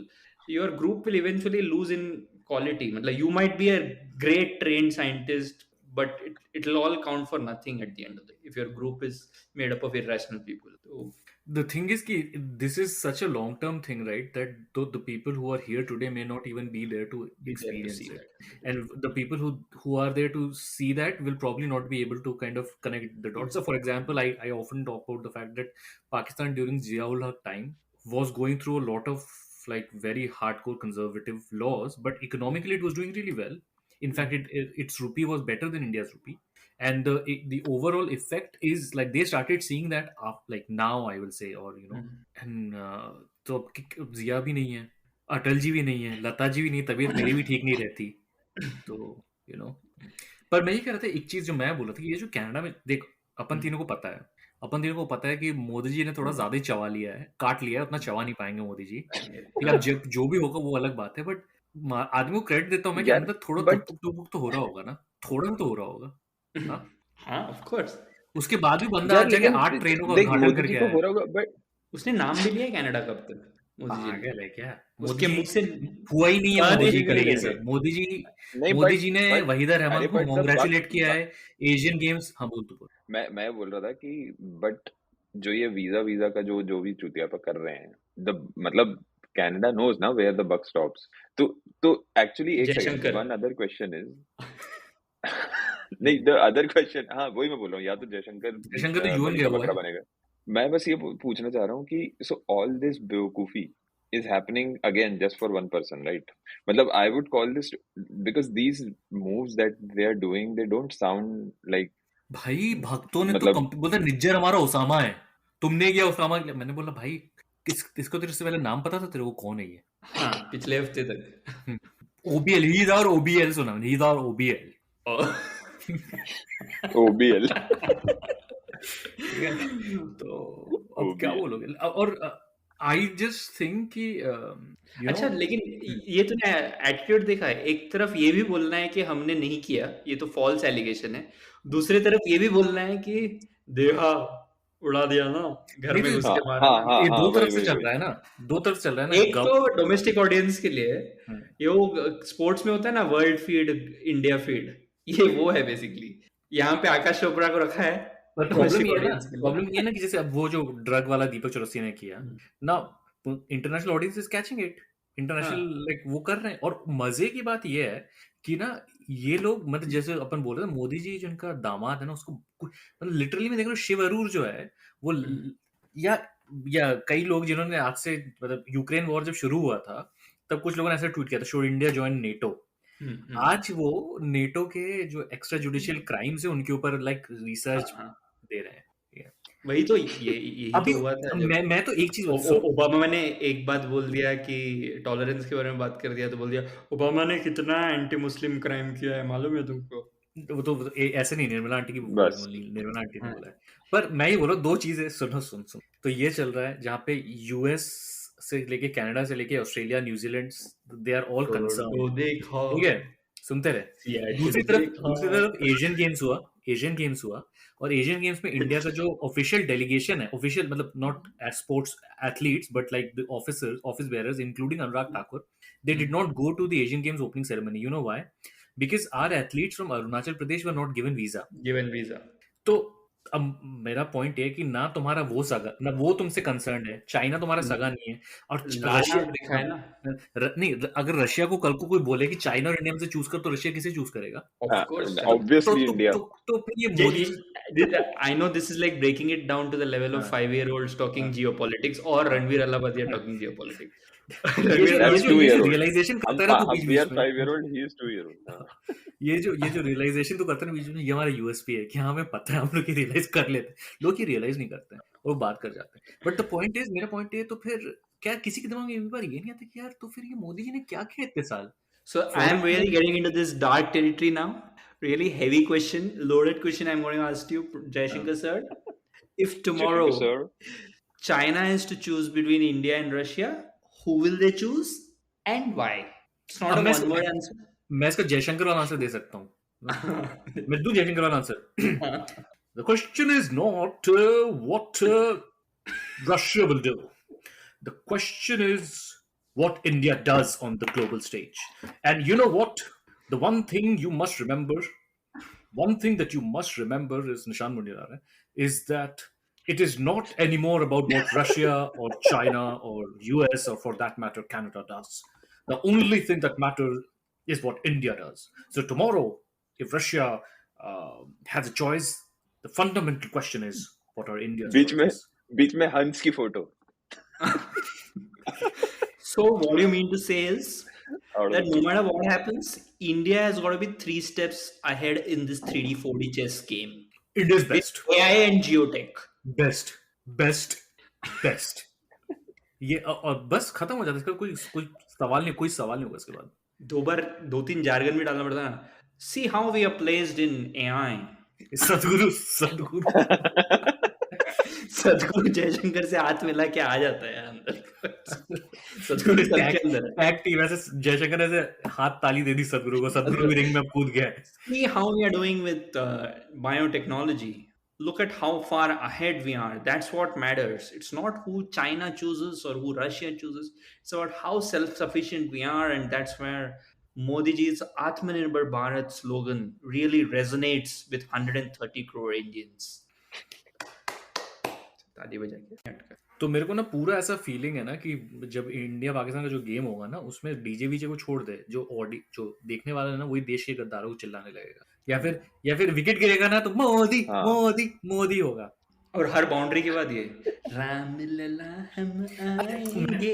your group will eventually lose in quality. मतलब you might be a great trained scientist, but it'll all count for nothing at the end of the day if your group is made up of irrational people. So the thing is ki this is such a long term thing, right, that the people who are here today may not even be there to experience it. And the people who are there to see that will probably not be able to kind of connect the dots. So for example, I often talk about the fact that Pakistan during Zia-ul Haq time was going through a lot of like very hardcore conservative laws, but economically it was doing really well. In fact, its rupee was better than India's rupee, and the overall effect is like they started seeing that like now I will say, or and तो अब जिया भी नहीं है, अटल जी भी नहीं है, लता जी भी नहीं, तबीयत मेरी भी ठीक नहीं रहती, तो पर मैं ये कह रहा था, एक चीज जो मैं बोल रहा था कि ये जो कनाडा में देख, अपन तीनों को पता है कि मोदी जी ने थोड़ा ज्यादा ही चबा लिया है, काट लिया है, उतना चबा नहीं पाएंगे मोदी जी, ठीक है, अब जो भी होगा वो अलग बात है, बट आदमी को क्रेडिट देता हूँ मैं कि अंदर थोड़ा टुक तो हो रहा होगा ना, थोड़ा तो हो रहा होगा। हाँ ऑफ कोर्स। उसके बाद भी बंदा हर जगह 8 ट्रेनों का उद्घाटन करके आया है। बट उसने नाम भी लिया है कनाडा कब तक मोदी जी ने? पागल है क्या? उसके मुख से हुआ ही नहीं है, मोदी जी करेंगे सर। मोदी जी ने वहीदा रहमान को कांग्रेचुलेट किया है एशियन गेम्स। हाँ बोल तो मैं बोल रहा था कि बट जो ये वीजा का जो भी चुतियापा कर रहे हैं, मतलब Canada knows now where the buck stops. तो actually एक second, one other question is नहीं, the other question, हाँ वही मैं बोल रहा हूँ, या तो जयशंकर तो यूएन गया हुआ है बनेगा। मैं बस ये पूछना चाह रहा हूँ कि so all this बेवकूफी is happening again just for one person, right? मतलब I would call this, because these moves that they are doing, they don't sound like, भाई भक्तों ने तो बोलता निज्जर हमारा ओसामा है, तुमने किया ओसामा। मैंने बोला भाई इसको तेरे से पहले नाम पता था तेरे को कौन है ये? हाँ, पिछले हफ्ते तक OBL, he is our OBL सुना, he is our OBL। OBL तो अब क्या बोलोगे? और आई जस्ट थिंक कि अच्छा, लेकिन ये तूने एटीट्यूड देखा है, एक तरफ ये भी बोलना है कि हमने नहीं किया, ये तो फॉल्स एलिगेशन है, दूसरे तरफ ये भी बोलना है कि देखा उड़ा दिया ना घर में घुस के मारा। ये दो तरफ से चल रहा है ना, एक तो डोमेस्टिक ऑडियंस के लिए ये वो स्पोर्ट्स में होता है ना, वर्ल्ड फीड, इंडिया फीड, ये वो है बेसिकली। यहाँ पे आकाश चोपड़ा को रखा है। प्रॉब्लम ये ना कि जैसे अब वो जो ड्रग वाला दीपक चौरसिया ने किया ना, international audience is catching it, international like वो कर रहे हैं। और मजे की बात ये है कि ना ये लोग, मतलब जैसे अपन बोल रहे थे, मोदी जी जिनका दामाद है ना, उसको मतलब लिटरली में देख रहे हो, शिव अरूर जो है वो, या कई लोग जिन्होंने आज से, मतलब यूक्रेन वॉर जब शुरू हुआ था तब कुछ लोगों ने ऐसा ट्वीट किया था, शुड इंडिया जॉइन नेटो। आज वो नेटो के जो एक्स्ट्रा जुडिशियल क्राइम्स है उनके ऊपर लाइक रिसर्च दे रहे हैं। वही तो यही अभी तो हुआ था। मैं तो एक चीज, ओबामा ने एक बात बोल दिया कि टॉलरेंस के बारे में बात कर दिया, तो बोल दिया ओबामा ने कितना एंटी मुस्लिम क्राइम किया है मालूम है तुमको? वो तो ऐसे नहीं, निर्मला आंटी की निर्मला आंटी ने बोला है। पर मैं ये बोल रहा हूँ, दो चीजें सुन तो ये चल रहा है जहाँ पे यूएस से लेके कनाडा से लेके Australia, New Zealand, they are all concern, ठीक है, सुनते रहे। दूसरी तरफ एशियन गेम्स हुआ और एशियन गेम्स में इंडिया का जो ऑफिशियल डेलीगेशन है, ऑफिशियल मतलब not as sports athletes but like the office bearers including Anurag Thakur, they did not go to the Asian Games opening ceremony. You know why? Because our athletes from Arunachal Pradesh were not given visa. तो अब मेरा point है कि ना तुम्हारा वो सगा, ना वो तुमसे कंसर्न है, चाइना तुम्हारा सगा नहीं है, और रशिया दिखा है ना, नहीं, अगर रशिया को कल को कोई बोले कि चाइना और इंडिया में से चूज कर, तो रशिया किसे चूज करेगा? Obviously India. तो फिर ये Modi, I know this is like breaking it down to the level of 5-year-olds talking geopolitics or Ranveer Allahabadiya talking geopolitics. Realisation करता है ना बीच में, 5-year-old, he is 2-year-old. ये जो रियलाइजेशन तो करता है ना बीच में, ये हमारा यूएसपी है कि हमें पता है, हम लोग रियलाइज कर लेते हैं, लोग ये रियलाइज नहीं करते हैं और बात कर जाते हैं। बट द पॉइंट इज, मेरा पॉइंट है, तो फिर क्या किसी के दिमाग में एक बार ये नहीं आता कि यार तो फिर ये मोदी जी ने क्या किया इतने साल? So I am really getting into this dark territory now. Really heavy question, loaded question I'm going to ask you, Jaishankar sir. If tomorrow China is to choose between India and Russia, who will they choose and why? It's not a one word answer. मैं इसका जयशंकर वाला answer दे सकता हूँ। मैं दूं जयशंकर वाला answer. The question is not what Russia will do. The question is what India does on the global stage. And you know what? The one thing you must remember, is Nishan Munirara, is that it is not anymore about what Russia or China or US or for that matter Canada does. The only thing that matters is what India does. So tomorrow, if Russia has a choice, the fundamental question is what are India's choices? बीच में हंस की photo. So what you mean to say is out that of no the matter what happens, India has got to be 3 steps ahead in this 3D 4D chess game India's with best, AI and geotech. best, best, best. ये और बस खत्म हो जाता है इसका कोई कोई सवाल नहीं होगा इसके बाद. 2-3 jargon भी डालना पड़ता है ना. See how we are placed in AI. सदगुरु सदगुरु जयशंकर से हाथ मिला के आ जाता है अंदर. सदगुरु सर के अंदर टैग टीम ऐसे जयशंकर ने ऐसे हाथ ताली दे दी सदगुरु को. सदगुरु भी रिंग में कूद गया. See how we are doing with biotechnology. Look at how far ahead we are. That's what matters. It's not who China chooses or who Russia chooses. It's about how self-sufficient we are, and that's where Modi ji's Atmanirbhar Bharat slogan really resonates with 130 crore Indians. ताली बजा के. तो मेरे को ना पूरा ऐसा feeling है ना कि जब इंडिया पाकिस्तान का जो गेम होगा ना उसमें डीजे वीजे को छोड़ दे, जो देखने वाला है ना वही देश के गद्दारों को चिल्लाने लगेगा. या फिर विकेट गिरेगा ना तो मोदी हाँ. मोदी मोदी होगा. और हर बाउंड्री के बाद ये राम लला हम आएंगे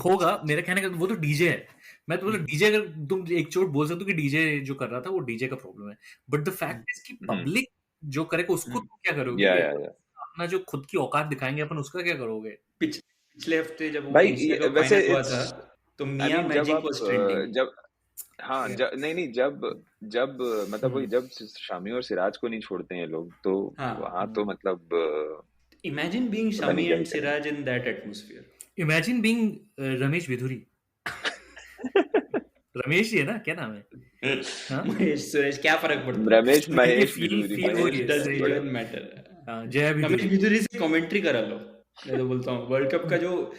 होगा. मेरा कहने का वो तो डीजे है. मैं तो बोला डीजे, अगर तुम एक चोट बोल सकते हो कि डीजे जो कर रहा था वो डीजे का प्रॉब्लम है, बट द फैक्ट इज कि पब्लिक जो करेगा उसको तुम क्या करोगे? या अपना जो खुद की औकात दिखाएंगे अपन उसका क्या करोगे? पिछले हफ्ते जब भाई वैसे हुआ था तो मियां मैजिक वाज ट्रेंडिंग. जब हाँ नहीं जब मतलब वही जब शामी और सिराज को नहीं छोड़ते हैं लोग तो वहाँ तो मतलब imagine being Shami and Siraj in that atmosphere. Imagine being Ramesh Bidhuri. Ramesh ही है ना, क्या नाम है? महेश सुरेश क्या फर्क पड़ता है? Ramesh Mahesh doesn't matter. जय बिधुरी से कमेंट्री करा लो. मैं तो बोलता हूँ वर्ल्ड कप का जो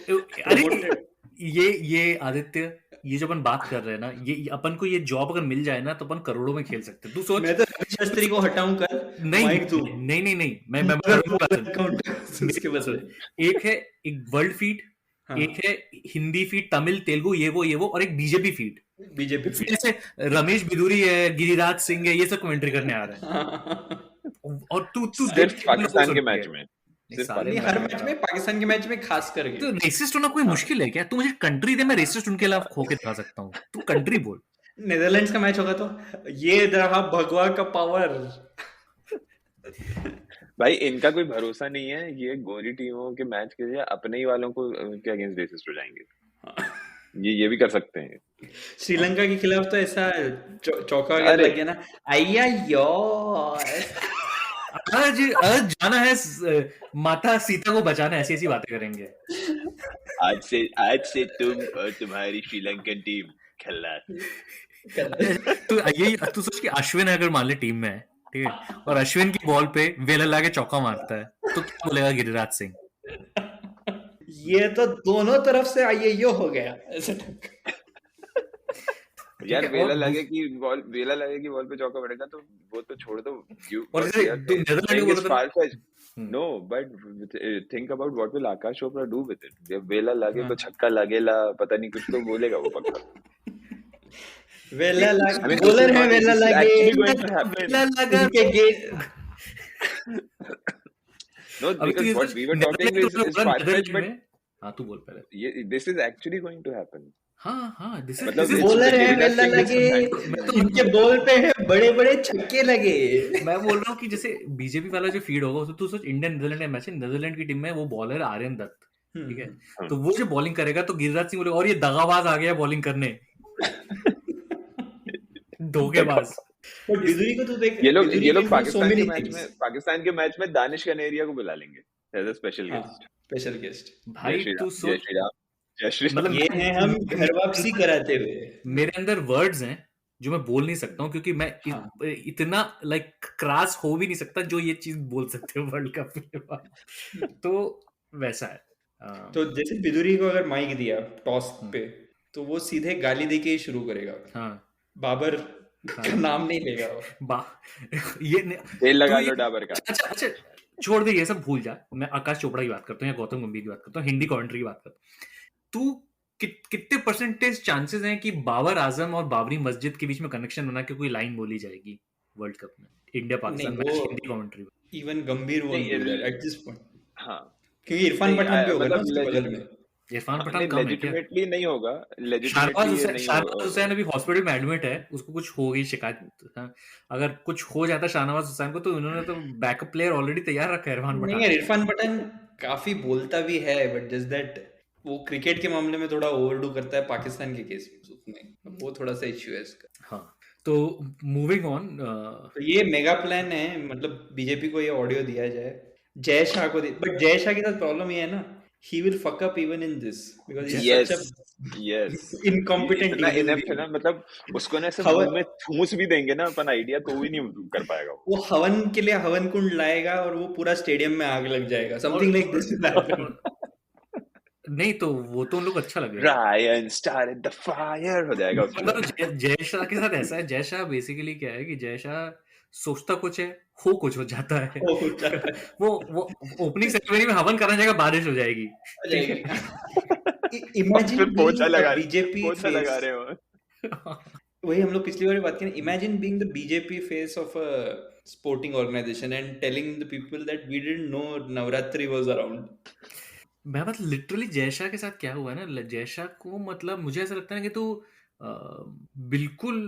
ये आदित्य, ये जो अपन बात कर रहे हैं ना, ये अपन को ये जॉब अगर मिल जाए ना तो अपन करोड़ों में खेल सकते हैं. तू सोच. मैं तो रवि शास्त्री को हटाऊं कल. नहीं मैं एक है एक वर्ल्ड फीड, एक है हिंदी फीड, तमिल, तेलुगु, ये वो और एक बीजेपी फीड. जैसे रमेश बिधुरी है, गिरिराज सिंह है, ये सब कमेंट्री करने आ रहे हैं. और तू सिर्फ पाकिस्तान के मैच में, हर मैच में, पाकिस्तान के मैच में खास करके. तो रेसिस्ट होना कोई मुश्किल है क्या? तू मुझे कंट्री दे, मैं रेसिस्ट उनके खिलाफ खो के दिखा सकता हूँ. तू कंट्री बोल. नेदरलैंड्स का मैच होगा तो ये रहा भगवा का पावर. भाई इनका कोई भरोसा नहीं है. ये गोरी टीमों के मैच के लिए अपने ही वालों को के अगेंस्ट रेसिस्ट हो जाएंगे. ये भी कर सकते हैं. श्रीलंका के खिलाफ तो ऐसा चौका लग गया ना. आया यार आज जाना है माता सीता को बचाना. ऐसी बातें करेंगे. आज से तुम और तुम्हारी श्रीलंकन टीम खल्लास. तू सोच कि अश्विन अगर मान ले टीम में है, ठीक है, और अश्विन की बॉल पे वेलला के चौका मारता है तो क्या बोलेगा गिरिराज सिंह? ये तो दोनों तरफ से आईएयो हो गया. यार वेला लगे कि बॉल पे चौका पड़ेगा तो वो तो छोड़ दो. No but think about what will Aakash Chopra do with it. जब वेला लगे तो छक्का लगेला, पता नहीं कुछ तो बोलेगा वो पक्का. वेला लगे बॉलर है, वेला लगे के gate. No, because what we were talking is far-fetched, but हाँ तू बोल पहले. ये this is actually going to happen. हाँ this is बॉलर है, वेला लगे, इनके बॉल पे है बड़े छक्के लगे. मैं बोल रहा हूँ कि जैसे बीजेपी वाला जो फीड होगा तो सोच इंडिया नीदरलैंड का मैच है, नीदरलैंड की टीम में वो बॉलर आर्यन दत्त, ठीक है, तो वो जो बॉलिंग करेगा तो गिरिराज सिंह बोलेगा और ये दगाबाज आ गया बॉलिंग करने. धोखेबाज. बिधुरी को तो देख, ये लोग पाकिस्तान के मैच में दानिश कनेरिया को बुला लेंगे एज अ स्पेशल गेस्ट. भाई तू सोच, मतलब ये है हम घर वापसी कराते हुए. मेरे अंदर वर्ड्स हैं जो मैं बोल नहीं सकता हूँ क्योंकि मैं इतना क्रास हो भी नहीं सकता जो ये चीज बोल सकते हो वर्ल्ड कप के बाद. तो वैसा है. तो जैसे बिधुरी को अगर माइक दिया टॉस पे तो वो सीधे गाली देके ही शुरू करेगा. बाबर का नाम नहीं लेगा. ये तेल लगा लो डाबर का. अच्छा छोड़ दे ये सब, भूल जा. मैं आकाश चोपड़ा की बात करता हूँ या गौतम गंभीर की बात करता हूँ, हिंदी कमेंट्री की बात करता हूँ. तू कितने परसेंटेज चांसेस हैं कि बाबर आजम और बाबरी मस्जिद के बीच में कनेक्शन बना के कोई लाइन बोली जाएगी वर्ल्ड कप में, India Pakistan match Hindi commentary में? इवन गंभीर वो एट दिस पॉइंट. हाँ, क्योंकि इरफान पठान भी होगा ना उसके बगल में. इरफान पठान नहीं कम है क्या? लेजिटिमेटली नहीं होगा, शाहनवाज लेजिटिमेटली ये हुसैन नहीं शाहनवाज हुसैन होगा। अभी हॉस्पिटल में एडमिट है, उसको कुछ हो गई शिकायत। हाँ, अगर कुछ हो जाता शाहनवाज हुसैन को तो उन्होंने तो बैकअप प्लेयर ऑलरेडी तैयार रखा है इरफान नहीं पठान। यार, इरफान पठान काफी बोलता भी है, बट जस्ट दैट वो क्रिकेट के मामले में थोड़ा ओवरडू करता है पाकिस्तान के केस में, वो थोड़ा सा इश्यू है इसका। हाँ, तो मूविंग ऑन। तो ये मेगा प्लान है, मतलब बीजेपी को ये ऑडियो दिया जाए, जय शाह को बट जय शाह के साथ प्रॉब्लम ये है ना, he will fuck up even in this because he's yes such a yes incompetent इतना human इनेप्ट है being. ना, मतलब उसको ना ऐसे हवन मुंह में ठूस भी देंगे ना अपन आइडिया तो भी नहीं कर पाएगा वो। वो हवन के लिए हवन कुंड लाएगा और वो पूरा स्टेडियम में आग लग जाएगा, something like this will happen. नहीं तो वो तो उन लोग अच्छा लगेगा। रायन started the fire हो जाएगा उसमें। मतलब जय शाह के साथ ऐसा है, जय शाह बेसिकली क्या है कि जय शाह सोचता कुछ है, हो कुछ हो जाता है। वो ओपनिंग सेरेमनी में हवन करना जाएगा, बारिश हो जाएगी। इमेजिन फिर पोछा लगा बीजेपी पोछा लगा रहे हो। वही हम लोग पिछली बार बात की ना, imagine being the BJP face of a sporting organisation and telling the people that we didn't know Navratri was around. मैं मतलब लिटरली जय शाह के साथ क्या हुआ है ना, जय शाह को मतलब मुझे ऐसा लगता है कि तो बिल्कुल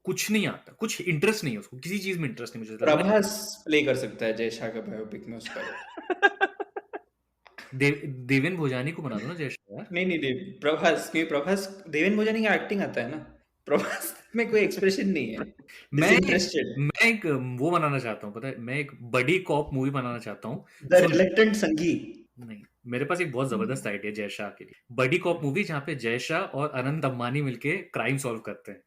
कुछ नहीं आता, कुछ इंटरेस्ट नहीं है उसको, किसी चीज में इंटरेस्ट नहीं। मुझे प्रभास प्ले कर सकता है जय शाह का बायोपिक में उसका। देवेन भोजानी को बना दो ना जय शाह यार। नहीं प्रभास देवेन भोजानी का एक्टिंग आता है ना, प्रभास में कोई एक्सप्रेशन नहीं है। मैं एक वो बनाना चाहता हूँ, पता है, मैं एक बडी कॉप मूवी बनाना चाहता हूँ। द रिलेक्टेंट संगी। नहीं, मेरे पास एक बहुत जबरदस्त आइडिया जय शाह के लिए, बडी कॉप मूवी जहाँ पे जय शाह और अनंत अंबानी मिलके क्राइम सॉल्व करते हैं।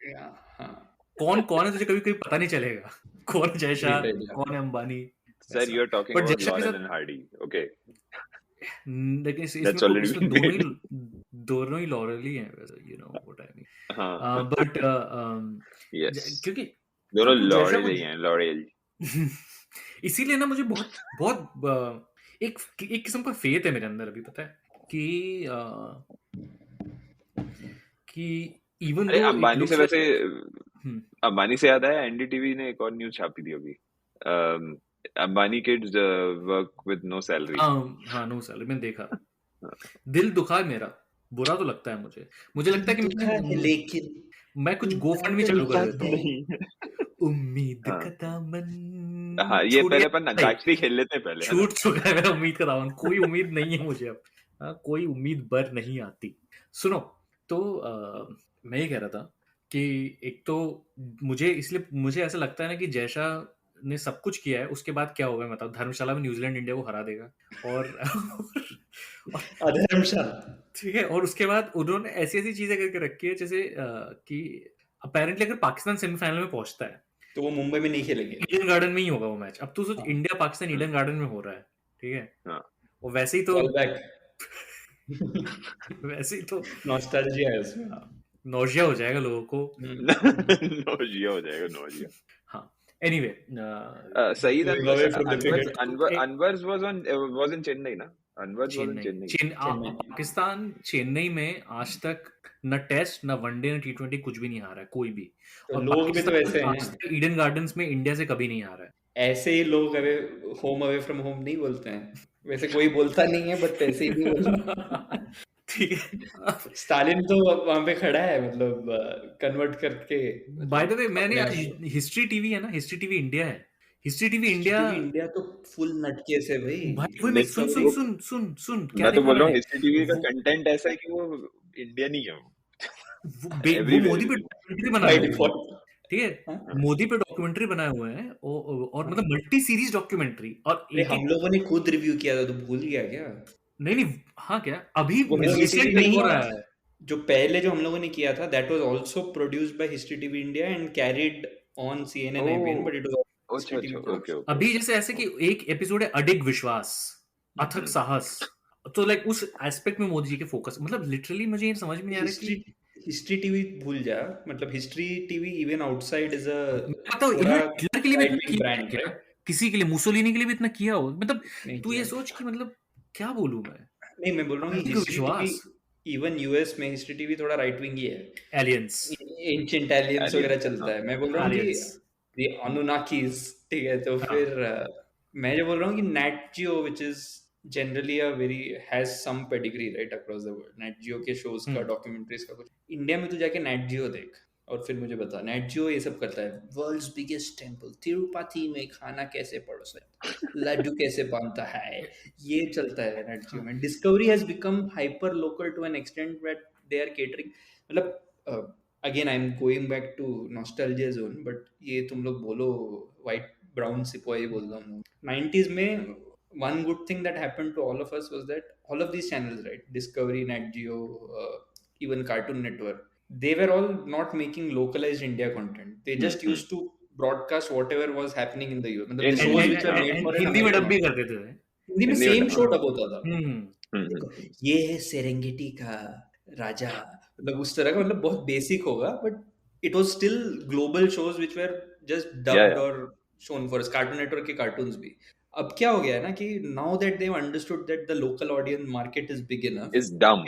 कौन है तुझे कभी पता नहीं चलेगा, कौन जय शाह कौन है Ambani. Sir you are talking about Laurel and Hardy, okay. लेकिन इसमें दोनों ही लॉरेल ही हैं, you know what I mean. But yes क्योंकि दोनों लॉरेल ही हैं, लॉरेल। इसीलिए ना मुझे बहुत एक किस्म का फेथ है मेरे अंदर अभी, पता है कि इवन अरे अंबानी से वैसे अंबानी से याद आया, एनडीटीवी ने एक और न्यूज़ छापी थी अभी, Ambani kids work with no salary. हाँ नो सैलरी, मैंने देखा, दिल दुखा है मेरा, बुरा तो लगता है मुझे लगता है कि लेकिन मैं कुछ GoFundMe चालू कर देता हूँ। उम्मीद का दामन। हाँ ये पहले अपन अंताक्षरी खेल लेते हैं पहले। छूट चुका है मेरा उम्मीद का दामन, कोई उम्मीद नहीं है मुझे अब। कोई उम्मीद बर नहीं आती। सुनो तो मैं ये कह रहा था कि एक तो मुझे ऐसा लगता है ना कि जय शाह ने सब कुछ किया है, उसके बाद क्या होगा मतलब धर्मशाला में न्यूजीलैंड इंडिया को हरा देगा और धर्मशाला, ठीक है। और उसके बाद उन्होंने ऐसी चीजें करके रखी है जैसे कि अपेरेंटली अगर पाकिस्तान सेमीफाइनल में पहुंचता है तो वो मुंबई में नहीं खेलेंगे, ईडन गार्डन में ही होगा वो मैच। अब तो सोच इंडिया पाकिस्तान ईडन गार्डन में हो रहा है, ठीक है। और वैसे ही तो नॉस्टैल्जिया है उसमें, नौजिया हो जाएगा लोगों को। नौजिया हो जाएगा। हाँ anyway Saeed Anwar was in Chennai ना, पाकिस्तान चेन्नई में आज तक न टेस्ट न वनडे न T20 कुछ भी नहीं हारा है कोई भी। तो और लोग भी तो ऐसे हैं, ईडन गार्डन्स में इंडिया से कभी नहीं हारा है। ऐसे ही लोग अवे फ्रॉम होम नहीं बोलते हैं, वैसे कोई बोलता नहीं है बट ऐसे ही बोलते। ठीक है, स्टालिन तो वहां पे खड़ा है, मतलब कन्वर्ट करके। बाय द वे मैंने हिस्ट्री टीवी है ना, हिस्ट्री टीवी इंडिया है, हिस्ट्री टीवी इंडिया तो फुल नटके से भाई सुन क्या मैं तो बोल रहा हूँ, हिस्ट्री टीवी का कंटेंट ऐसा है कि वो इंडिया नहीं है, वो मोदी पे डॉक्यूमेंट्री बनाए हुए हैं, ठीक है, मोदी पे डॉक्यूमेंट्री बनाए हुए हैं और मतलब मल्टी सीरीज डॉक्यूमेंट्री। और हम लोगों ने खुद रिव्यू किया था, तो भूल गया क्या? नहीं हाँ क्या अभी नहीं हो रहा है, जो पहले जो हम लोगों ने किया था that was also produced by history TV India and carried on CNN IBN, but it was अभी जैसे ऐसे कि एक एपिसोड है अडिग विश्वास अथक साहस, तो लाइक उस एस्पेक्ट में मोदी जी के फोकस, मतलब लिटरली मुझे ये समझ में नहीं आ रहा कि हिस्ट्री टीवी भूल जा, मतलब history TV even outside is a Hitler के लिए भी ब्रांड है, किसी के लिए मुसोलिनी के लिए भी इतना किया हो, मतलब तू ये सोच कि मतलब क्या बोलूं मैं बोल रहा हूँ कि विश्वास इवन यूएस में हिस्ट्री टीवी थोड़ा राइट विंग ही है, एलियंस एंशिएंट एलियंस वगैरह चलता है। मैं बोल रहा हूँ कि द अनुनाकीज, ठीक है, तो फिर मैं जो बोल रहा हूँ कि net Jio which is generally a very has some pedigree right across the world. Nat Geo के shows का documentaries का कुछ इंडिया में तो जाके Nat Geo देख और फिर मुझे बता Nat Geo ये सब करता है वर्ल्ड्स बिगेस्ट टेम्पल तिरुपति में खाना कैसे परोसा है लड्डू कैसे बनता है ये चलता है Nat Geo में. Discovery has become hyper local to an extent that they are catering मतलब again I'm going back to nostalgia zone but ये तुम लोग बोलो white brown सिपाही बोल रहा हूँ 90s में one good thing that happened to all of us was that all of these channels, right, Discovery, Nat Geo, even Cartoon Network, they were all not making localized India content. They just used to broadcast whatever was happening in the US. मतलब the shows which are made for Hindi में dub भी करते थे. हिंदी में same show dub होता था. हम्म. ये है सेरेंगेटी का राजा मतलब उस तरह का मतलब बहुत बेसिक होगा but it was still global shows which were just dubbed or shown for us. Cartoon Network के cartoons भी. अब क्या हो गया है ना कि now that they've understood that the local audience market is big enough, is dumb.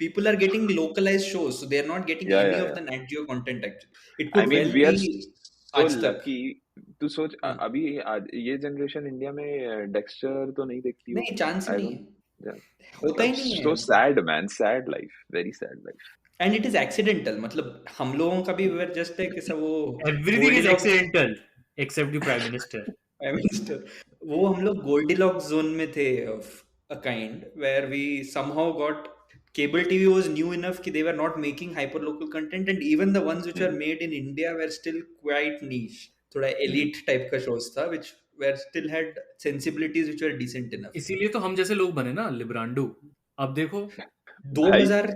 People are getting localized shows, so they are not getting any of the Nat Geo content actually. It could we are be so lucky. तू सोच अभी ये generation India में Dexter तो नहीं देखती. नहीं chance नहीं है. होता ही नहीं है. So sad man, sad life, very sad life. And it is accidental. मतलब हम लोगों का भी we're just like सब वो everything is accidental except the prime minister. वो हम लोग Goldilocks zone में थे of a kind where we somehow got cable TV was new enough कि they were not making hyper local content and even the ones which were made in India were still quite niche. थोड़ा elite type का shows था which were still had sensibilities which were decent enough. इसीलिए तो हम जैसे लोग बने ना लिब्रांडो. अब देखो 2002-3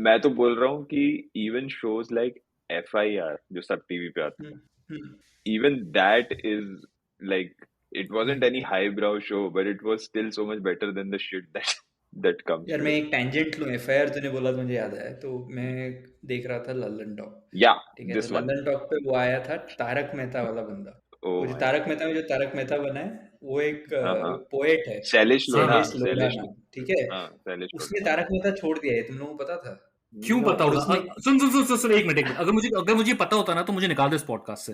मैं तो बोल रहा हूँ कि even shows like FIR जो सब टीवी पे आते हैं even that is like it wasn't any highbrow show but it was still so much better than the shit that comes. यार मैं एक tangent लूँ FIR तूने बोला तो मुझे याद आया तो मैं देख रहा था लल्लन टॉक. ठीक है तो लल्लन टॉक पे वो आया था तारक मेहता वाला बंदा. तारक मेहता में जो तारक मेहता बना है वो एक पोएट है शैलेश लोढ़ा. ठीक है उसने तारक मेहता छोड़ दिया है. तुम लोगों को पता था क्यों? पता होगा. सुन एक मिनट. अगर मुझे पता होता ना तो मुझे निकाल दे इस पॉडकास्ट से.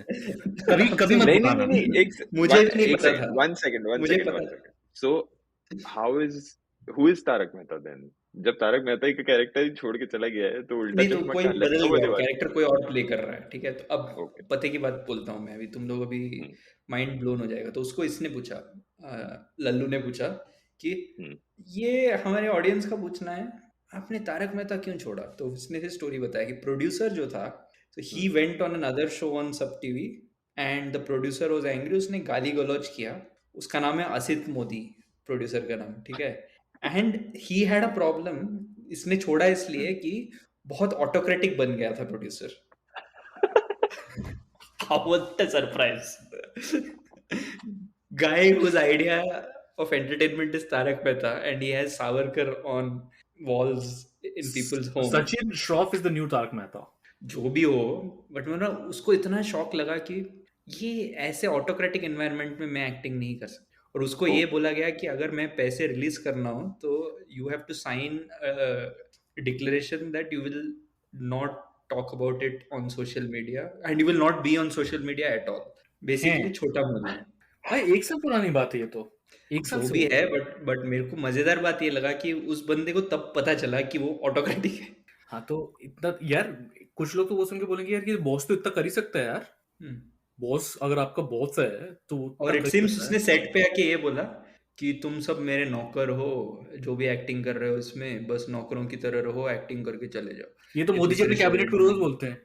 कभी मत बताना. मुझे नहीं पता था. One second. So who is Tarak Mehta then? जब तारक मेहता ही का कैरेक्टर ही छोड़ के चला गया है तो उल्टा चश्मा कोई बदल गया कैरेक्टर कोई और प्ले कर रहा है. ठीक है तो अब पते की बात बोलता हूँ मैं अभी. तुम लोग अभी माइंड ब्लोन हो जाएगा. तो उसको इसने पूछा लल्लू ने पूछा कि ये हमारे ऑडियंस का पूछना है आपने तारक मेहता क्यों छोड़ा. तो उसने फिर स्टोरी बताया कि प्रोड्यूसर जो था तो he went on another show on Sab TV and the producer was angry. उसने गाली गलौज किया. उसका नाम है असित मोदी प्रोड्यूसर का नाम. ठीक है and he had a problem. इसने छोड़ा इसलिए कि बहुत ऑटोक्रेटिक बन गया था producer. How was the surprise. guy whose idea of entertainment is Tarak Mehta and he has Savarkar on walls in people's homes. Sachin Shroff is the new Tarak Mehta. जो भी हो बट मैं ना उसको इतना शॉक लगा कि ये ऐसे ऑटोक्रेटिक एनवायरनमेंट में मैं एक्टिंग नहीं कर सकता. और उसको ये बोला गया कि अगर मैं पैसे रिलीज करना हो तो you have to sign declaration that you will not talk about it on social media and you will not be on social media at all. Basically छोटा मूवी भाई 1 साल पुरानी बात है ये तो. 1 साल भी है बट मेरे को मजेदार बात ये लगा कि उस बंदे को तब पता चला कि वो ऑटोक्रेटिक है. हाँ तो इतना यार कुछ लोग तो वो सुन के बोलेंगे यार कि बॉस तो इतना कर ही सकता है यार. बॉस अगर आपका बॉस है तो. और इट सीम्स उसने सेट पे आके ये बोला कि तुम सब मेरे नौकर हो जो भी एक्टिंग कर रहे हो इसमें बस नौकरों की तरह रहो एक्टिंग करके चले जाओ. ये तो मोदी जी अपने कैबिनेट को रोज बोलते हैं.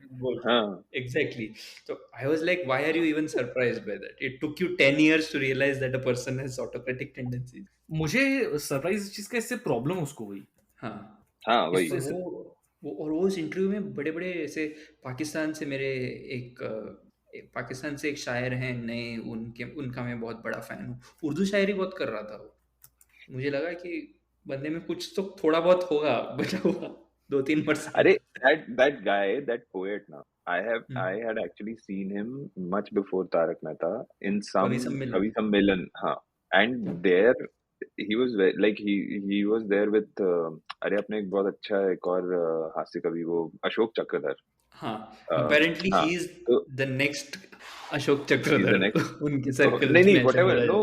हाँ एग्जैक्टली. तो I was like why are you even surprised by that. It took you 10 years to realise that a person has autocratic tendencies. मुझे सरप्राइज चीज का इससे प्रॉब्लम उसको हुई. हाँ वही. और वो उस इंटरव्यू में बड़े बड़े ऐसे पाकिस्तान से मेरे पाकिस्तान से एक शायर हैं नए उनका मैं बहुत बड़ा फैन हूँ. उर्दू शायरी बहुत कर रहा था वो. मुझे लगा कि बंदे में कुछ तो थोड़ा बहुत होगा बचा हुआ 2-3%. अरे that guy, that poet now, I had actually seen him much before Tarak Mehta in some Kavi Sammelan. हाँ and there he was like he was there with अरे अपने एक बहुत अच्छा एक और हास्य कवि वो अशोक चक्रधर. हाँ apparently he is the next Ashok Chakradhar. उनके सर्कल नहीं whatever no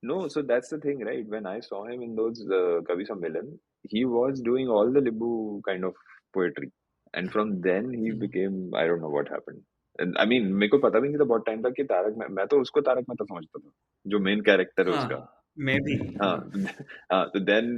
No, so that's the thing, right? When I saw him in those Kavi Sammelan, he was doing all the Libbu kind of poetry, and from then he became, I don't know what happened. And I mean, मेरे को पता भी नहीं था बहुत time तक कि मैं तो उसको तारक मेहता समझता था, जो मेन कैरेक्टर है उसका. मैं भी. So then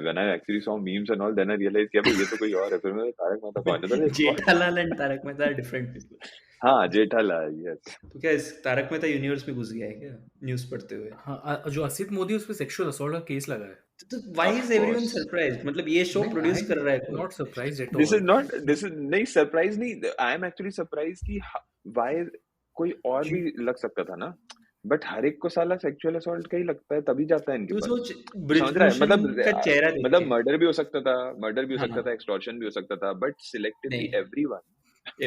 when I actually saw memes and all, then I realized कि अबे ये तो कोई और है. फिर मैं तारक मेहता कौन है? Jethalal and Tarak Mehta are different people. हाँ, जेठालाल, yes. तो क्या इस तारक मेहता यूनिवर्स में घुस गया है क्या न्यूज़ पढ़ते हुए? हाँ, जो असित मोदी उस पे सेक्सुअल असॉल्ट का केस लगा है. तो व्हाई इज एवरीवन सरप्राइज्ड? मतलब ये शो प्रोड्यूस कर रहा है. Not surprised at This all. is not, this is नहीं surprise नहीं. I am actually surprised कि why कोई और भी लग सकता था ना. बट हर एक को साला सेक्सुअल असॉल्ट का ही लगता है, तभी जाता है इनके पास. समझ रहा है? मतलब मर्डर भी हो सकता था, एक्सटॉर्शन भी हो सकता था, बट सिलेक्टिवली एवरीवन.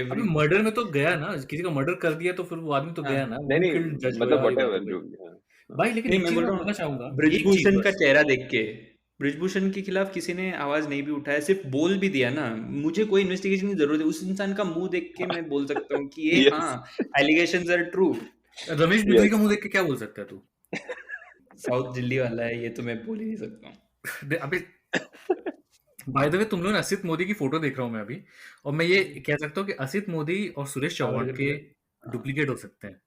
अभी मर्डर में तो गया ना, किसी का मर्डर कर दिया तो फिर वो आदमी तो गया ना. नहीं मतलब व्हाटएवर जो भाई. लेकिन एक चीज मैं बोलना चाहूंगा, ब्रिजभूषण का चेहरा देख के ब्रिजभूषण के खिलाफ किसी ने आवाज नहीं भी उठाया, सिर्फ बोल भी दिया ना. मुझे कोई इन्वेस्टिगेशन की जरूरत है, उस इंसान का मुंह देख के मैं बोल सकता हूँ कि ये हाँ एलिगेशंस आर ट्रू. रमेश बिजली का मुंह देख के क्या बोल सकता है तू? साउथ दिल्ली वाला है, ये तो मैं बोल ही नहीं सकता हूँ. अबे बाय द वे, तुम लोग ने असित मोदी की फोटो देख रहा हूँ मैं अभी, और मैं ये कह सकता हूँ कि असित मोदी और सुरेश चौहान के डुप्लीकेट हो सकते हैं.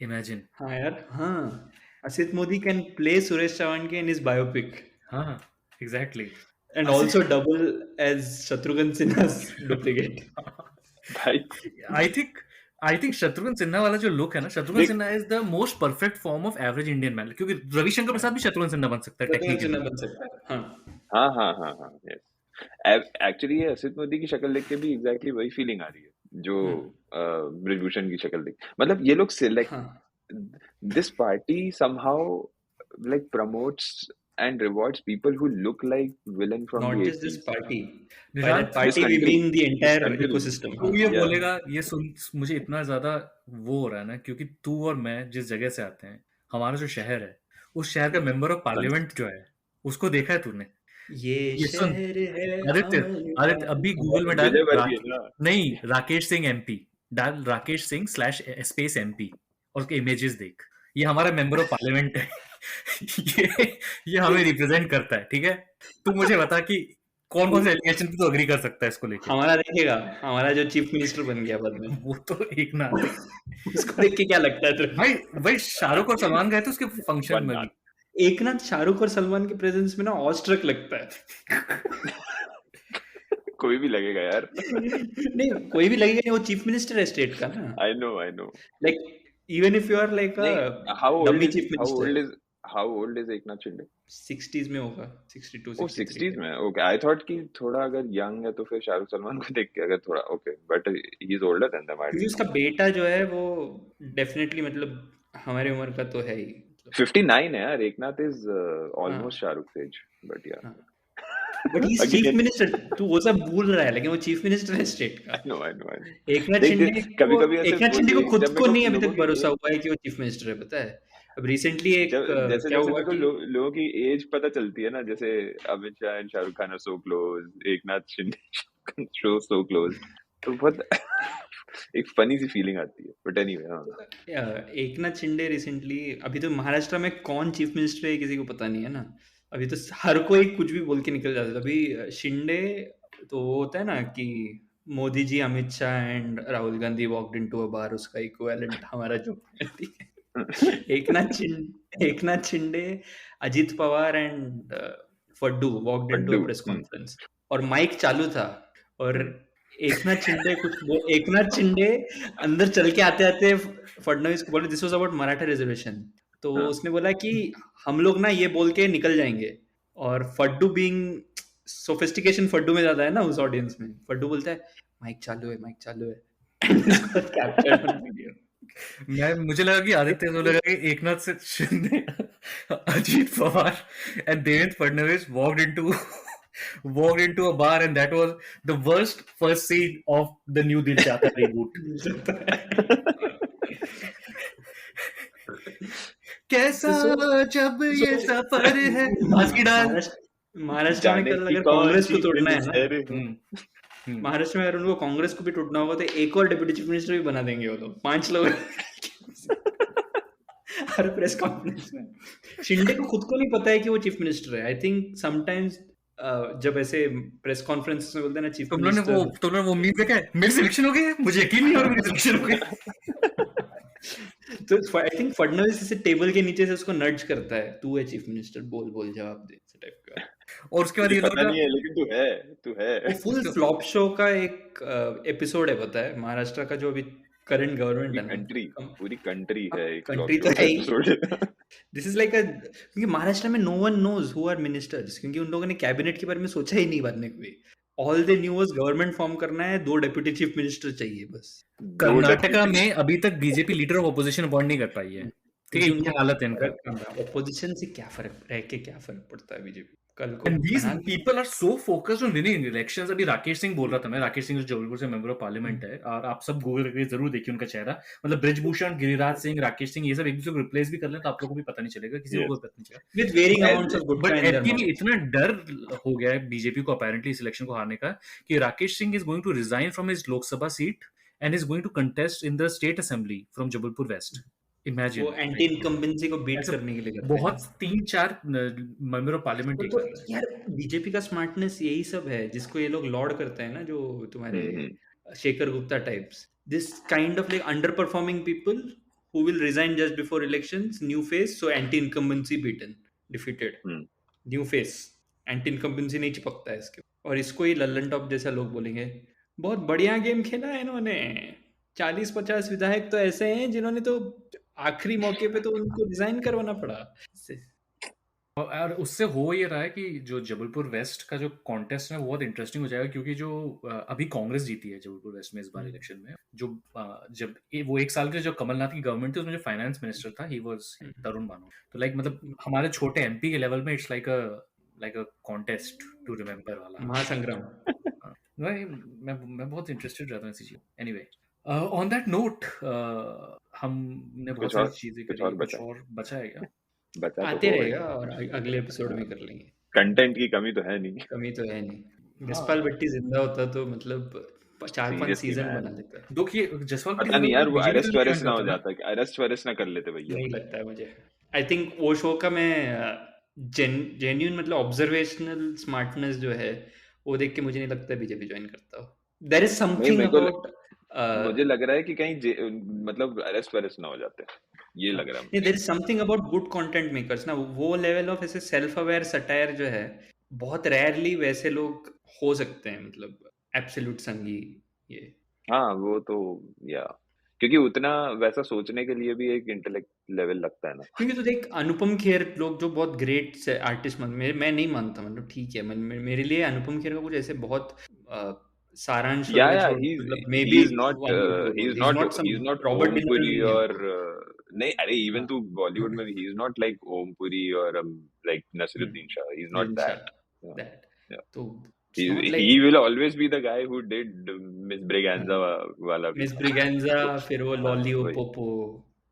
इमेजिन. हाँ यार, हाँ, असित मोदी कैन प्ले सुरेश चौहान के इन हिज बायोपिक. हाँ, exactly. And also double as Shatrughan Sinha's duplicate. भाई I think शत्रुघ्न सिन्हा वाला जो लुक है ना, Shatrughan Sinha is the most perfect form of average Indian man. क्योंकि रविशंकर प्रसाद भी शत्रुघ्न सिन्हा बन सकता है टेक्निकली. हाँ. yes. एक्चुअली ये असित मोदी की शक्ल देख के भी एग्जैक्टली वही फीलिंग आ रही है जो ब्रिजभूषण की शक्ल देख. मतलब ये लोग select this party somehow like promotes and rewards people who look like villain from not the just this party. By Nishant, that party we mean the entire ecosystem. तू ये बोलेगा, ये सुन मुझे इतना ज्यादा वो हो रहा है ना, क्योंकि तू और मैं जिस जगह से आते हैं, हमारा जो शहर है, उस शहर का मेंबर ऑफ पार्लियामेंट जो है, उसको देखा है तूने? ये सुन आदित्य अभी गूगल में डाल नहीं राकेश सिंह MP, डाल राकेश सिंह /स्पेस MP और उसके इमेजेस देख. ये हमारा मेंबर ऑफ पार्लियामेंट है. ये हमें रिप्रेजेंट करता है. ठीक है, तू मुझे बता कि कौन से एलिगेशन पे तो एग्री कर सकता है इसको लेके. हमारा देखेगा, हमारा जो चीफ मिनिस्टर बन गया बाद में, वो तो एक ना उसको देख के क्या लगता है तुझे? भाई शाहरुख और सलमान गए थे उसके फंक्शन में. एक ना शाहरुख और सलमान के प्रेजेंस में ना ऑस्ट्रक लगता है. कोई भी लगेगा यार. नहीं, कोई भी लगेगा, वो चीफ मिनिस्टर है स्टेट का ना. I know like even if you are like a dummy chief minister. How old is Eknath Shinde? 60s में होगा, 62, 63. 60s में. Okay, I thought कि थोड़ा अगर young है तो फिर शाहरुख सलमान को देख के अगर थोड़ा okay, but he is older than them. क्योंकि उसका बेटा जो है वो definitely मतलब हमारी उम्र का तो है ही. 59 है यार. Eknath is almost Shahrukh age, but yeah. But he's chief minister. तू वो सब भूल रहा है, लेकिन वो चीफ मिनिस्टर है स्टेट का. I know. एकनाथ शिंदे को खुद को नहीं अभी तक भरोसा हुआ है कि वो चीफ मिनिस्टर है, पता है. अब रिसेंटली एक क्या हुआ कि लोगों की एज पता चलती है ना, जैसे Amit Shah and Shahrukh Khan are so close, Eknath Shinde so close, तो बहुत एक फनी सी फीलिंग आती है. But anyway, Eknath Shinde recently, अभी तो महाराष्ट्र में कौन चीफ मिनिस्टर है किसी को पता नहीं है ना. अभी तो हर कोई कुछ भी बोल के निकल जाता है. अभी शिंदे तो वो होता है ना कि Modi ji, Amit Shah and Rahul Gandhi walked into a bar, उसका इक्विवेलेंट हमारा जो Eknath Shinde, Ajit Pawar and Faddu walked into a press conference और माइक चालू था और एकनाथ शिंदे अंदर चल के आते आते फडणवीस को बोले this was about Maratha reservation. तो उसने बोला कि हम लोग ना ये बोल के निकल जाएंगे, और फड्डू बीइंग सोफिस्टिकेशन फड्डू में ज्यादा है ना उस ऑडियंस में, फड्डू बोलता है माइक चालू है. मुझे लगा कि आदित्य को लगा कि Eknath Shinde, Ajit Pawar and Devendra Fadnavis walked into a bar and that was the worst first scene of the new Dil Chahta reboot. कैसा जब ये सफर है. महाराष्ट्र में कल अगर कांग्रेस को तोड़ना है ना, महाराष्ट्र में अगर उनको कांग्रेस को भी टूटना होगा तो एक और डिप्टी चीफ मिनिस्टर भी बना देंगे वो लोग, 5 लोग. हर प्रेस कॉन्फ्रेंस में। शिंदे को खुद को नहीं पता है कि वो चीफ मिनिस्टर है। आई थिंक समटाइम्स जब ऐसे प्रेस कॉन्फ्रेंस में बोलते हैं ना चीफ मिनिस्टर, तुमने वो मीम देखा है, मेरी सिलेक्शन हो गई है, मुझे यकीन नहीं हो रहा मेरी सिलेक्शन हो गई। तो आई थिंक फडणवीस इसे टेबल के नीचे से उसको नड्ज करता है, तू है चीफ मिनिस्टर, बोल जवाब दे, इस टाइप का। और उसके बाद ये पता नहीं है लेकिन तू है वो फुल फ्लॉप शो का एक एपिसोड है, पता है, महाराष्ट्र का जो अभी करंट गवर्नमेंट है ना, पूरी कंट्री है एक कंट्री तो है ही। दिस इज लाइक क्योंकि महाराष्ट्र में no one knows who are ministers, क्योंकि उन लोगों ने कैबिनेट के बारे में सोचा ही नहीं बाद में कभी। All they knew was government form करना है, 2 डेप्यूटी चीफ मिनिस्टर चाहिए बस। कर्नाटका में अभी तक BJP leader of opposition appoint नहीं कर पाई है, ठीक है, उनकी हालत है इनका। अपोजिशन से क्या फर्क रह के क्या फर्क पड़ता है बीजेपी कल को। And these people are so focused on winning elections। अभी राकेश सिंह बोल रहा था, मैं राकेश सिंह जो जबलपुर से मेंबर ऑफ पार्लियामेंट है, और आप सब गूगल करके जरूर देखिए उनका चेहरा, मतलब ब्रिजभूषण, गिरिराज सिंह, राकेश सिंह, ये सब एक दूसरे को रिप्लेस भी कर लें तो आप लोगों को भी पता नहीं चलेगा, किसी को पता नहीं चलेगा। With varying amounts of good but kind actually इतना डर हो गया है बीजेपी को अपेरेंटली इस इलेक्शन को हारने का कि Rakesh Singh is going to resign from his Lok Sabha seat and is going to contest in the state assembly from Jabalpur west. Imagine वो एंटी इनकम्बेंसी को बीट करने के लिए करते हैं। बहुत 3-4 मेंबर ऑफ पार्लियामेंट तो यार बीजेपी का स्मार्टनेस यही सब है जिसको ये लोग लॉर्ड करते हैं ना, जो तुम्हारे Shekhar Gupta types, this kind of like under performing people who will resign just before elections, new face, so anti incumbency beaten, defeated, new face, anti incumbency नहीं चिपकता है इसके। और इसको ही लल्लन टॉप जैसा लोग बोलेंगे बहुत बढ़िया गेम खेला है इन्होंने, 40-50 विधायक तो ऐसे हैं जिन्होंने तो आखिरी मौके पे तो उनको डिजाइन करवाना पड़ा। और उससे हो ये रहा है कि जो जबलपुर वेस्ट का जो कॉन्टेस्ट है वो बहुत इंटरेस्टिंग हो जाएगा, क्योंकि जो अभी कांग्रेस जीती है जबलपुर वेस्ट में इस बार इलेक्शन में, जो जब वो 1 साल के जो कमलनाथ की गवर्नमेंट थी उसमें जो फाइनेंस मिनिस्टर था ही वाज तरुण भानोट। तो लाइक मतलब हमारे छोटे एमपी के लेवल में it's like a contest to remember वाला महासंग्राम। मैं बहुत इंटरेस्टेड रहता हूँ इसी चीज। एनीवे, ऑन दैट नोट हमने बहुत सारी चीजें करी, कुछ और बचा है क्या? बचा आते रहेगा और अगले एपिसोड में कर लेंगे। कंटेंट की कमी तो है नहीं। जसपाल भट्टी जिंदा होता तो मतलब 4-5 सीजन बना लेता। दुख ये जसपाल पता नहीं यार, वो अरेस्ट वरेस्ट ना हो जाता, कि अरेस्ट वरेस्ट ना कर लेते भैया। नहीं लगता है मुझे। आई थिंक वो शो का मैं जेन्युइन मतलब ऑब्जर्वेशनल स्मार्टनेस जो है वो देख के मुझे नहीं लगता बीजेपी ज्वाइन करता। देयर इज समथिंग अबाउट, मुझे लग रहा है कि कहीं मतलब अरेस्ट वरेस्ट ना हो जाते, ये लग रहा है। There is something about good content makers ना, वो लेवल ऑफ ऐसे सेल्फ अवेयर सटायर जो है बहुत रेयरली वैसे लोग हो सकते हैं, मतलब एब्सोल्यूट संगी ये। हाँ वो तो या क्योंकि उतना वैसा सोचने के लिए भी एक इंटेलेक्ट लेवल लगता है ना। क्योंकि तो देख अनुपम खेर लोग जो बहुत ग्रेट आर्टिस्ट मैं नहीं मानता, मतलब ठीक है, मेरे लिए अनुपम खेर का कुछ ऐसे बहुत सारांश he's not Om Puri और नहीं, अरे इवन तू बॉलीवुड में he is not like Om Puri और like Nasiruddin Shah, he is not that. तो he will always be the guy who did Miss Braganza वाला, Miss Braganza, फिर वो लॉली पोपो।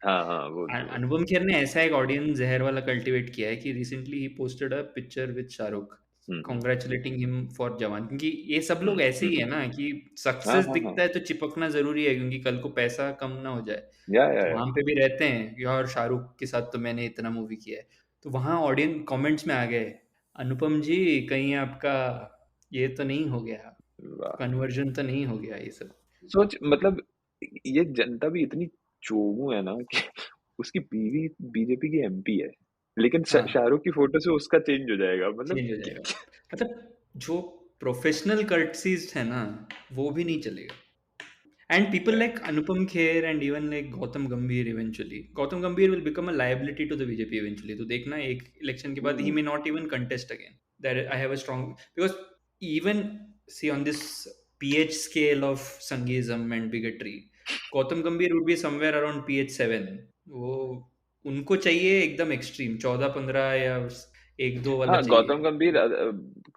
हाँ वो अनुपम खेर ने ऐसा एक ऑडियंस जहर वाला कल्टीवेट किया है कि recently he posted a picture with Shahrukh congratulating him for जवान, क्योंकि ये सब लोग ऐसे ही है ना कि सक्सेस दिखता है तो चिपकना जरूरी है, क्योंकि कल को पैसा कम ना हो जाए। वहां पे भी रहते हैं यार, शाहरुख के साथ तो मैंने इतना मूवी किया है, तो वहां ऑडियंस कमेंट्स में आ गए अनुपम जी कहीं आपका ये तो नहीं हो गया, कन्वर्जन तो नहीं हो गया। ये सब सोच, मतलब ये जनता भी इतनी चोमू है ना कि उसकी बीवी बीजेपी की एमपी है, लेकिन शाहरुख की फोटो से उसका चेंज हो जाएगा, मतलब जो प्रोफेशनल कर्टसीज है ना वो भी नहीं चलेगा। And people like Anupam Kher and even like Gautam Gambhir, eventually Gautam Gambhir will become a liability to the BJP eventually. तो देखना एक इलेक्शन के बाद ही may not even contest again, that I have a strong, because even see on this pH scale of Sanghism and bigotry, Gautam Gambhir would be somewhere around pH 7। वो उनको चाहिए एकदम एक्सट्रीम 14-15 या 1-2 वाला। हाँ, गौतम गंभीर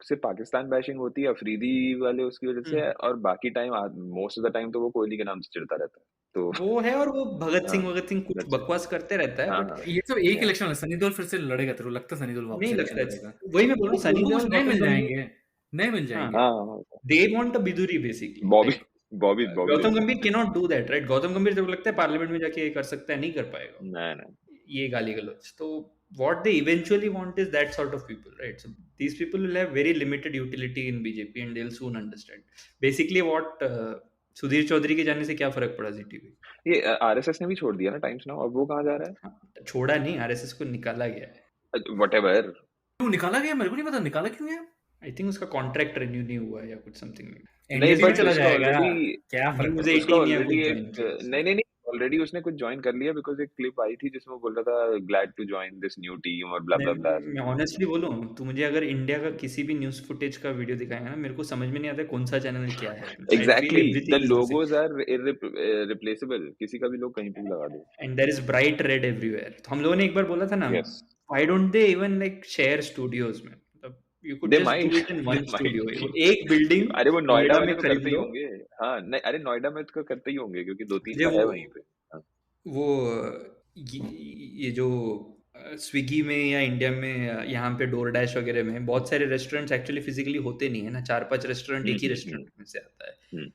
से पाकिस्तान बैशिंग होती है, अफरीदी वाले उसकी वजह से, और बाकी time most of the time तो वो कोहली के नाम से चिढ़ता रहता है, तो वो है। और वो भगत सिंह कुछ बकवास करते रहता है। बट ये सब एक इलेक्शन है, सनी देओल फिर से लड़ेगा, तेरे को लगता है सनी देओल वापस नहीं लगता? वही मैं बोल रहा हूं, सनी देओल नहीं मिल जाएंगे। They want a Bidhuri basically. Bobby Gautam Gambhir can not do that, right? Gautam Gambhir तो लगता है पार्लियामेंट में जाके कर सकता है, नहीं कर पाएगा। नहीं ये गाली गलौज. तो what they eventually want is that sort of people, right? So these people will have very limited utility in BJP and they'll soon understand. Basically what Sudhir Chaudhary के जाने से क्या फर्क पड़ा ZTV? ये आरएसएस ने भी छोड़ दिया ना टाइम्स नाउ, अब वो कहाँ जा रहा है? छोड़ा नहीं, आरएसएस को निकाला गया है. Whatever. क्यों निकाला गया? मेरे को नहीं पता निकाला क्यों है. आई थिंक उसका कॉन्ट्रैक्ट रिन्यू नहीं हुआ है या कुछ समथिंग. नहीं NDTV but चला उसका जाएगा. already क्या फर्क News पड़ता है? 18 या already कुछ एक join नहीं ऑलरेडी उसने कुछ ज्वाइन कर लिया बिकॉज एक क्लिप आई थी जिसमें वो बोल रहा था glad to join this new team और ब्ला ब्ला ब्ला. मैं ऑनेस्टली बोलूं तो मुझे अगर इंडिया का किसी भी न्यूज़ फुटेज का वीडियो दिखाएगा ना, मेरे को समझ में नहीं आता कौन सा चैनल क्या है. Exactly the logos are irreplaceable, किसी का भी लोग कहीं पे भी लगा दो. And there is bright red everywhere. तो हम लोगों ने एक बार बोला था ना, Yes. Why don't they even like share studios में. मतलब you could They just might. Do it in one They might. Studio. एक बिल्डिंग अरे वो नोएडा में तो खरीद करते ही लो. होंगे. हाँ नहीं अरे नोएडा में तो करते ही होंगे क्योंकि 2-3 ये का है वो- वहीं पे. वो ये जो स्विगी में या इंडिया में यहाँ पे डोर डैश वगैरह में बहुत सारे रेस्टोरेंट्स एक्चुअली फिजिकली होते नहीं है ना. 4-5 रेस्टोरेंट एक ही रेस्टोरेंट में से आता है.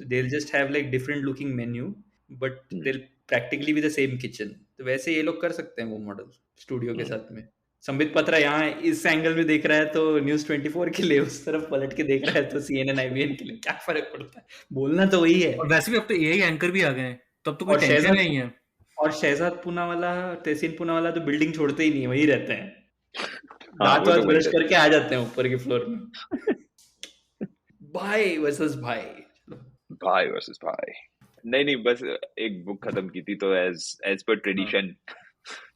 They will just have like different looking menu but they will practically with the same kitchen. तो वैसे ये लोग कर सकते हैं वो मॉडल स्टूडियो के साथ में. संबित पत्रा यहाँ इस एंगल में देख रहा है तो न्यूज़ 24 के लिए, उस तरफ पलट के देख रहा है तो CNN IBN के लिए. क्या फर्क पड़ता है, बोलना तो वही है. और वैसे भी अब तो AI एंकर भी आ गए हैं, तब तो कोई और टेंशन शहजाद- नहीं है. और शहजाद पूनावाला, तहसीन पूनावाला तो बिल्डिंग छोड़ते ही नहीं है, वही रहते हैं. हाँ, दांत वो तो वात वही ब्रश रहते करके आ जाते हैं ऊपर के फ्लोर में. भाई वर्सेस भाई. भाई वर्सेस भाई. नहीं बस एक बुक खत्म की थी तो एज पर ट्रेडिशन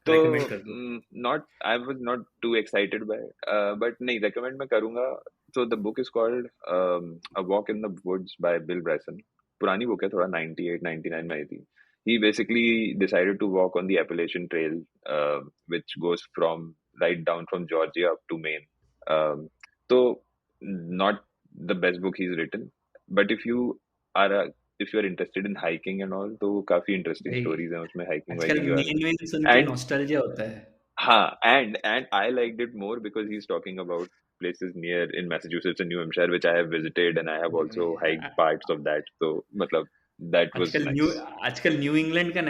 तो Recommend कर दो. Not I was not too excited by but नहीं रेकमेंड मैं करूंगा. तो the book is called a walk in the woods by Bill Bryson. पुरानी बुक है, थोड़ा 98-99 में आई थी. He basically decided to walk on the Appalachian Trail, which goes from right down from Georgia up to Maine. So not the best book he's written, but if you are interested in hiking and all, तो काफी interesting भाई, stories हैं उसमें hiking आजकल Viking वाले. Main सुन के And- nostalgia होता है. हाँ, and I liked it more because he's talking about places near in Massachusetts and New Hampshire, which I have visited, and I have also hiked parts of that. So मतलब that was nice. आजकल new England का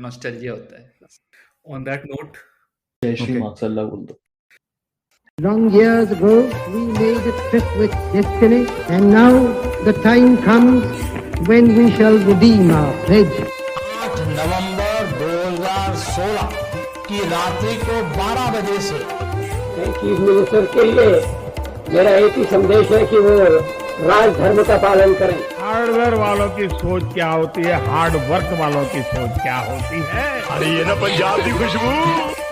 nostalgia होता है. On that note, जय श्री मार्क्सल्ला बोल दो. Long years ago, we made a trip with destiny, and now the time comes when we shall redeem our pledge. 8 नवंबर 2016 की रात्रि को 12 बजे से चीफ मिनिस्टर के लिए मेरा एक ही संदेश है कि वो राजधर्म का पालन करें. हार्डवेयर वालों की सोच क्या होती है, हार्ड वर्क वालों की सोच क्या होती है. अरे ये ना पंजाब की खुशबू.